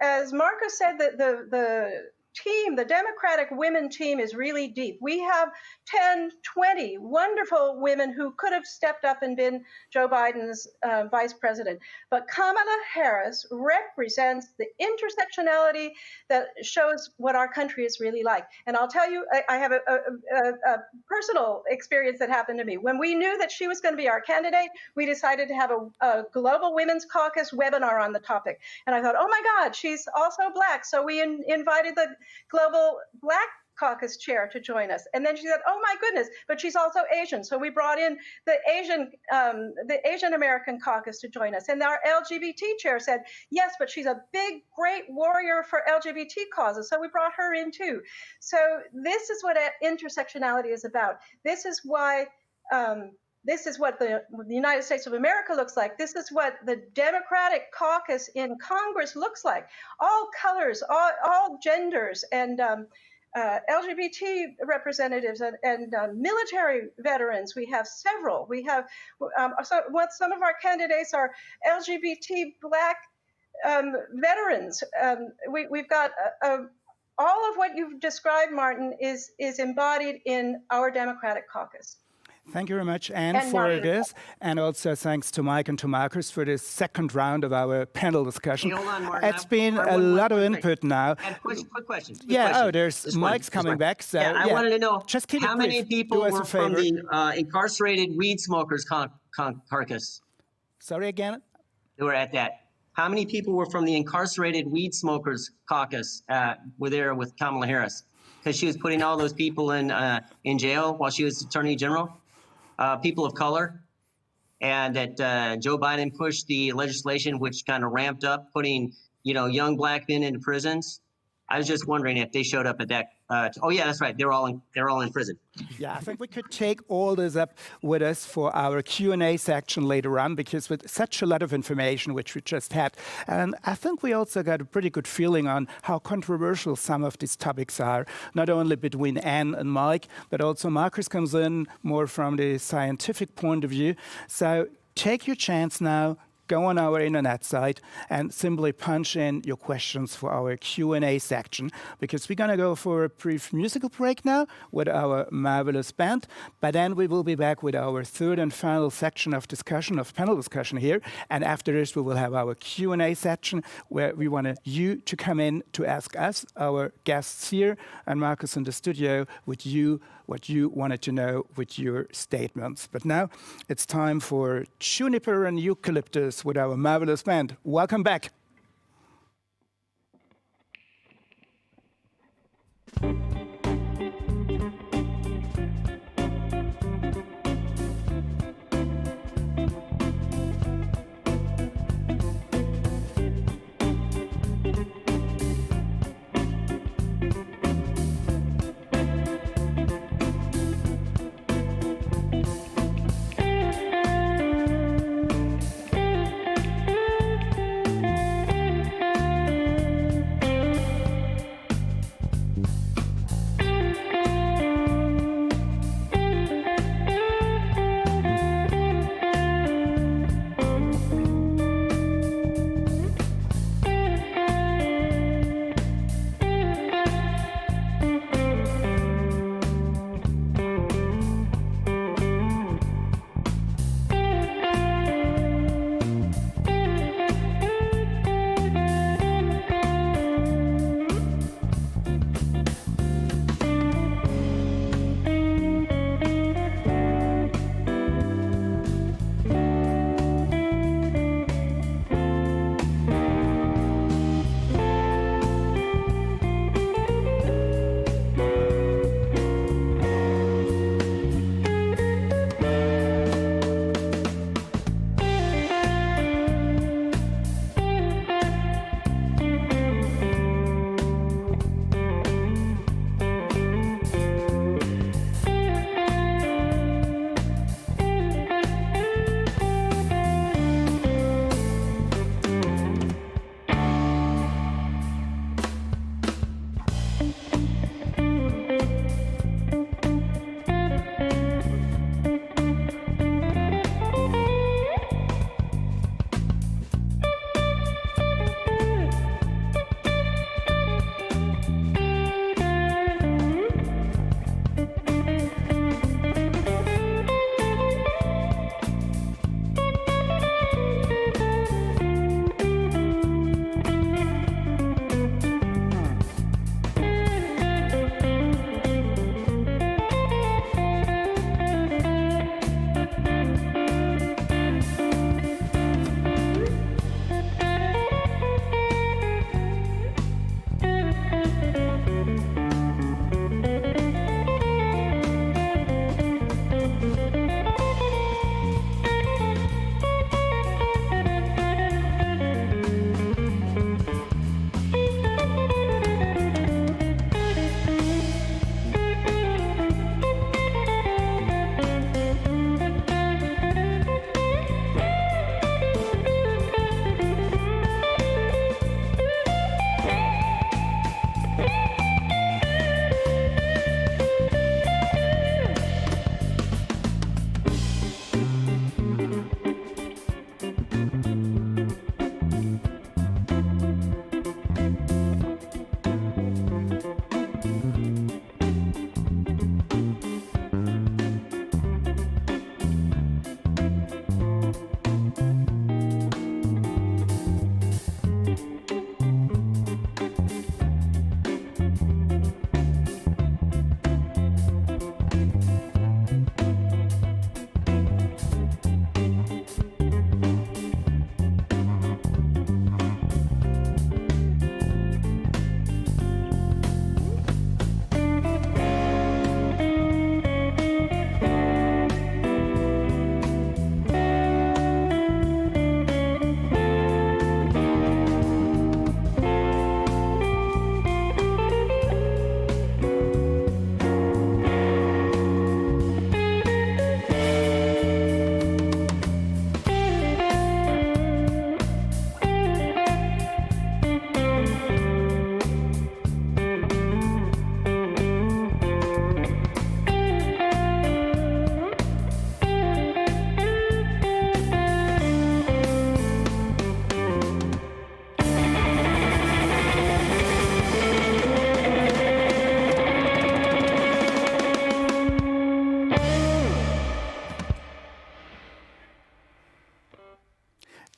as Marcus said, the team, the Democratic women team, is really deep. We have 10, 20 wonderful women who could have stepped up and been Joe Biden's vice president. But Kamala Harris represents the intersectionality that shows what our country is really like. And I'll tell you, I have a personal experience that happened to me. When we knew that she was going to be our candidate, we decided to have a Global Women's Caucus webinar on the topic. And I thought, oh my God, she's also Black. So we invited the Global Black Caucus chair to join us. And then she said, oh my goodness, but she's also Asian. So we brought in the Asian American Caucus to join us. And our LGBT chair said, yes, but she's a big, great warrior for LGBT causes. So we brought her in too. So this is what intersectionality is about. This is why this is what the United States of America looks like. This is what the Democratic caucus in Congress looks like. All colors, all genders, and LGBT representatives and military veterans. We have several. We have some of our candidates are LGBT Black veterans. We've got all of what you've described, Martin, is embodied in our Democratic caucus. Thank you very much, Anne, for this. And also thanks to Mike and to Marcus for this second round of our panel discussion. Hey, hold on, Martin. It's been a lot of input now. And quick question. There's Mike's coming back. So I wanted to know just keep how it many brief. people were from the incarcerated weed smokers caucus? Sorry again? They were at that How many people were from the incarcerated weed smokers caucus were there with Kamala Harris? Because she was putting all those people in jail while she was Attorney General, people of color, and that Joe Biden pushed the legislation which kind of ramped up putting young black men into prisons. I was just wondering if they showed up at that. Oh yeah, that's right. They're all in prison. Yeah, I think we could take all this up with us for our Q&A section later on, because with such a lot of information which we just had, and I think we also got a pretty good feeling on how controversial some of these topics are, not only between Anne and Mike, but also Marcus comes in more from the scientific point of view. So take your chance now. Go on our internet site and simply punch in your questions for our Q&A section, because we're going to go for a brief musical break now with our marvelous band. But then we will be back with our third and final section of discussion, of panel discussion here. And after this, we will have our Q&A section where we want you to come in to ask us, our guests here, and Marcus in the studio, with you, what you wanted to know with your statements. But now it's time for Juniper and Eucalyptus with our marvelous band. Welcome back.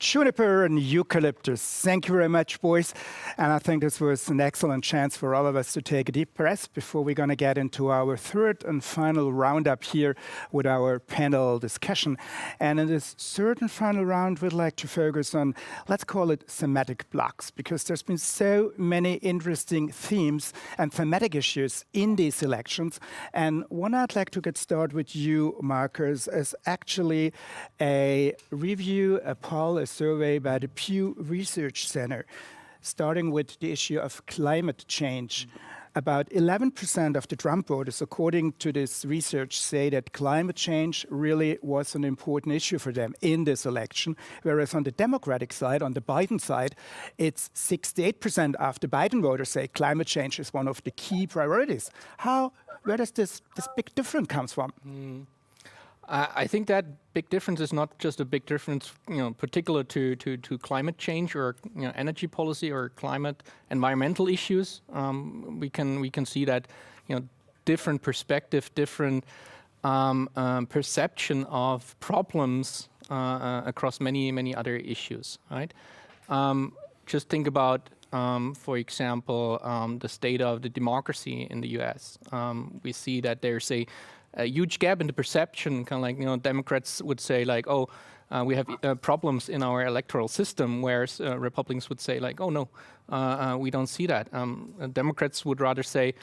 juniper and eucalyptus. Thank you very much, boys. And I think this was an excellent chance for all of us to take a deep breath before we're going to get into our third and final roundup here with our panel discussion. And in this third and final round, we'd like to focus on, let's call it thematic blocks, because there's been so many interesting themes and thematic issues in these elections. And one I'd like to get started with you, Marcus, is actually a review, a poll, a survey by the Pew Research Center, starting with the issue of climate change. About 11% of the Trump voters, according to this research, say that climate change really was an important issue for them in this election, whereas on the Democratic side, on the Biden side, it's 68% of the Biden voters say climate change is one of the key priorities. Where does this big difference come from? I think that big difference is not just a big difference, particular to climate change or energy policy or climate environmental issues. We can see that different perspective, different perception of problems across many other issues. Right? Just think about, for example, the state of the democracy in the U.S. We see that there's a huge gap in the perception, kind of like, Democrats would say like, oh, we have problems in our electoral system, whereas Republicans would say like, oh no, we don't see that. Democrats would rather say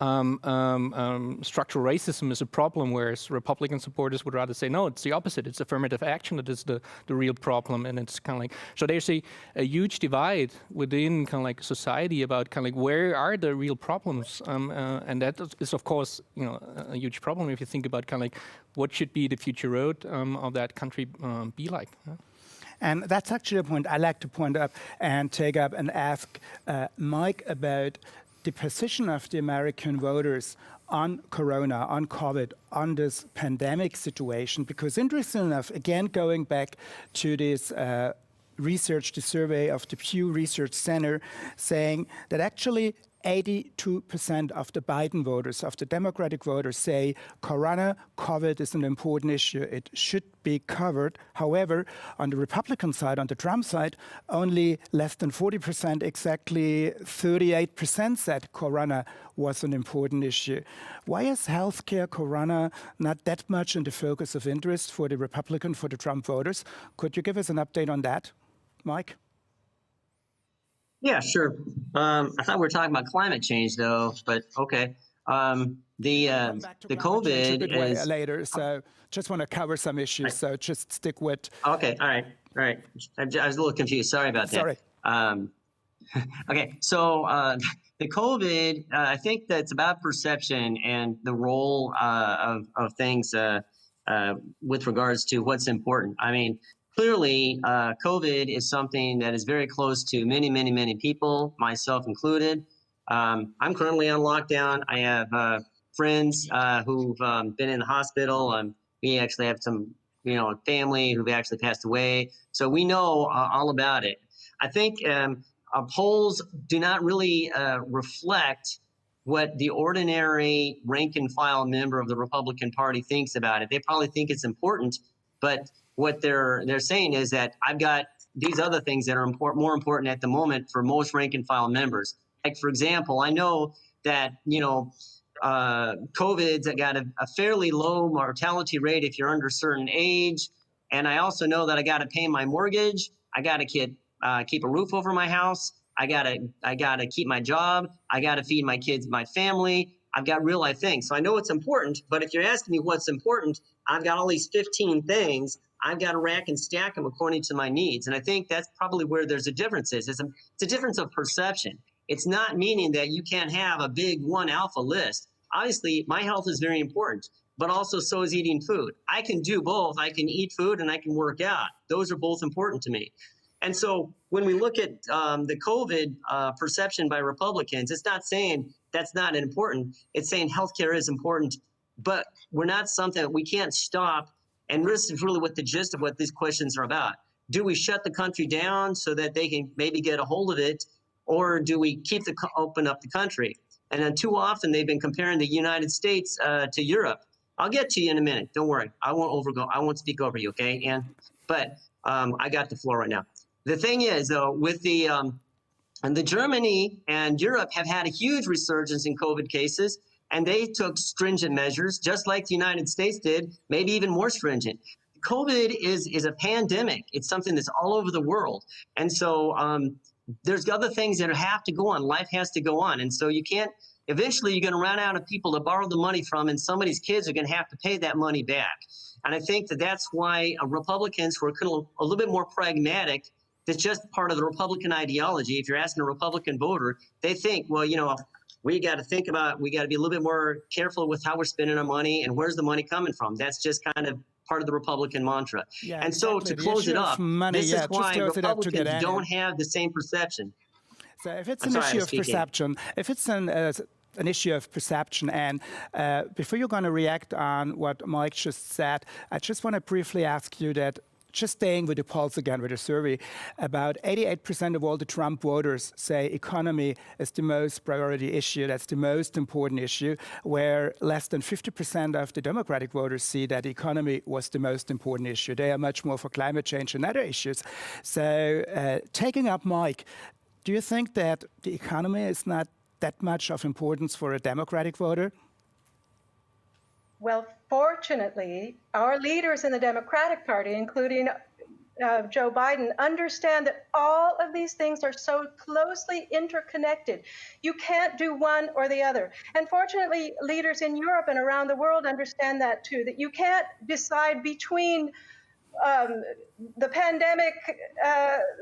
structural racism is a problem, whereas Republican supporters would rather say, no, it's the opposite. It's affirmative action that is the real problem. And it's kind of like, so there's a huge divide within kind of like society about kind of like where are the real problems. And that is, of course, a huge problem if you think about kind of like what should be the future road of that country be like. And that's actually a point I'd like to point up and take up and ask Mike about the position of the American voters on Corona, on COVID, on this pandemic situation. Because interesting enough, again, going back to this research, the survey of the Pew Research Center, saying that actually 82% of the Biden voters, of the Democratic voters, say Corona, COVID is an important issue. It should be covered. However, on the Republican side, on the Trump side, only less than 40%, exactly 38% said Corona was an important issue. Why is healthcare, Corona, not that much in the focus of interest for the Republican, for the Trump voters? Could you give us an update on that, Mike? Yeah, sure. I thought we were talking about climate change, though, but okay. The COVID is later, so just want to cover some issues. So just stick with. Okay, all right. I was a little confused. Sorry about that. Sorry. Okay, so the COVID, I think that's about perception and the role of things with regards to what's important. I mean, clearly, COVID is something that is very close to many people, myself included. I'm currently on lockdown. I have friends who've been in the hospital. We actually have some, family who've actually passed away. So we know all about it. I think polls do not really reflect what the ordinary rank and file member of the Republican Party thinks about it. They probably think it's important, but what they're saying is that I've got these other things that are more important at the moment for most rank and file members. Like, for example, I know that, COVID's got a fairly low mortality rate if you're under a certain age. And I also know that I got to pay my mortgage. I got to keep a roof over my house. I got to keep my job. I got to feed my kids, my family. I've got real life things. So I know it's important, but if you're asking me what's important, I've got all these 15 things. I've got to rack and stack them according to my needs. And I think that's probably where there's a difference is. It's a difference of perception. It's not meaning that you can't have a big one alpha list. Obviously, my health is very important, but also so is eating food. I can do both. I can eat food and I can work out. Those are both important to me. And so when we look at the COVID perception by Republicans, it's not saying that's not important. It's saying healthcare is important, but we're not something that we can't stop. And this is really what the gist of what these questions are about. Do we shut the country down so that they can maybe get a hold of it, or do we open up the country? And then too often they've been comparing the United States to Europe. I'll get to you in a minute. Don't worry. I won't speak over you, okay, Ann? But I got the floor right now. The thing is, though, with and the Germany and Europe have had a huge resurgence in COVID cases, and they took stringent measures, just like the United States did, maybe even more stringent. COVID is a pandemic. It's something that's all over the world. And so there's other things that have to go on. Life has to go on. And so you can't, eventually you're going to run out of people to borrow the money from, and somebody's kids are going to have to pay that money back. And I think that's why Republicans who are a little bit more pragmatic, that's just part of the Republican ideology. If you're asking a Republican voter, they think, well, we got to we got to be a little bit more careful with how we're spending our money and where's the money coming from. That's just kind of part of the Republican mantra. Yeah, and so to close it up, this is why Republicans don't have the same perception. So if it's an issue of perception, if it's an issue of perception, and before you're going to react on what Mike just said, I just want to briefly ask you that, just staying with the polls again, with the survey, about 88% of all the Trump voters say economy is the most priority issue, that's the most important issue, where less than 50% of the Democratic voters see that the economy was the most important issue. They are much more for climate change and other issues. So taking up Mike, do you think that the economy is not that much of importance for a Democratic voter? Well, fortunately, our leaders in the Democratic Party, including Joe Biden, understand that all of these things are so closely interconnected. You can't do one or the other. And fortunately, leaders in Europe and around the world understand that too, that you can't decide between the pandemic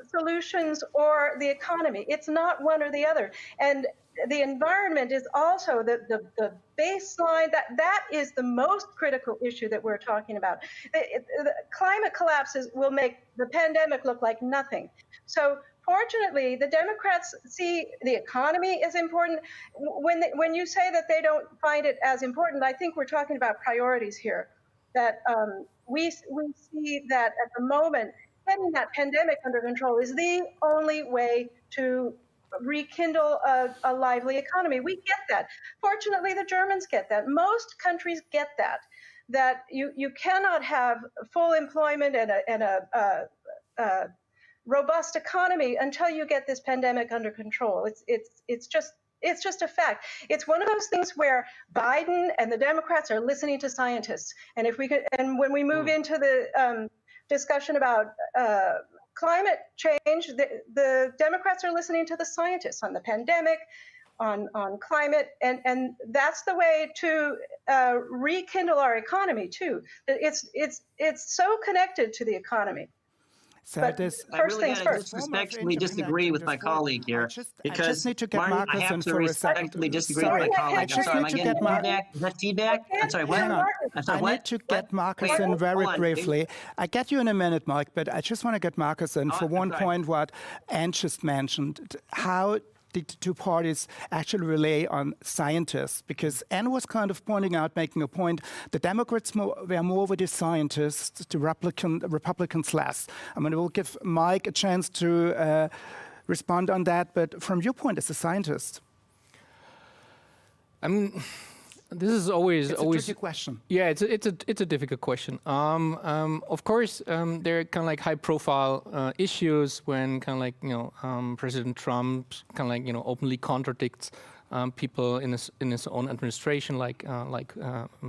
solutions or the economy. It's not one or the other. And the environment is also the baseline. That is the most critical issue that we're talking about. The climate collapses will make the pandemic look like nothing. So fortunately, the Democrats see the economy as important. When you say that they don't find it as important, I think we're talking about priorities here. That we see that at the moment, getting that pandemic under control is the only way to rekindle a lively economy. We get that. Fortunately, the Germans get that. Most countries get that you cannot have full employment and a robust economy until you get this pandemic under control. It's just a fact. It's one of those things where Biden and the Democrats are listening to scientists. And when we move into the discussion about climate change, the Democrats are listening to the scientists on the pandemic, on climate, and that's the way to rekindle our economy too. It's so connected to the economy. So I really got to respectfully disagree with my colleague here, because I just need to get Martin, I have to respectfully disagree with my colleague. I'm sorry, am I getting feedback? Is that feedback? I'm sorry, what? I need to get Marcus in very briefly. I get you in a minute, Mike, but I just want to get Marcus in for one point what Anne just mentioned. How the two parties actually rely on scientists, because Anne was kind of pointing out, making a point, the Democrats were more with the scientists, the Republicans less. I mean, we'll give Mike a chance to respond on that, but from your point as a scientist. This is always a tricky question. Yeah, it's a difficult question. Of course, there are kind of like high-profile issues when kind of like President Trump kind of like openly contradicts people in his own administration, like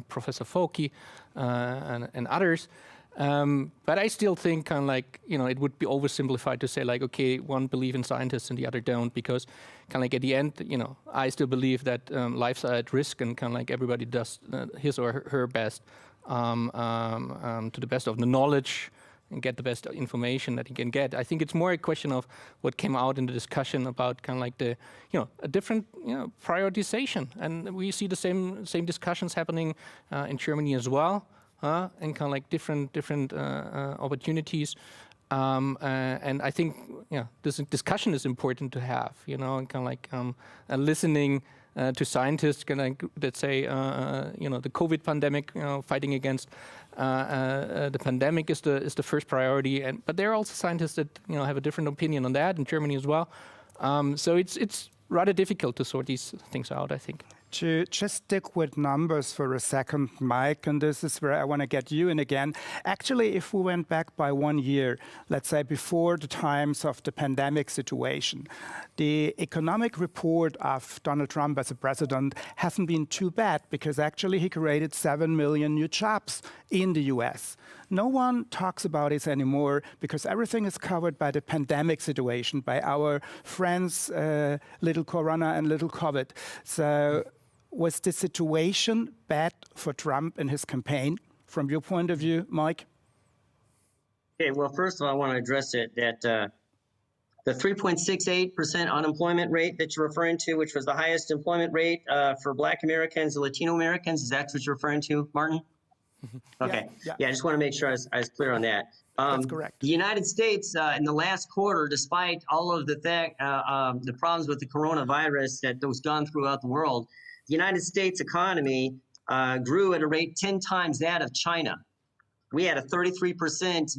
Professor Fauci and others. But I still think kind of like, it would be oversimplified to say like, okay, one believes in scientists and the other don't, because kind of like at the end, I still believe that lives are at risk, and kind of like everybody does his or her best to the best of the knowledge and get the best information that you can get. I think it's more a question of what came out in the discussion about kind of like the, a different, prioritization. And we see the same discussions happening in Germany as well. And kind of like different opportunities, and I think this discussion is important to have, and kind of like listening to scientists that say the COVID pandemic, fighting against the pandemic is the first priority, but there are also scientists that have a different opinion on that in Germany as well. So it's rather difficult to sort these things out, I think. To just stick with numbers for a second, Mike, and this is where I want to get you in again. Actually, if we went back by 1 year, let's say before the times of the pandemic situation, the economic report of Donald Trump as a president hasn't been too bad because actually he created 7 million new jobs in the US. No one talks about this anymore because everything is covered by the pandemic situation, by our friends, little Corona and little COVID. So was the situation bad for Trump in his campaign, from your point of view, Mike? Okay, well, first of all, I want to address it that the 3.68% unemployment rate that you're referring to, which was the highest employment rate for Black Americans and Latino Americans, is that what you're referring to, Martin? Okay, yeah, I just want to make sure I was clear on that. That's correct. The United States in the last quarter, despite all of the problems with the coronavirus that was gone throughout the world, the United States economy grew at a rate 10 times that of China. We had a 33%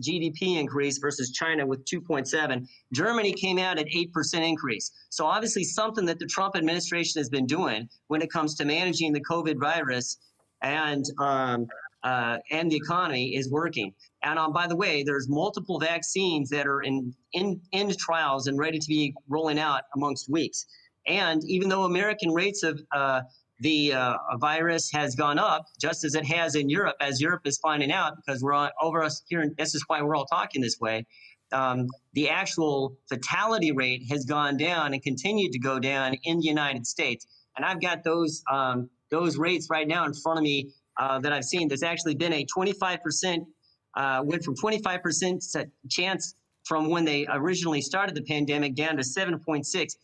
GDP increase versus China with 2.7. Germany came out at 8% increase. So obviously something that the Trump administration has been doing when it comes to managing the COVID virus and the economy is working. And by the way, there's multiple vaccines that are in trials and ready to be rolling out amongst weeks. And even though American rates of the virus has gone up, just as it has in Europe, as Europe is finding out, because we're over us here, and this is why we're all talking this way, the actual fatality rate has gone down and continued to go down in the United States. And I've got those rates right now in front of me that I've seen. There's actually been a 25%, went from 25% chance from when they originally started the pandemic down to 7.6.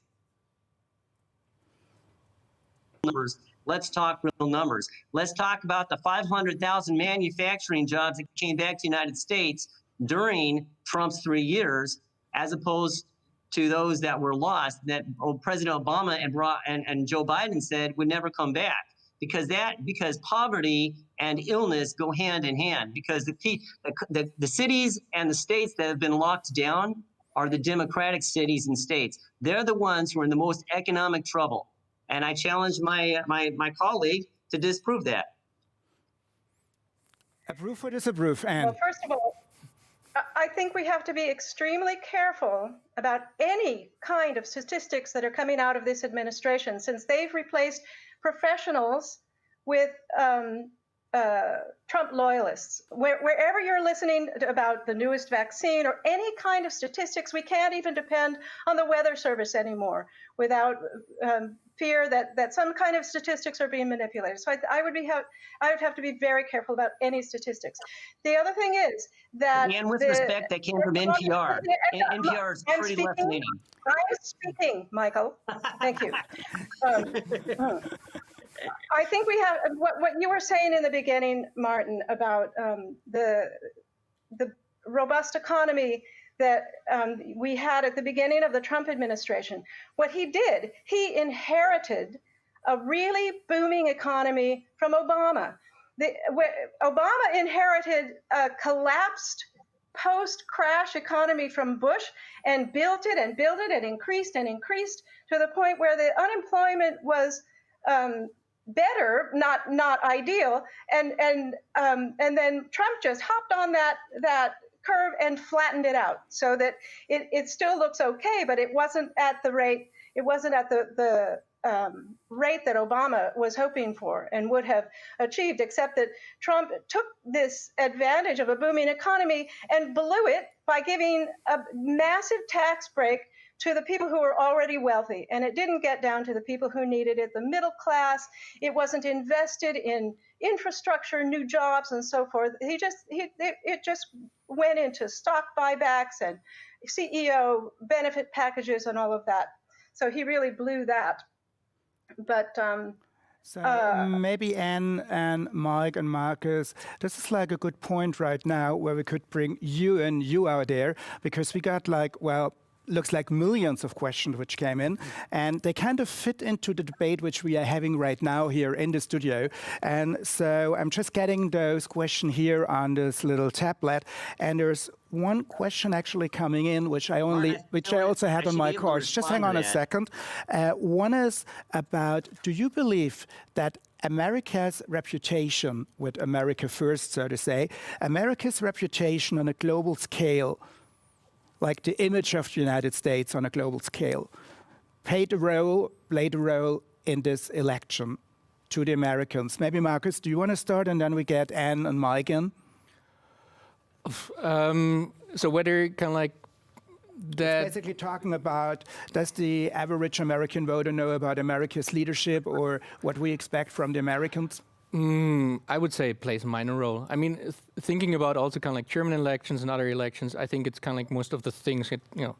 Numbers. Let's talk real numbers. Let's talk about the 500,000 manufacturing jobs that came back to the United States during Trump's 3 years, as opposed to those that were lost that President Obama and Joe Biden said would never come back. Because poverty and illness go hand in hand. Because the cities and the states that have been locked down are the Democratic cities and states. They're the ones who are in the most economic trouble. And I challenge my colleague to disprove that. Approve or disapprove, Anne? Well, first of all, I think we have to be extremely careful about any kind of statistics that are coming out of this administration, since they've replaced professionals with Trump loyalists. Wherever you're listening about the newest vaccine or any kind of statistics, we can't even depend on the weather service anymore without fear that some kind of statistics are being manipulated. So I would have to be very careful about any statistics. The other thing is that— And with respect, that came from NPR. NPR is pretty left-leaning. I was speaking, Michael. Thank you. I think we have what you were saying in the beginning, Martin, about the robust economy that we had at the beginning of the Trump administration. What he did, he inherited a really booming economy from Obama. Obama inherited a collapsed post-crash economy from Bush and built it and built it and increased to the point where the unemployment was better, not ideal, and then Trump just hopped on that curve and flattened it out so that it still looks okay, but it wasn't at the rate the rate that Obama was hoping for and would have achieved, except that Trump took this advantage of a booming economy and blew it by giving a massive tax break to the people who were already wealthy. And it didn't get down to the people who needed it, the middle class. It wasn't invested in infrastructure, new jobs, and so forth. It just went into stock buybacks and CEO benefit packages and all of that. So he really blew that. But so maybe Anne and Mike and Marcus, this is like a good point right now where we could bring you out there, because we got looks like millions of questions which came in, and they kind of fit into the debate which we are having right now here in the studio. And so I'm just getting those questions here on this little tablet, and there's one question actually coming in, which I also have on my cards. Just hang on a second. One is about, do you believe that America's reputation, with America first, so to say, America's reputation on a global scale, like the image of the United States on a global scale, played a role in this election to the Americans? Maybe, Marcus, do you want to start, and then we get Anne and Mike in? So whether kind of like that... It's basically talking about, does the average American voter know about America's leadership or what we expect from the Americans? I would say it plays a minor role. I mean, thinking about also kind of like German elections and other elections, I think it's kind of like most of the things,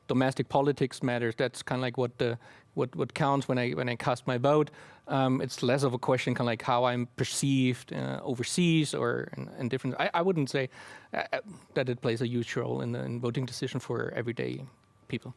domestic politics matters. That's kind of like what counts when I cast my vote. It's less of a question kind of like how I'm perceived overseas or in different. I wouldn't say that it plays a huge role in the voting decision for everyday people.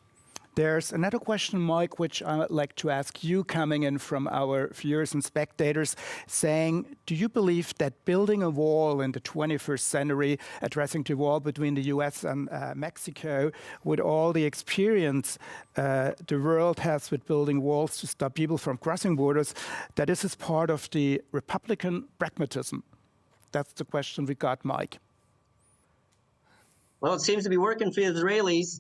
There's another question, Mike, which I'd like to ask you, coming in from our viewers and spectators, saying, do you believe that building a wall in the 21st century, addressing the wall between the US and Mexico, with all the experience the world has with building walls to stop people from crossing borders, that this is part of the Republican pragmatism? That's the question we got, Mike. Well, it seems to be working for the Israelis.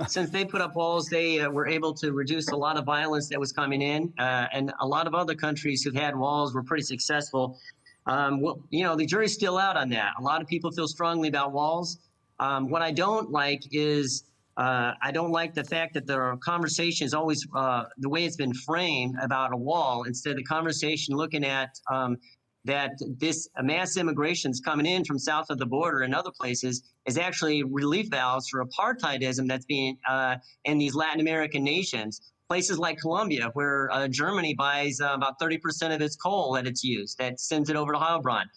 Since they put up walls, they were able to reduce a lot of violence that was coming in. And a lot of other countries who've had walls were pretty successful. Well, the jury's still out on that. A lot of people feel strongly about walls. What I don't like is I don't like the fact that the conversation is always the way it's been framed about a wall, instead of the conversation looking at that this mass immigration is coming in from south of the border and other places is actually relief valves for apartheidism that's being in these Latin American nations. Places like Colombia, where Germany buys about 30% of its coal that it's used, that sends it over to Heilbronn.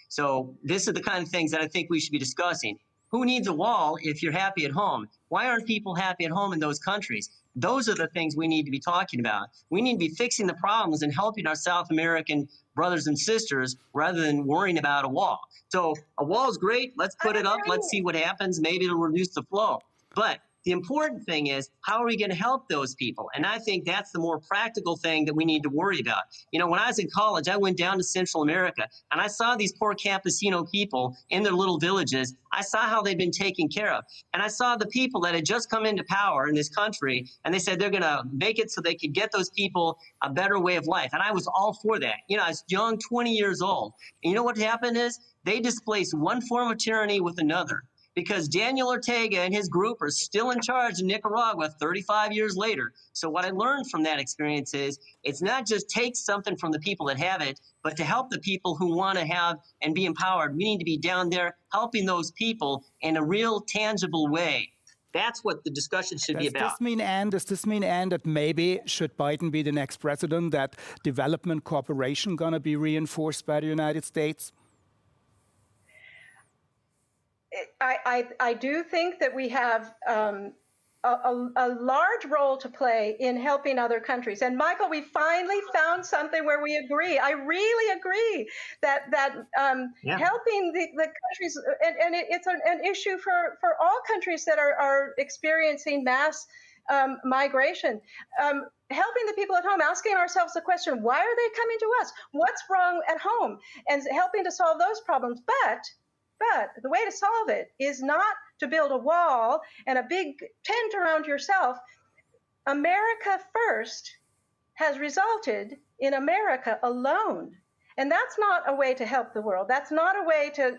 So this is the kind of things that I think we should be discussing. Who needs a wall if you're happy at home? Why aren't people happy at home in those countries? Those are the things we need to be talking about. We need to be fixing the problems and helping our South American brothers and sisters rather than worrying about a wall. So a wall is great. Let's put it up. Let's see what happens. Maybe it'll reduce the flow. But the important thing is, how are we going to help those people? And I think that's the more practical thing that we need to worry about. When I was in college, I went down to Central America, and I saw these poor campesino people in their little villages. I saw how they'd been taken care of. And I saw the people that had just come into power in this country, and they said they're going to make it so they could get those people a better way of life. And I was all for that. I was young, 20 years old. And you know what happened is, they displaced one form of tyranny with another. Because Daniel Ortega and his group are still in charge in Nicaragua 35 years later. So what I learned from that experience is, it's not just take something from the people that have it, but to help the people who want to have and be empowered. We need to be down there helping those people in a real tangible way. That's what the discussion should be about. Does this mean, Anne, that maybe, should Biden be the next president, that development cooperation going to be reinforced by the United States? I do think that we have a large role to play in helping other countries. And Michael, we finally found something where we agree. I really agree that helping the countries, and it's an issue for all countries that are experiencing mass migration. Helping the people at home, asking ourselves the question, why are they coming to us? What's wrong at home? And helping to solve those problems. But the way to solve it is not to build a wall and a big tent around yourself. America first has resulted in America alone. And that's not a way to help the world. That's not a way to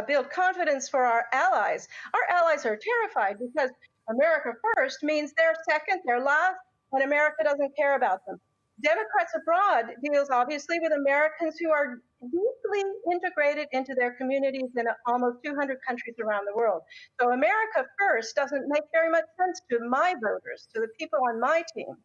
build confidence for our allies. Our allies are terrified because America first means they're second, they're last, and America doesn't care about them. Democrats Abroad deals obviously with Americans who are deeply integrated into their communities in almost 200 countries around the world. So America first doesn't make very much sense to my voters, to the people on my team.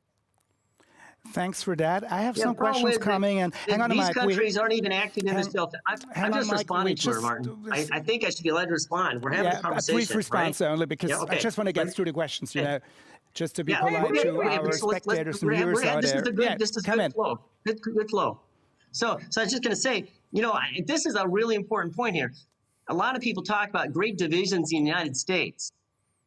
Thanks for that. I have Yeah, some the problem questions is coming, and hang on a these mic. countries aren't even acting in themselves. I'm just Mike, responding to her, Martin. I think I should be allowed to respond. We're having a conversation, a brief response right? only, because Yeah, okay. I just want to get through the questions, you know, just to be Yeah, polite to our so spectators and viewers out this there. This is good flow. Good flow. So I was just going to say, you know, this is a really important point here. A lot of people talk about great divisions in the United States.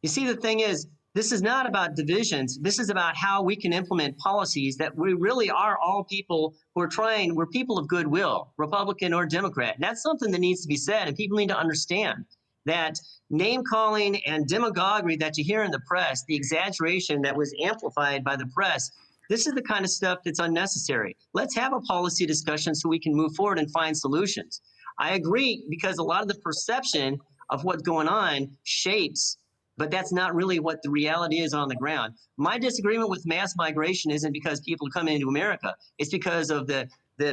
You see, the thing is, this is not about divisions. This is about how we can implement policies that we really are all people who are trying, we're people of goodwill, Republican or Democrat. And that's something that needs to be said, and people need to understand that name calling and demagoguery that you hear in the press, the exaggeration that was amplified by the press, this is the kind of stuff that's unnecessary. Let's have a policy discussion so we can move forward and find solutions. I agree, because a lot of the perception of what's going on shapes, but that's not really what the reality is on the ground. My disagreement with mass migration isn't because people are coming into America. It's because of the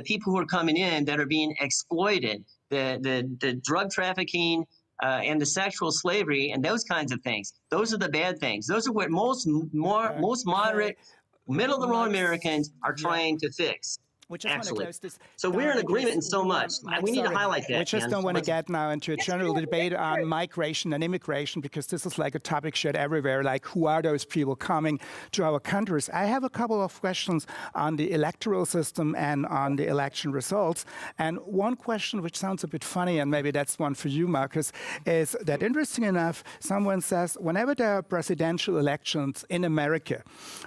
people who are coming in that are being exploited, the drug trafficking and the sexual slavery and those kinds of things. Those are the bad things. Those are what most moderate, middle-of-the-road Americans are trying to fix. We just want to close this. So we're in agreement in so much. We need to highlight that. We just don't want to get now into a general debate on migration and immigration, because this is like a topic shared everywhere, like who are those people coming to our countries. I have a couple of questions on the electoral system and on the election results. And one question which sounds a bit funny, and maybe that's one for you, Marcus, is that interesting enough, someone says whenever there are presidential elections in America,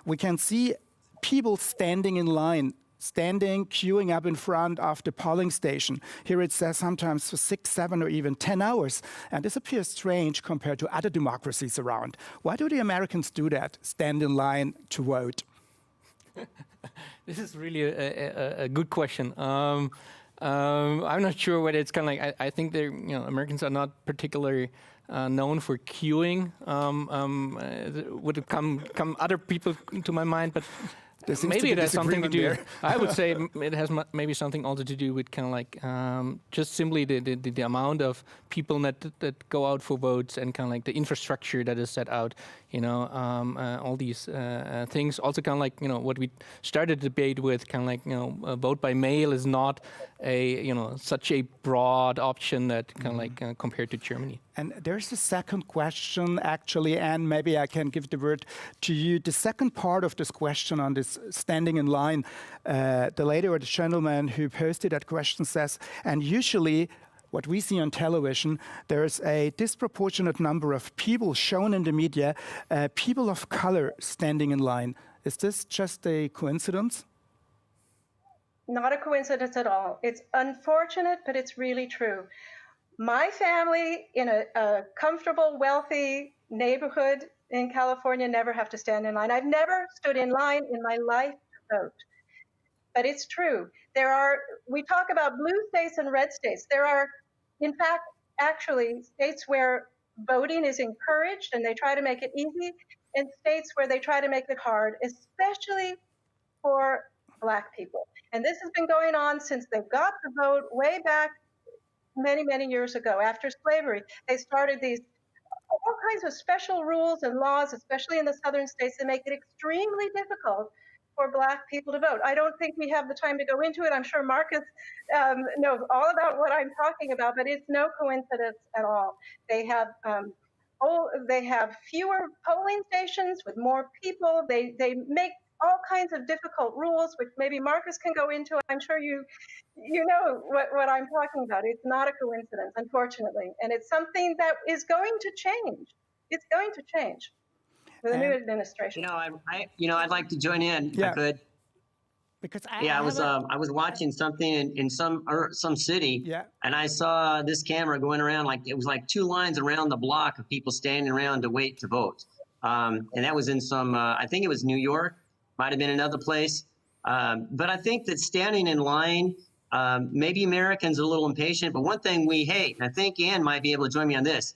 we can see people standing in line, queuing up in front of the polling station. Here it says sometimes for 6, 7, or even 10 hours. And this appears strange compared to other democracies around. Why do the Americans do that, stand in line to vote? This is really a good question. I'm not sure whether it's kind of like, I think they're, you know, Americans are not particularly known for queuing. Would come other people to my mind, but maybe it has something to do. I would say it has maybe something also to do with kind of like just simply the amount of people that go out for votes, and kind of like the infrastructure that is set out. You know, all these things. Also, kind of like, you know, what we started the debate with, kind of like, you know, vote by mail is not such a broad option that kind of like compared to Germany. And there's a second question, actually, and maybe I can give the word to you. The second part of this question on this standing in line, the lady or the gentleman who posted that question says, and usually what we see on television, there's a disproportionate number of people shown in the media, people of color standing in line. Is this just a coincidence? Not a coincidence at all. It's unfortunate, but it's really true. My family in a comfortable, wealthy neighborhood in California never have to stand in line. I've never stood in line in my life to vote. But it's true. We talk about blue states and red states. There are, in fact, actually states where voting is encouraged and they try to make it easy, and states where they try to make it hard, especially for Black people. And this has been going on since they got the vote way back many, many years ago. After slavery, they started these all kinds of special rules and laws, especially in the southern states, that make it extremely difficult for Black people to vote. I don't think we have the time to go into it. I'm sure Marcus knows all about what I'm talking about, but it's no coincidence at all. They have fewer polling stations with more people. They make all kinds of difficult rules, which maybe Marcus can go into. I'm sure you know what I'm talking about. It's not a coincidence, unfortunately, and it's something that is going to change. It's going to change with the new administration. I'd like to join in if I could. Because I was watching something in some city, and I saw this camera going around, like it was like 2 lines around the block of people standing around to wait to vote, and that was in some I think it was New York, might have been another place, but I think that standing in line, maybe Americans are a little impatient, but one thing we hate, and I think Ann might be able to join me on this,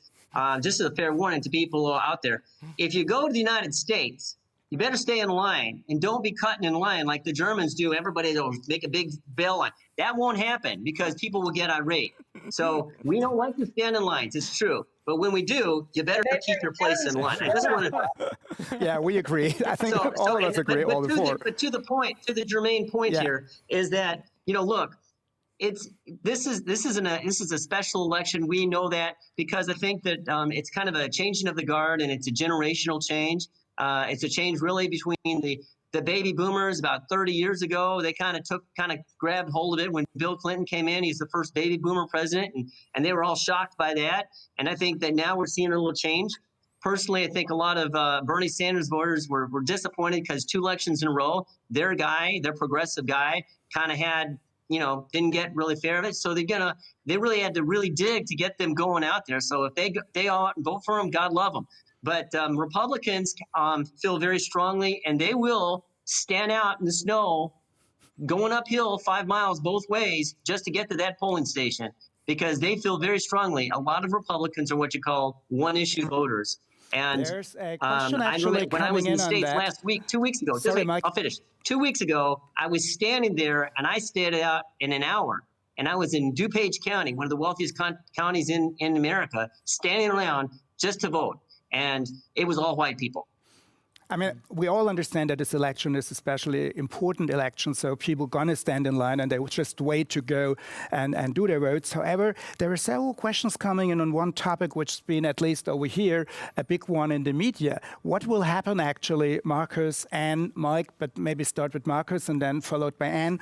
just as a fair warning to people out there, if you go to the United States, you better stay in line and don't be cutting in line like the Germans do. Everybody will make a big bail line. That won't happen because people will get irate. So we don't like to stand in lines. It's true. But when we do, you better keep your place in line. I just want to. Yeah, we agree. I think all of us agree. But to the point, to the germane point here is that, look, this is a special election. We know that because I think that it's kind of a changing of the guard, and it's a generational change. It's a change really between the baby boomers about 30 years ago. They kind of grabbed hold of it when Bill Clinton came in. He's the first baby boomer president, and they were all shocked by that. And I think that now we're seeing a little change. Personally, I think a lot of Bernie Sanders voters were disappointed because 2 elections in a row, their progressive guy, kind of had, didn't get really fair of it. So they really had to really dig to get them going out there. So if they all vote for him, God love them. But Republicans feel very strongly, and they will stand out in the snow, going uphill 5 miles both ways just to get to that polling station, because they feel very strongly. A lot of Republicans are what you call one-issue voters. And there's a question when I was in the States last week, 2 weeks ago, Sorry, Mike. I'll finish. 2 weeks ago, I was standing there, and I stayed out in an hour. And I was in DuPage County, one of the wealthiest counties in America, standing around just to vote. And it was all white people. I mean, we all understand that this election is especially important election, so people are going to stand in line and they will just wait to go and do their votes. However, there are several questions coming in on one topic, which has been, at least over here, a big one in the media. What will happen, actually, Marcus and Mike, but maybe start with Marcus and then followed by Anne.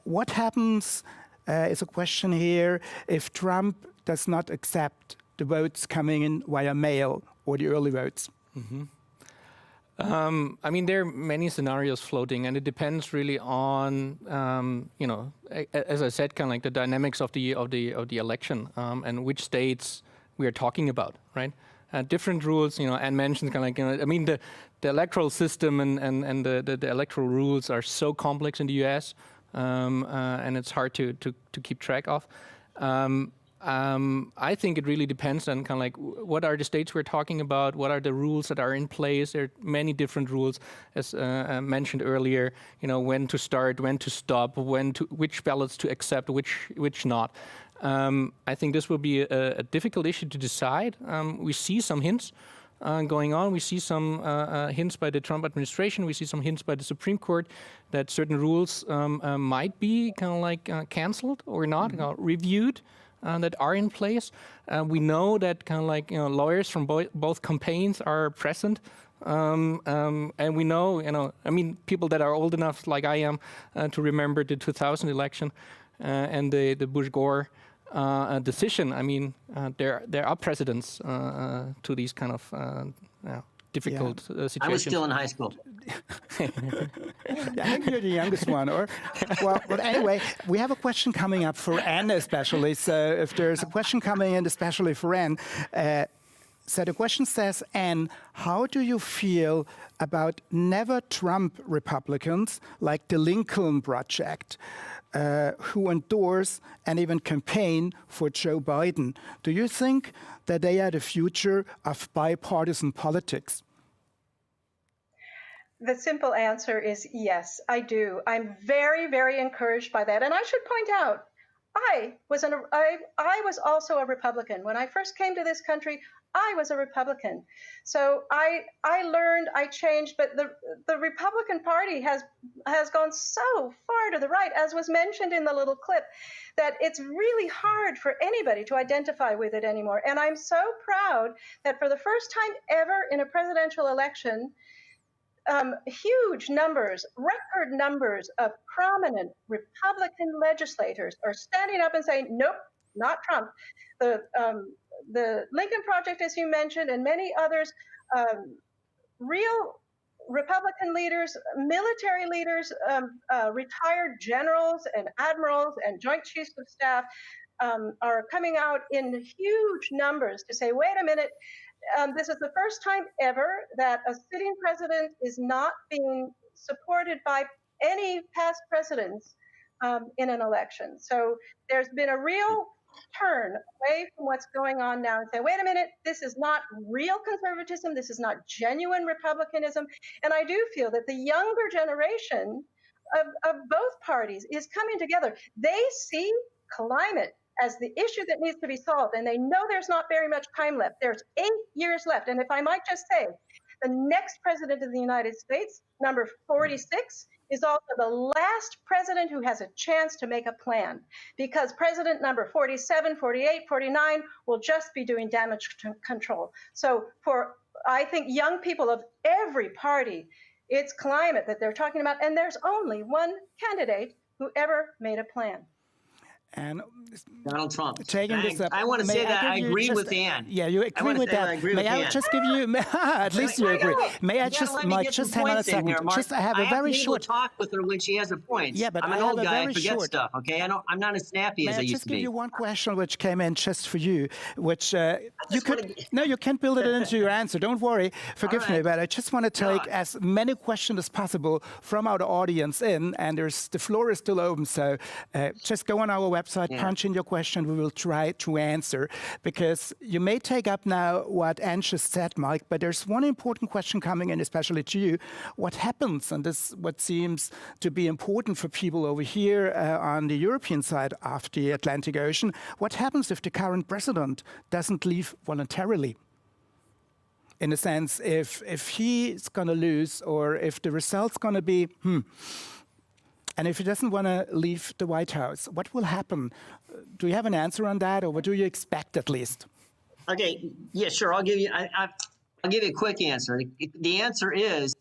What happens, is a question here, if Trump does not accept the votes coming in via mail or the early votes? Mm-hmm. I mean, there are many scenarios floating, and it depends really on, as I said, kind of like the dynamics of the election and which states we are talking about, right? Different rules, Anne mentioned kind of like, I mean, the electoral system and the electoral rules are so complex in the U.S. And it's hard to keep track of. I think it really depends on kind of like what are the states we're talking about, what are the rules that are in place. There are many different rules, as mentioned earlier. When to start, when to stop, which ballots to accept, which not. I think this will be a difficult issue to decide. We see some hints going on. We see some hints by the Trump administration. We see some hints by the Supreme Court that certain rules might be kind of like canceled or not, reviewed. That are in place. We know that kind of like lawyers from both campaigns are present, and we know I mean people that are old enough like I am to remember the 2000 election and the Bush-Gore decision. I mean there are precedents to these kind of difficult situations. I was still in high school. I think you're the youngest one. But anyway, we have a question coming up for Anne especially. So if there's a question coming in especially for Anne, so the question says, Anne, how do you feel about never Trump Republicans like the Lincoln Project, who endorse and even campaign for Joe Biden? Do you think that they are the future of bipartisan politics? The simple answer is yes, I do. I'm very, very encouraged by that. And I should point out, I was also a Republican. When I first came to this country, I was a Republican. So I learned, I changed, but the Republican Party has gone so far to the right, as was mentioned in the little clip, that it's really hard for anybody to identify with it anymore. And I'm so proud that for the first time ever in a presidential election, huge numbers, record numbers of prominent Republican legislators are standing up and saying, nope, not Trump. The Lincoln Project, as you mentioned, and many others, real Republican leaders, military leaders, retired generals and admirals and joint chiefs of staff are coming out in huge numbers to say, wait a minute, this is the first time ever that a sitting president is not being supported by any past presidents in an election. So there's been a real turn away from what's going on now and say, wait a minute, this is not real conservatism, this is not genuine republicanism. And I do feel that the younger generation of both parties is coming together. They see climate as the issue that needs to be solved, and they know there's not very much time left. There's 8 years left. And if I might just say, the next president of the United States, number 46, is also the last president who has a chance to make a plan, because president number 47, 48, 49 will just be doing damage control. So for, I think, young people of every party, it's climate that they're talking about, and there's only one candidate who ever made a plan. And Donald Trump. Taking this up, I want to say that I agree with Ann. Yeah, you agree with that. May I just give you? At least you agree. May I just? Just hang on a second. Just I have a very short talk with her when she has a point. Yeah, but I'm an old guy. I forget stuff. Okay, I'm not as snappy as I used to be. May I just give you one question which came in just for you, which you could. No, you can't build it into your answer. Don't worry. Forgive me, but I just want to take as many questions as possible from our audience in, and the floor is still open. So just go on our website, punch in your question. We will try to answer, because you may take up now what Anne just said, Mike, but there's one important question coming in, especially to you. What happens, and this what seems to be important for people over here on the European side of the Atlantic Ocean, what happens if the current president doesn't leave voluntarily? In a sense, if he's going to lose, or if the result's going to be, and if he doesn't want to leave the White House, what will happen? Do you have an answer on that, or what do you expect at least? Okay, yeah, sure. I'll give you. I'll give you a quick answer. The answer is.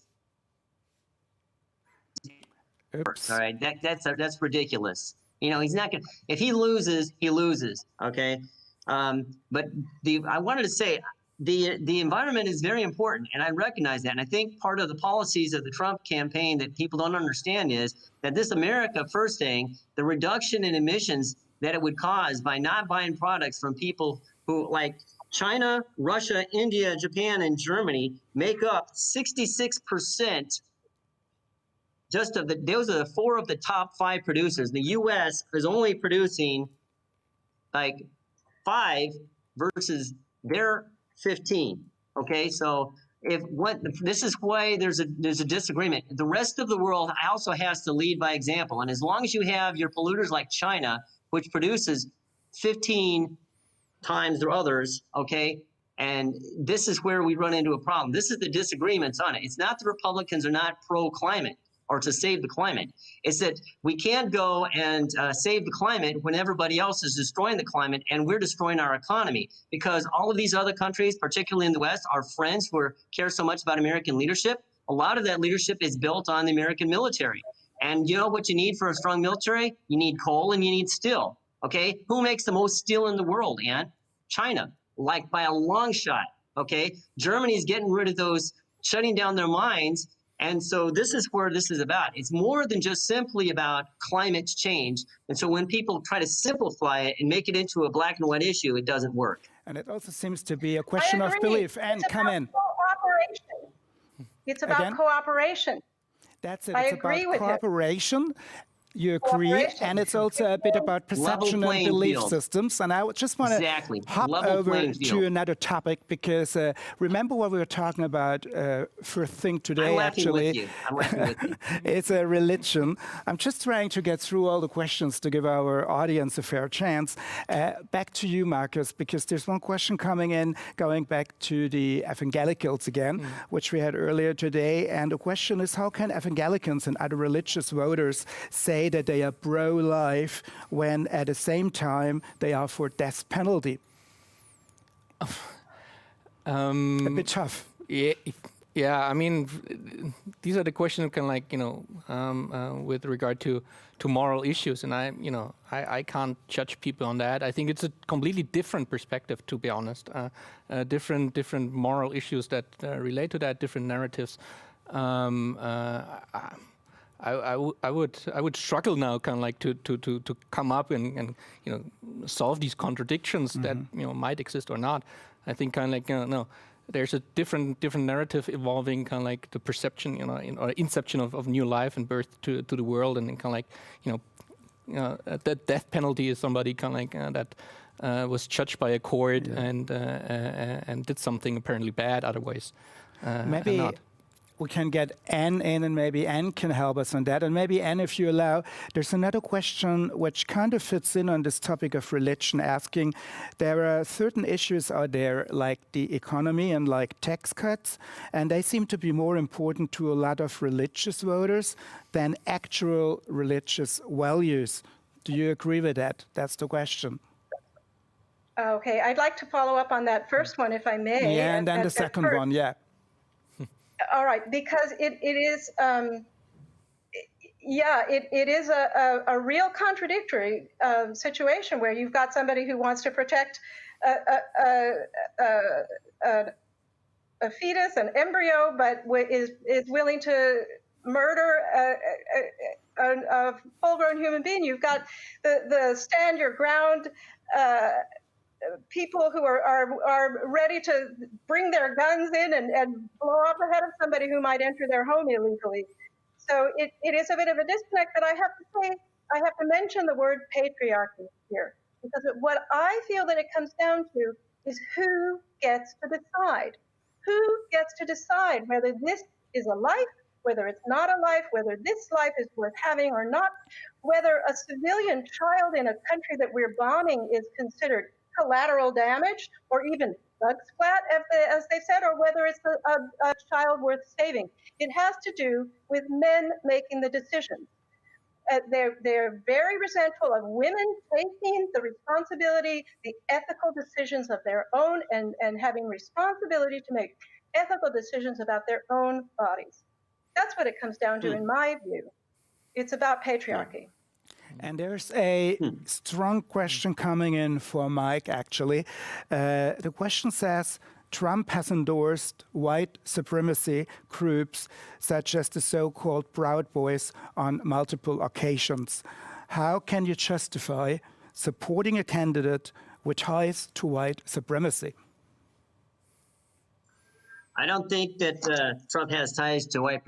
Oops. All right, that's ridiculous. You know, he's not gonna. If he loses, he loses. Okay, but I wanted to say. The environment is very important, and I recognize that. And I think part of the policies of the Trump campaign that people don't understand is that this America First thing, the reduction in emissions that it would cause by not buying products from people who, like China, Russia, India, Japan, and Germany, make up 66% just of those are the 4 of the top 5 producers. The U.S. is only producing like 5 versus their 15. Okay, so this is why there's a disagreement. The rest of the world also has to lead by example, and as long as you have your polluters like China, which produces 15 times the others, okay, and this is where we run into a problem. This is the disagreements on it. It's not the Republicans are not pro-climate or to save the climate. It's that we can't go and save the climate when everybody else is destroying the climate and we're destroying our economy, because all of these other countries, particularly in the West, our friends who care so much about American leadership, a lot of that leadership is built on the American military. And you know what you need for a strong military? You need coal and you need steel, okay? Who makes the most steel in the world, Ann? China, like by a long shot, okay? Germany's getting rid of those, shutting down their mines. And so this is where this is about. It's more than just simply about climate change. And so when people try to simplify it and make it into a black and white issue, it doesn't work. And it also seems to be a question of belief. And come in. Cooperation. It's about cooperation. That's it. I It's agree about with cooperation. You agree, and it's also a bit about perception and belief systems. And I just want to hop over to another topic, because remember what we were talking about first thing today, actually. I'm laughing with you. It's a religion. I'm just trying to get through all the questions to give our audience a fair chance. Back to you, Marcus, because there's one question coming in, going back to the evangelicals again, which we had earlier today. And the question is, how can evangelicals and other religious voters say that they are pro-life when at the same time they are for death penalty? A bit tough. Yeah. I mean, these are the questions kind of like, with regard to moral issues, and I can't judge people on that. I think it's a completely different perspective, to be honest. Different moral issues that relate to that, different narratives. I would struggle now, kind of like to come up and solve these contradictions that might exist or not. I think kind of like no, there's a different narrative evolving, kind of like the perception, or inception of new life and birth to the world, and kind of like the death penalty is somebody kind of like that was judged by a court and did something apparently bad otherwise. Maybe. we can get Anne in, and maybe Anne can help us on that. And maybe Anne, if you allow, there's another question which kind of fits in on this topic of religion, asking, there are certain issues out there like the economy and like tax cuts, and they seem to be more important to a lot of religious voters than actual religious values. Do you agree with that? That's the question. Okay, I'd like to follow up on that first one, if I may. Yeah, and then the second one, yeah. All right, because it is, it is a real contradictory situation where you've got somebody who wants to protect a fetus, an embryo, but is willing to murder a full-grown human being. You've got the stand your ground people who are ready to bring their guns in and blow off the head of somebody who might enter their home illegally. So it is a bit of a disconnect, but I have to say, I have to mention the word patriarchy here, because what I feel that it comes down to is who gets to decide. Who gets to decide whether this is a life, whether it's not a life, whether this life is worth having or not, whether a civilian child in a country that we're bombing is considered collateral damage or even bug splat, as they said, or whether it's a child worth saving. It has to do with men making the decisions. They're very resentful of women taking the responsibility, the ethical decisions of their own, and having responsibility to make ethical decisions about their own bodies. That's what it comes down to, in my view. It's about patriarchy. And there's a strong question coming in for Mike, actually. The question says, Trump has endorsed white supremacy groups such as the so-called Proud Boys on multiple occasions. How can you justify supporting a candidate with ties to white supremacy? I don't think that Trump has ties to white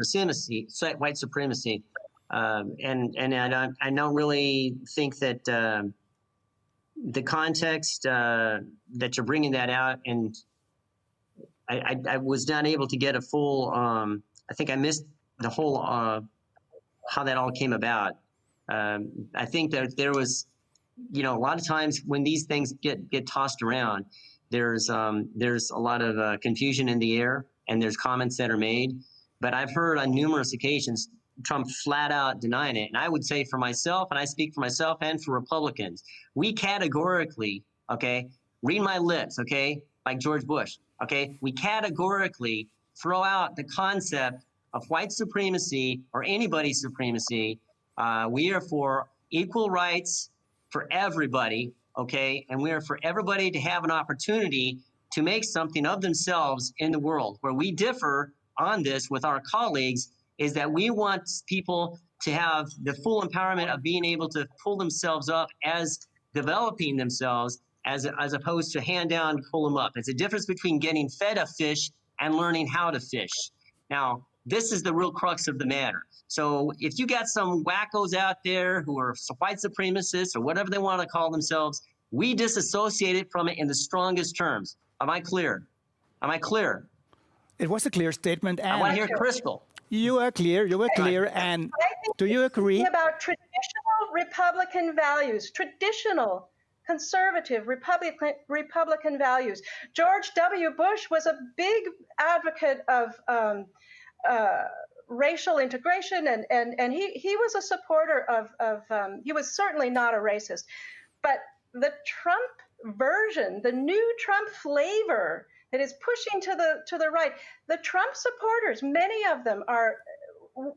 supremacy. And I don't really think that the context that you're bringing that out, and I was not able to get a full, I think I missed the whole, how that all came about. I think that there was, a lot of times when these things get tossed around, there's a lot of confusion in the air, and there's comments that are made. But I've heard on numerous occasions Trump flat out denying it. And I would say for myself, and I speak for myself and for Republicans, we categorically, read my lips, like George Bush, we categorically throw out the concept of white supremacy or anybody's supremacy. We are for equal rights for everybody, and we are for everybody to have an opportunity to make something of themselves in the world. Where we differ on this with our colleagues is that we want people to have the full empowerment of being able to pull themselves up as developing themselves, as opposed to hand down, pull them up. It's a difference between getting fed a fish and learning how to fish. Now, this is the real crux of the matter. So if you got some wackos out there who are white supremacists or whatever they want to call themselves, we disassociate it from it in the strongest terms. Am I clear? Am I clear? It was a clear statement. And I want to hear crystal. You are clear. You were clear. And do you agree? About traditional Republican values, traditional conservative Republican values. George W. Bush was a big advocate of racial integration, and he was a supporter of he was certainly not a racist. But the Trump version, the new Trump flavor that is pushing to the right, the Trump supporters, many of them are,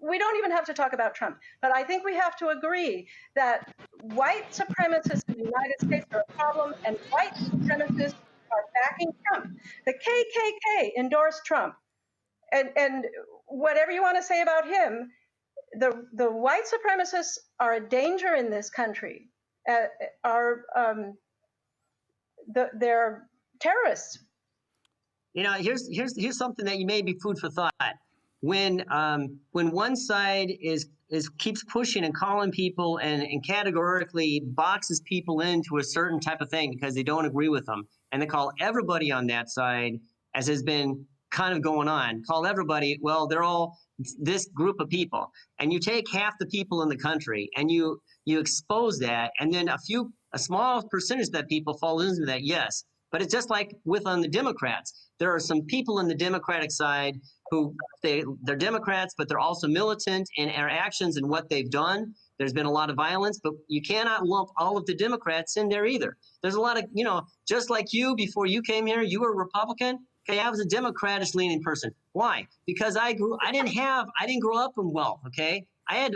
we don't even have to talk about Trump, but I think we have to agree that white supremacists in the United States are a problem, and white supremacists are backing Trump. The KKK endorsed Trump. And whatever you want to say about him, the white supremacists are a danger in this country. They're terrorists. Here's something that you may be food for thought. When one side keeps pushing and calling people and categorically boxes people into a certain type of thing because they don't agree with them, and they call everybody on that side, as has been kind of going on. Call everybody, well, they're all this group of people. And you take half the people in the country and you expose that, and then a small percentage of that people fall into that, yes. But it's just like on the Democrats. There are some people in the Democratic side who they're Democrats, but they're also militant in their actions and what they've done. There's been a lot of violence, but you cannot lump all of the Democrats in there either. There's a lot of, just like you, before you came here, you were a Republican. Okay, I was a Democratic leaning person. Why? Because I didn't grow up in wealth. Okay, I had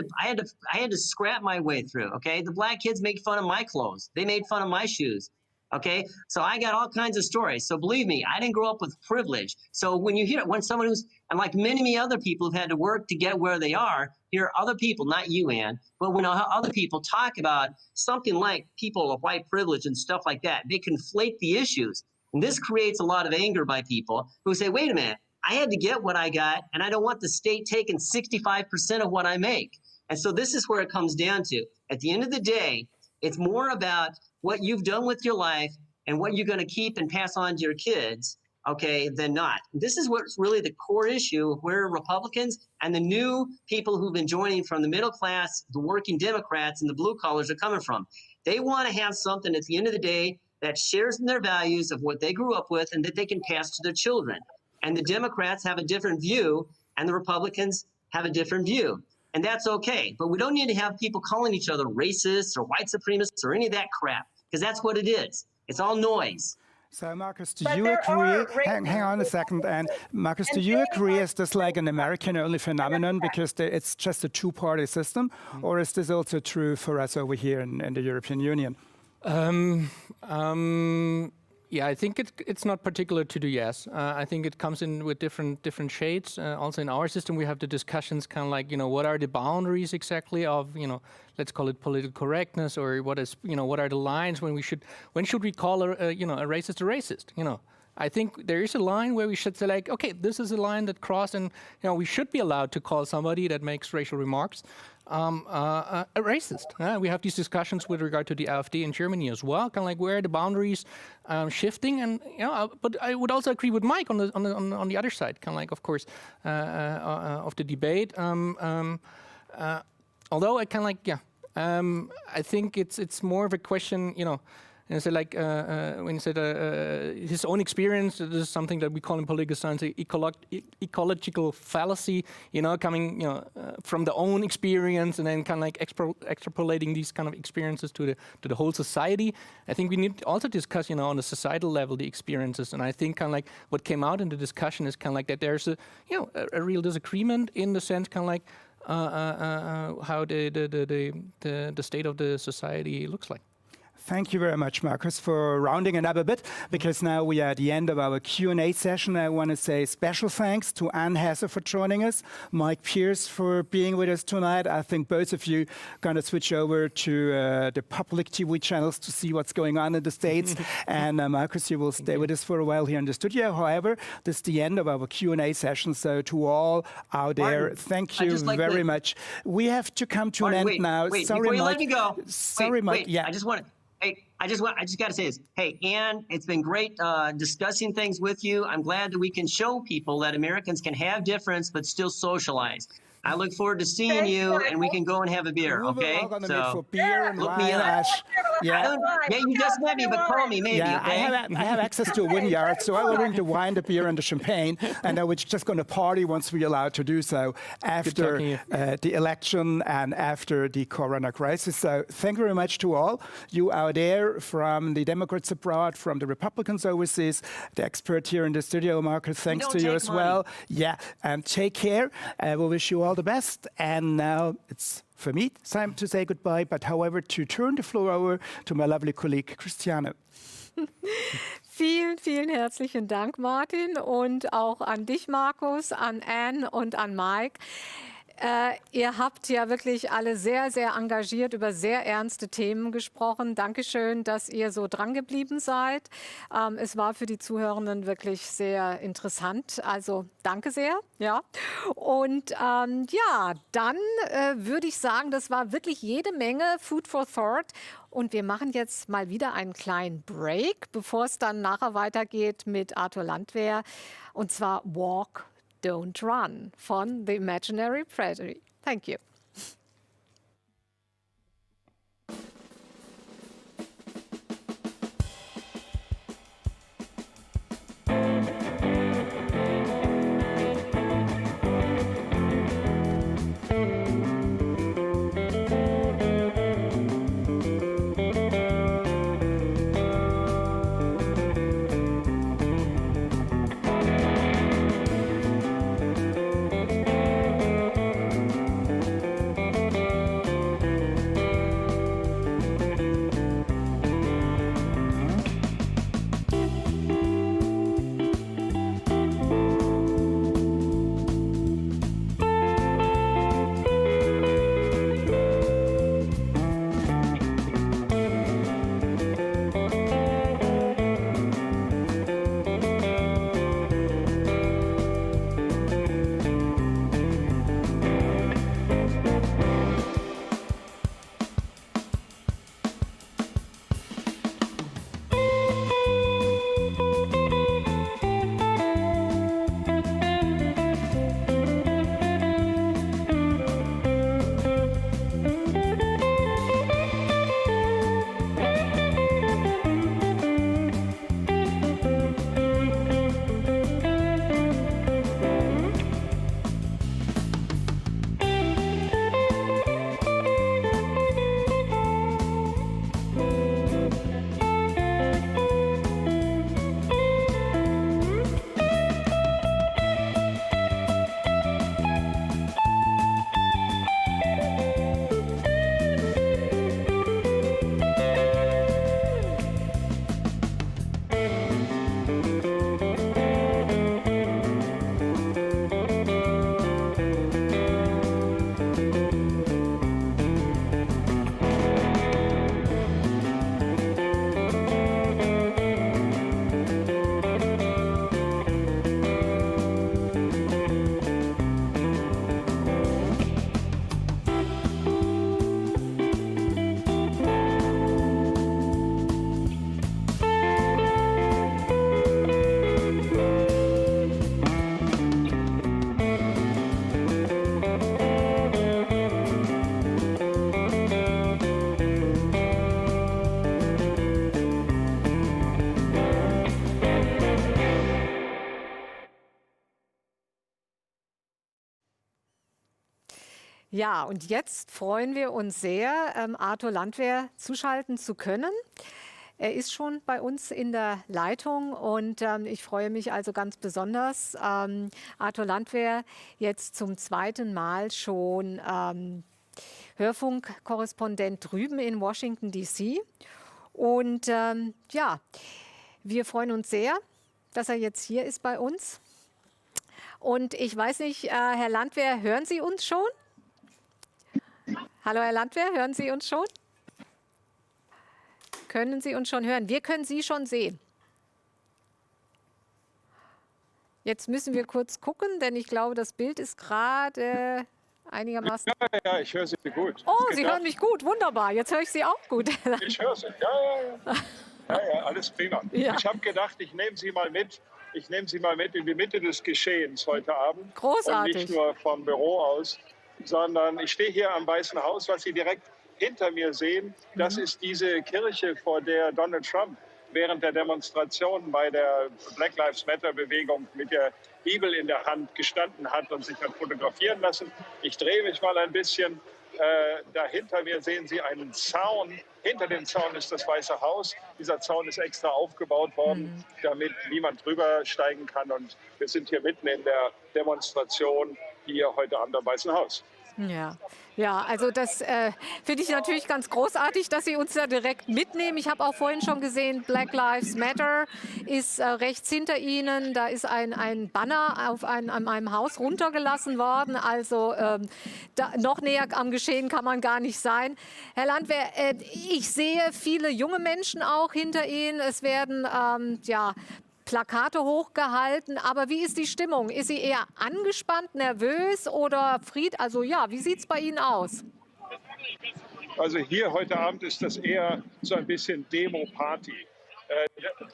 to scrap my way through. Okay, the black kids made fun of my clothes. They made fun of my shoes. Okay, so I got all kinds of stories. So believe me, I didn't grow up with privilege. So when someone who's, and like many other people have had to work to get where they are, hear other people, not you, Ann, but when other people talk about something like people of white privilege and stuff like that, they conflate the issues. And this creates a lot of anger by people who say, wait a minute, I had to get what I got, and I don't want the state taking 65% of what I make. And so this is where it comes down to. At the end of the day, it's more about what you've done with your life and what you're going to keep and pass on to your kids, okay, than not. This is what's really the core issue of where Republicans and the new people who've been joining from the middle class, the working Democrats and the blue collars are coming from. They want to have something at the end of the day that shares in their values of what they grew up with and that they can pass to their children. And the Democrats have a different view and the Republicans have a different view. And that's okay. But we don't need to have people calling each other racists or white supremacists or any of that crap, because that's what it is. It's all noise. So, Marcus, do you agree? Hang on a second. And Marcus, do you agree? Is this like an American-only phenomenon because it's just a two-party system? Or is this also true for us over here in the European Union? Yeah, I think it's not particular to the US. I think it comes in with different shades. Also in our system, we have the discussions kind of like, what are the boundaries exactly of, let's call it political correctness, or what are the lines when should we call a racist a racist, I think there is a line where we should say like, okay, this is a line that crossed, and we should be allowed to call somebody that makes racial remarks a racist. We have these discussions with regard to the AfD in Germany as well, kind of like where are the boundaries shifting, and but I would also agree with Mike on the other side, kind of like, of course, of the debate. Although I kind of like, I think it's more of a question, and so like when you said his own experience, this is something that we call in political science ecological fallacy, coming from the own experience and then kind of like extrapolating these kind of experiences to the whole society. I think we need to also discuss, on a societal level, the experiences. And I think kind of like what came out in the discussion is kind of like that there's a real disagreement in the sense kind of like how the state of the society looks like. Thank you very much, Marcus, for rounding it up a bit, because now we are at the end of our Q&A session. I want to say special thanks to Ann Hesse for joining us, Mike Pierce for being with us tonight. I think both of you are going to switch over to the public TV channels to see what's going on in the States. And Marcus, you will stay with us for a while here in the studio. However, this is the end of our Q&A session. So to all out there, Martin, thank you very much. We have to come to an end now. Wait, sorry, before you Mike. let me go. Sorry, Mike. Yeah. I just got to say this. Hey, Ann, it's been great discussing things with you. I'm glad that we can show people that Americans can have difference but still socialize. I look forward to seeing you, and we can go and have a beer, okay? We're meet for beer and look me wine, up. Ash. Yeah, you just met me, but call me maybe, yeah, okay? I have access to a vineyard, so I will bring the wine, the beer, and the champagne, and then we're just going to party once we're allowed to do so after the election and after the corona crisis. So thank you very much to all. You out there from the Democrats abroad, from the Republicans overseas, the expert here in the studio, Marcus, thanks to you as well. Yeah, and take care. We wish you all the best. And now it's for me time to say goodbye, but however, to turn the floor over to my lovely colleague, Christiane. Vielen, vielen herzlichen Dank, Martin, und auch an dich, Markus, an Ann und an Mike. Ihr habt ja wirklich alle sehr, sehr engagiert über sehr ernste Themen gesprochen. Dankeschön, dass ihr so dran geblieben seid. Es war für die Zuhörenden wirklich sehr interessant. Also danke sehr. Ja. Und ja, dann würde ich sagen, das war wirklich jede Menge Food for Thought. Und wir machen jetzt mal wieder einen kleinen Break, bevor es dann nachher weitergeht mit Arthur Landwehr. Und zwar Walk, Don't Run von The Imaginary Predator. Thank you. Ja, und jetzt freuen wir uns sehr, Arthur Landwehr zuschalten zu können. Er ist schon bei uns in der Leitung und ich freue mich also ganz besonders, Arthur Landwehr jetzt zum zweiten Mal schon Hörfunkkorrespondent drüben in Washington, D.C. Und ja, wir freuen uns sehr, dass er jetzt hier ist bei uns. Und ich weiß nicht, Herr Landwehr, hören Sie uns schon? Hallo Herr Landwehr, hören Sie uns schon? Können Sie uns schon hören? Wir können Sie schon sehen. Jetzt müssen wir kurz gucken, denn ich glaube, das Bild ist gerade einigermaßen... Ja, ich höre Sie gut. Oh, Sie hören mich gut, wunderbar. Jetzt höre ich Sie auch gut. Ich höre Sie, ja, alles prima. Ja. Ich habe gedacht, ich nehme Sie mal mit. Ich nehme Sie mal mit in die Mitte des Geschehens heute Abend. Großartig. Und nicht nur vom Büro aus, sondern ich stehe hier am Weißen Haus, was Sie direkt hinter mir sehen. Das ist diese Kirche, vor der Donald Trump während der Demonstration bei der Black Lives Matter Bewegung mit der Bibel in der Hand gestanden hat und sich hat fotografieren lassen. Ich drehe mich mal ein bisschen. Da hinter mir sehen Sie einen Zaun. Hinter dem Zaun ist das Weiße Haus. Dieser Zaun ist extra aufgebaut worden, damit niemand drüber steigen kann. Und wir sind hier mitten in der Demonstration hier heute Abend am Weißen Haus. Ja, ja, also das finde ich natürlich ganz großartig, dass Sie uns da direkt mitnehmen. Ich habe auch vorhin schon gesehen, Black Lives Matter ist rechts hinter Ihnen. Da ist ein Banner an einem Haus runtergelassen worden. Also noch näher am Geschehen kann man gar nicht sein. Herr Landwehr, ich sehe viele junge Menschen auch hinter Ihnen. Es werden ja, Plakate hochgehalten, aber wie ist die Stimmung? Ist sie eher angespannt, nervös oder Also ja, wie sieht es bei Ihnen aus? Also hier heute Abend ist das eher so ein bisschen Demo-Party.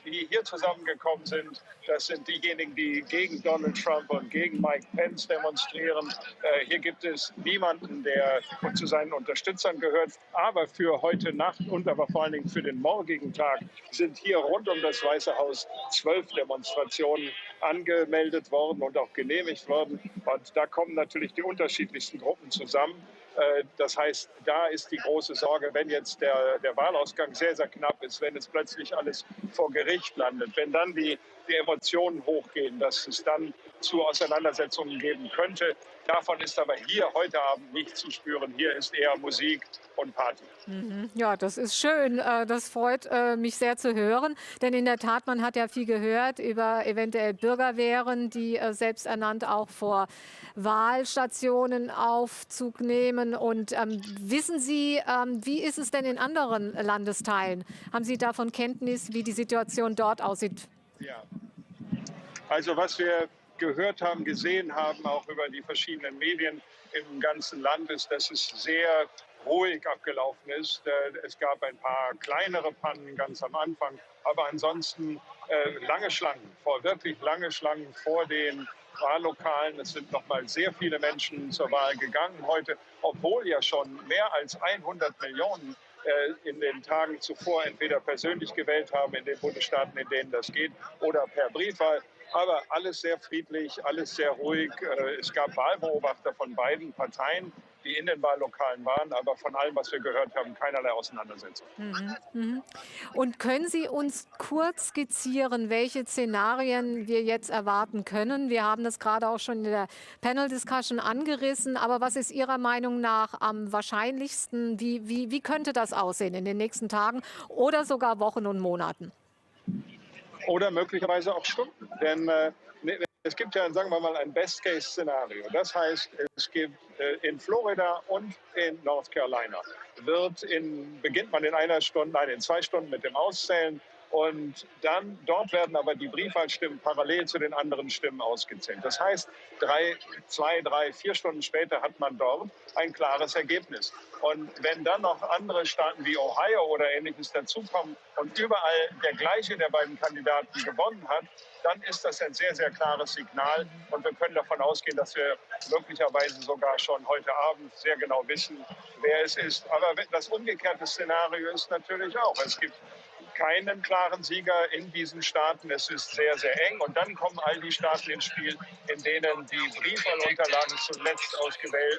Die hier zusammengekommen sind, das sind diejenigen, die gegen Donald Trump und gegen Mike Pence demonstrieren. Hier gibt es niemanden, der zu seinen Unterstützern gehört. Aber für heute Nacht und aber vor allen Dingen für den morgigen Tag sind hier rund um das Weiße Haus 12 Demonstrationen angemeldet worden und auch genehmigt worden. Und da kommen natürlich die unterschiedlichsten Gruppen zusammen. Das heißt, da ist die große Sorge, wenn jetzt der Wahlausgang sehr, sehr knapp ist, wenn es plötzlich alles vor Gericht landet, wenn dann die Emotionen hochgehen, dass es dann zu Auseinandersetzungen geben könnte. Davon ist aber hier heute Abend nicht zu spüren. Hier ist eher Musik und Party. Ja, das ist schön. Das freut mich sehr zu hören. Denn in der Tat, man hat ja viel gehört über eventuell Bürgerwehren, die selbsternannt auch vor Wahlstationen Aufzug nehmen. Und wissen Sie, wie ist es denn in anderen Landesteilen? Haben Sie davon Kenntnis, wie die Situation dort aussieht? Ja. Also was wir gehört haben, gesehen haben, auch über die verschiedenen Medien im ganzen Land, ist, dass es sehr ruhig abgelaufen ist. Es gab ein paar kleinere Pannen ganz am Anfang, aber ansonsten lange Schlangen, wirklich lange Schlangen vor den Wahllokalen. Es sind noch mal sehr viele Menschen zur Wahl gegangen heute, obwohl ja schon mehr als 100 Millionen in den Tagen zuvor entweder persönlich gewählt haben in den Bundesstaaten, in denen das geht, oder per Briefwahl. Aber alles sehr friedlich, alles sehr ruhig. Es gab Wahlbeobachter von beiden Parteien, die in den Wahllokalen waren, aber von allem, was wir gehört haben, keinerlei Auseinandersetzung. Und können Sie uns kurz skizzieren, welche Szenarien wir jetzt erwarten können? Wir haben das gerade auch schon in der Panel-Discussion angerissen, aber was ist Ihrer Meinung nach am wahrscheinlichsten? Wie könnte das aussehen in den nächsten Tagen oder sogar Wochen und Monaten? Oder möglicherweise auch Stunden. Denn es gibt ja, sagen wir mal, ein Best-Case-Szenario. Das heißt, es gibt in Florida und in North Carolina beginnt man in 2 Stunden mit dem Auszählen. Und dann dort werden aber die Briefwahlstimmen parallel zu den anderen Stimmen ausgezählt. Das heißt, 2, 3, 4 Stunden später hat man dort ein klares Ergebnis. Und wenn dann noch andere Staaten wie Ohio oder Ähnliches dazukommen und überall der gleiche der beiden Kandidaten gewonnen hat, dann ist das ein sehr, sehr klares Signal. Und wir können davon ausgehen, dass wir möglicherweise sogar schon heute Abend sehr genau wissen, wer es ist. Aber das umgekehrte Szenario ist natürlich auch, es gibt keinen klaren Sieger in diesen Staaten. Es ist sehr, sehr eng. Und dann kommen all die Staaten ins Spiel, in denen die Briefwahlunterlagen zuletzt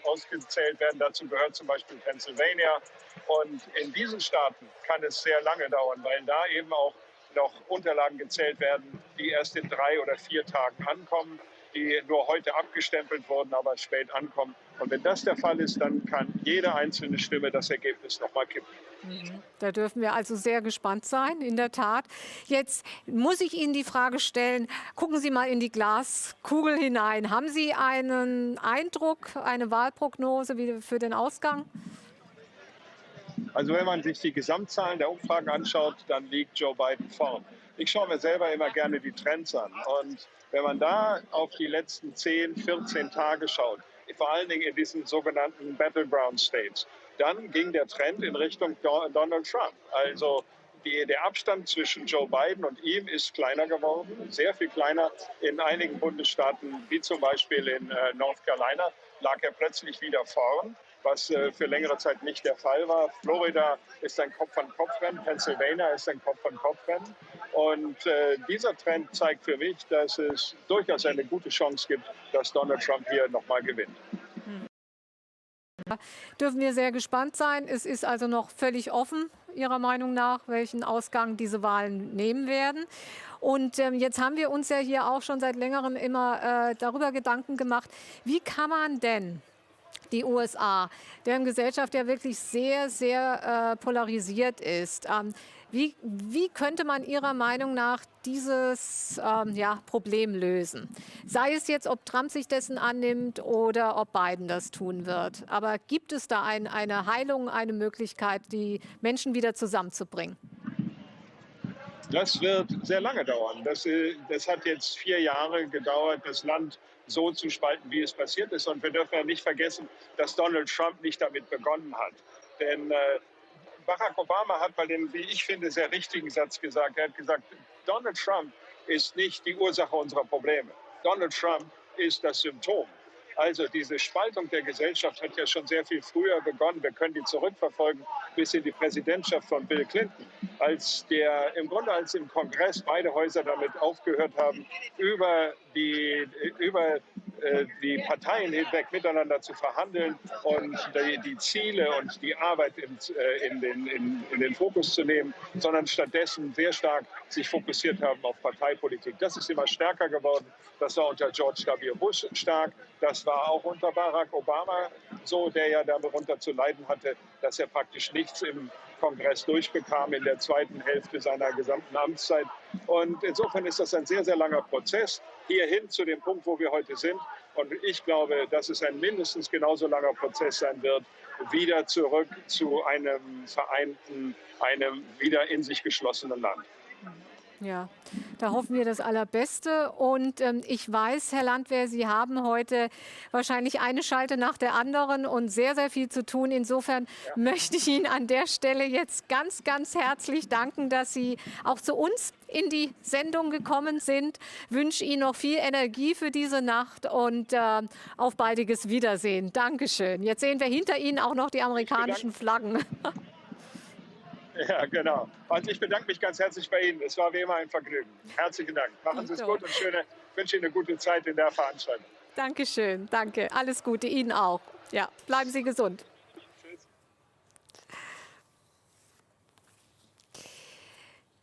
ausgezählt werden. Dazu gehört zum Beispiel Pennsylvania. Und in diesen Staaten kann es sehr lange dauern, weil da eben auch noch Unterlagen gezählt werden, die erst in 3 oder 4 Tagen ankommen, die nur heute abgestempelt wurden, aber spät ankommen. Und wenn das der Fall ist, dann kann jede einzelne Stimme das Ergebnis nochmal kippen. Da dürfen wir also sehr gespannt sein, in der Tat. Jetzt muss ich Ihnen die Frage stellen, gucken Sie mal in die Glaskugel hinein. Haben Sie einen Eindruck, eine Wahlprognose für den Ausgang? Also wenn man sich die Gesamtzahlen der Umfragen anschaut, dann liegt Joe Biden vorn. Ich schaue mir selber immer gerne die Trends an. Und wenn man da auf die letzten 10, 14 Tage schaut, vor allen Dingen in diesen sogenannten Battleground States, dann ging der Trend in Richtung Donald Trump. Also der Abstand zwischen Joe Biden und ihm ist kleiner geworden, sehr viel kleiner. In einigen Bundesstaaten, wie zum Beispiel in North Carolina, lag er plötzlich wieder vorn, was für längere Zeit nicht der Fall war. Florida ist ein Kopf-an-Kopf-Rennen, Pennsylvania ist ein Kopf-an-Kopf-Rennen. Und dieser Trend zeigt für mich, dass es durchaus eine gute Chance gibt, dass Donald Trump hier nochmal gewinnt. Dürfen wir sehr gespannt sein. Es ist also noch völlig offen, Ihrer Meinung nach, welchen Ausgang diese Wahlen nehmen werden. Und jetzt haben wir uns ja hier auch schon seit längerem immer darüber Gedanken gemacht, wie kann man denn die USA, deren Gesellschaft ja wirklich sehr, sehr polarisiert ist. Wie könnte man Ihrer Meinung nach dieses Problem lösen? Sei es jetzt, ob Trump sich dessen annimmt oder ob Biden das tun wird. Aber gibt es da eine Heilung, eine Möglichkeit, die Menschen wieder zusammenzubringen? Das wird sehr lange dauern. Das hat jetzt 4 Jahre gedauert, das Land so zu spalten, wie es passiert ist. Und wir dürfen ja nicht vergessen, dass Donald Trump nicht damit begonnen hat. Denn Barack Obama hat mal den, wie ich finde, sehr richtigen Satz gesagt. Er hat gesagt, Donald Trump ist nicht die Ursache unserer Probleme. Donald Trump ist das Symptom. Also diese Spaltung der Gesellschaft hat ja schon sehr viel früher begonnen. Wir können die zurückverfolgen bis in die Präsidentschaft von Bill Clinton, als im Kongress beide Häuser damit aufgehört haben, über die Parteien hinweg miteinander zu verhandeln und die Ziele und die Arbeit in den Fokus zu nehmen, sondern stattdessen sehr stark sich fokussiert haben auf Parteipolitik. Das ist immer stärker geworden. Das war unter George W. Bush stark. Das war auch unter Barack Obama so, der ja darunter zu leiden hatte, dass er praktisch nichts im Kongress durchbekam in der zweiten Hälfte seiner gesamten Amtszeit. Und insofern ist das ein sehr, sehr langer Prozess hierhin zu dem Punkt, wo wir heute sind. Und ich glaube, dass es ein mindestens genauso langer Prozess sein wird, wieder zurück zu einem vereinten, einem wieder in sich geschlossenen Land. Ja, da hoffen wir das Allerbeste. Und ich weiß, Herr Landwehr, Sie haben heute wahrscheinlich eine Schalte nach der anderen und sehr, sehr viel zu tun. Insofern möchte ich Ihnen an der Stelle jetzt ganz, ganz herzlich danken, dass Sie auch zu uns in die Sendung gekommen sind. Ich wünsche Ihnen noch viel Energie für diese Nacht und auf baldiges Wiedersehen. Dankeschön. Jetzt sehen wir hinter Ihnen auch noch die amerikanischen Flaggen. Ja, genau. Und ich bedanke mich ganz herzlich bei Ihnen. Es war wie immer ein Vergnügen. Herzlichen Dank. Machen Sie es gut und ich wünsche Ihnen eine gute Zeit in der Veranstaltung. Dankeschön, danke. Alles Gute Ihnen auch. Ja, bleiben Sie gesund. Tschüss.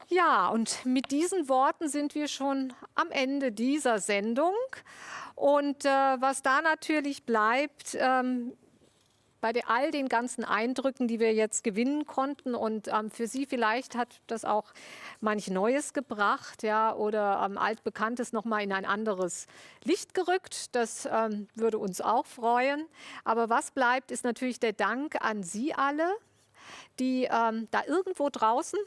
Ja, und mit diesen Worten sind wir schon am Ende dieser Sendung. Und was da natürlich bleibt, bei all den ganzen Eindrücken, die wir jetzt gewinnen konnten und für Sie vielleicht hat das auch manch Neues gebracht, ja, oder Altbekanntes noch mal in ein anderes Licht gerückt. Das würde uns auch freuen. Aber was bleibt, ist natürlich der Dank an Sie alle, die da irgendwo draußen,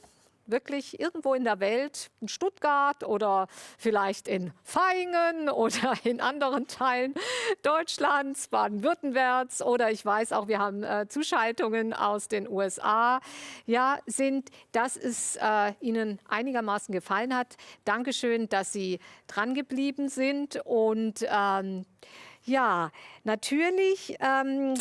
wirklich irgendwo in der Welt, in Stuttgart oder vielleicht in Vaihingen oder in anderen Teilen Deutschlands, Baden-Württembergs oder ich weiß auch, wir haben Zuschaltungen aus den USA, ja, dass es Ihnen einigermaßen gefallen hat. Dankeschön, dass Sie dran geblieben sind und ja, natürlich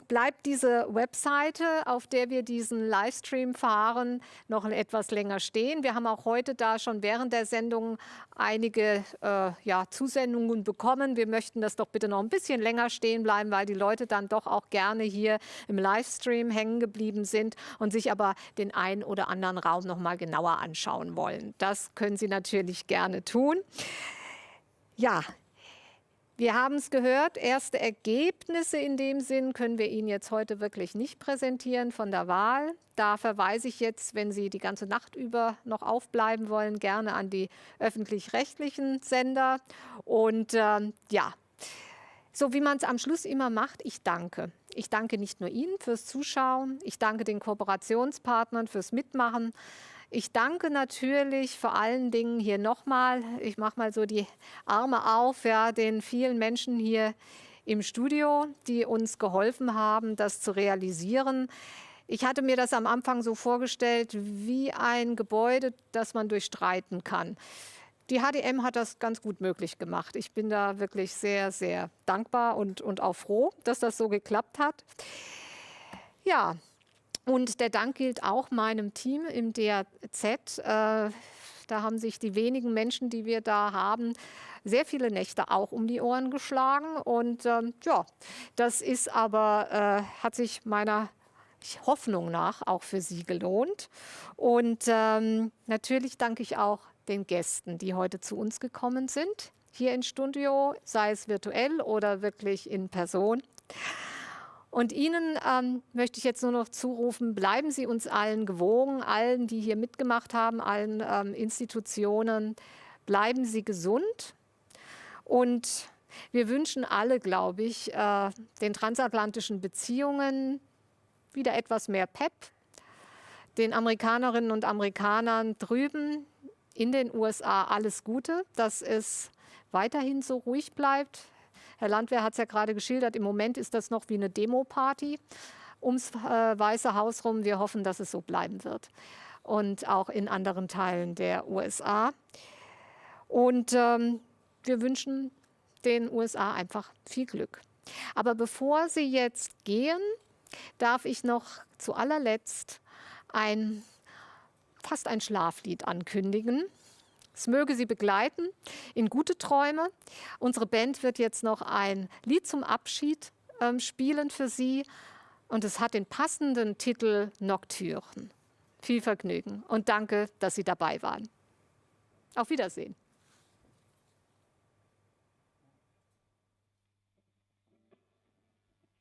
bleibt diese Webseite, auf der wir diesen Livestream fahren, noch etwas länger stehen. Wir haben auch heute da schon während der Sendung einige Zusendungen bekommen. Wir möchten das doch bitte noch ein bisschen länger stehen bleiben, weil die Leute dann doch auch gerne hier im Livestream hängen geblieben sind und sich aber den einen oder anderen Raum noch mal genauer anschauen wollen. Das können Sie natürlich gerne tun. Ja. Wir haben es gehört, erste Ergebnisse in dem Sinn können wir Ihnen jetzt heute wirklich nicht präsentieren von der Wahl. Da verweise ich jetzt, wenn Sie die ganze Nacht über noch aufbleiben wollen, gerne an die öffentlich-rechtlichen Sender. Und ja, so wie man es am Schluss immer macht, ich danke. Ich danke nicht nur Ihnen fürs Zuschauen, ich danke den Kooperationspartnern fürs Mitmachen. Ich danke natürlich vor allen Dingen hier nochmal, ich mache mal so die Arme auf, ja, den vielen Menschen hier im Studio, die uns geholfen haben, das zu realisieren. Ich hatte mir das am Anfang so vorgestellt wie ein Gebäude, das man durchstreiten kann. Die HDM hat das ganz gut möglich gemacht. Ich bin da wirklich sehr, sehr dankbar und auch froh, dass das so geklappt hat. Ja. Und der Dank gilt auch meinem Team im DAZ. Da haben sich die wenigen Menschen, die wir da haben, sehr viele Nächte auch um die Ohren geschlagen. Und ja, das ist aber, hat sich meiner Hoffnung nach auch für Sie gelohnt. Und natürlich danke ich auch den Gästen, die heute zu uns gekommen sind, hier ins Studio, sei es virtuell oder wirklich in Person. Und Ihnen möchte ich jetzt nur noch zurufen, bleiben Sie uns allen gewogen, allen, die hier mitgemacht haben, allen Institutionen, bleiben Sie gesund. Und wir wünschen alle, glaube ich, den transatlantischen Beziehungen wieder etwas mehr Pep, den Amerikanerinnen und Amerikanern drüben in den USA alles Gute, dass es weiterhin so ruhig bleibt. Herr Landwehr hat es ja gerade geschildert, im Moment ist das noch wie eine Demo-Party ums Weiße Haus rum. Wir hoffen, dass es so bleiben wird und auch in anderen Teilen der USA. Und wir wünschen den USA einfach viel Glück. Aber bevor Sie jetzt gehen, darf ich noch zu allerletzt fast ein Schlaflied ankündigen. Es möge Sie begleiten in gute Träume. Unsere Band wird jetzt noch ein Lied zum Abschied spielen für Sie und es hat den passenden Titel Nocturne. Viel Vergnügen und danke, dass Sie dabei waren. Auf Wiedersehen.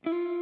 Thank you.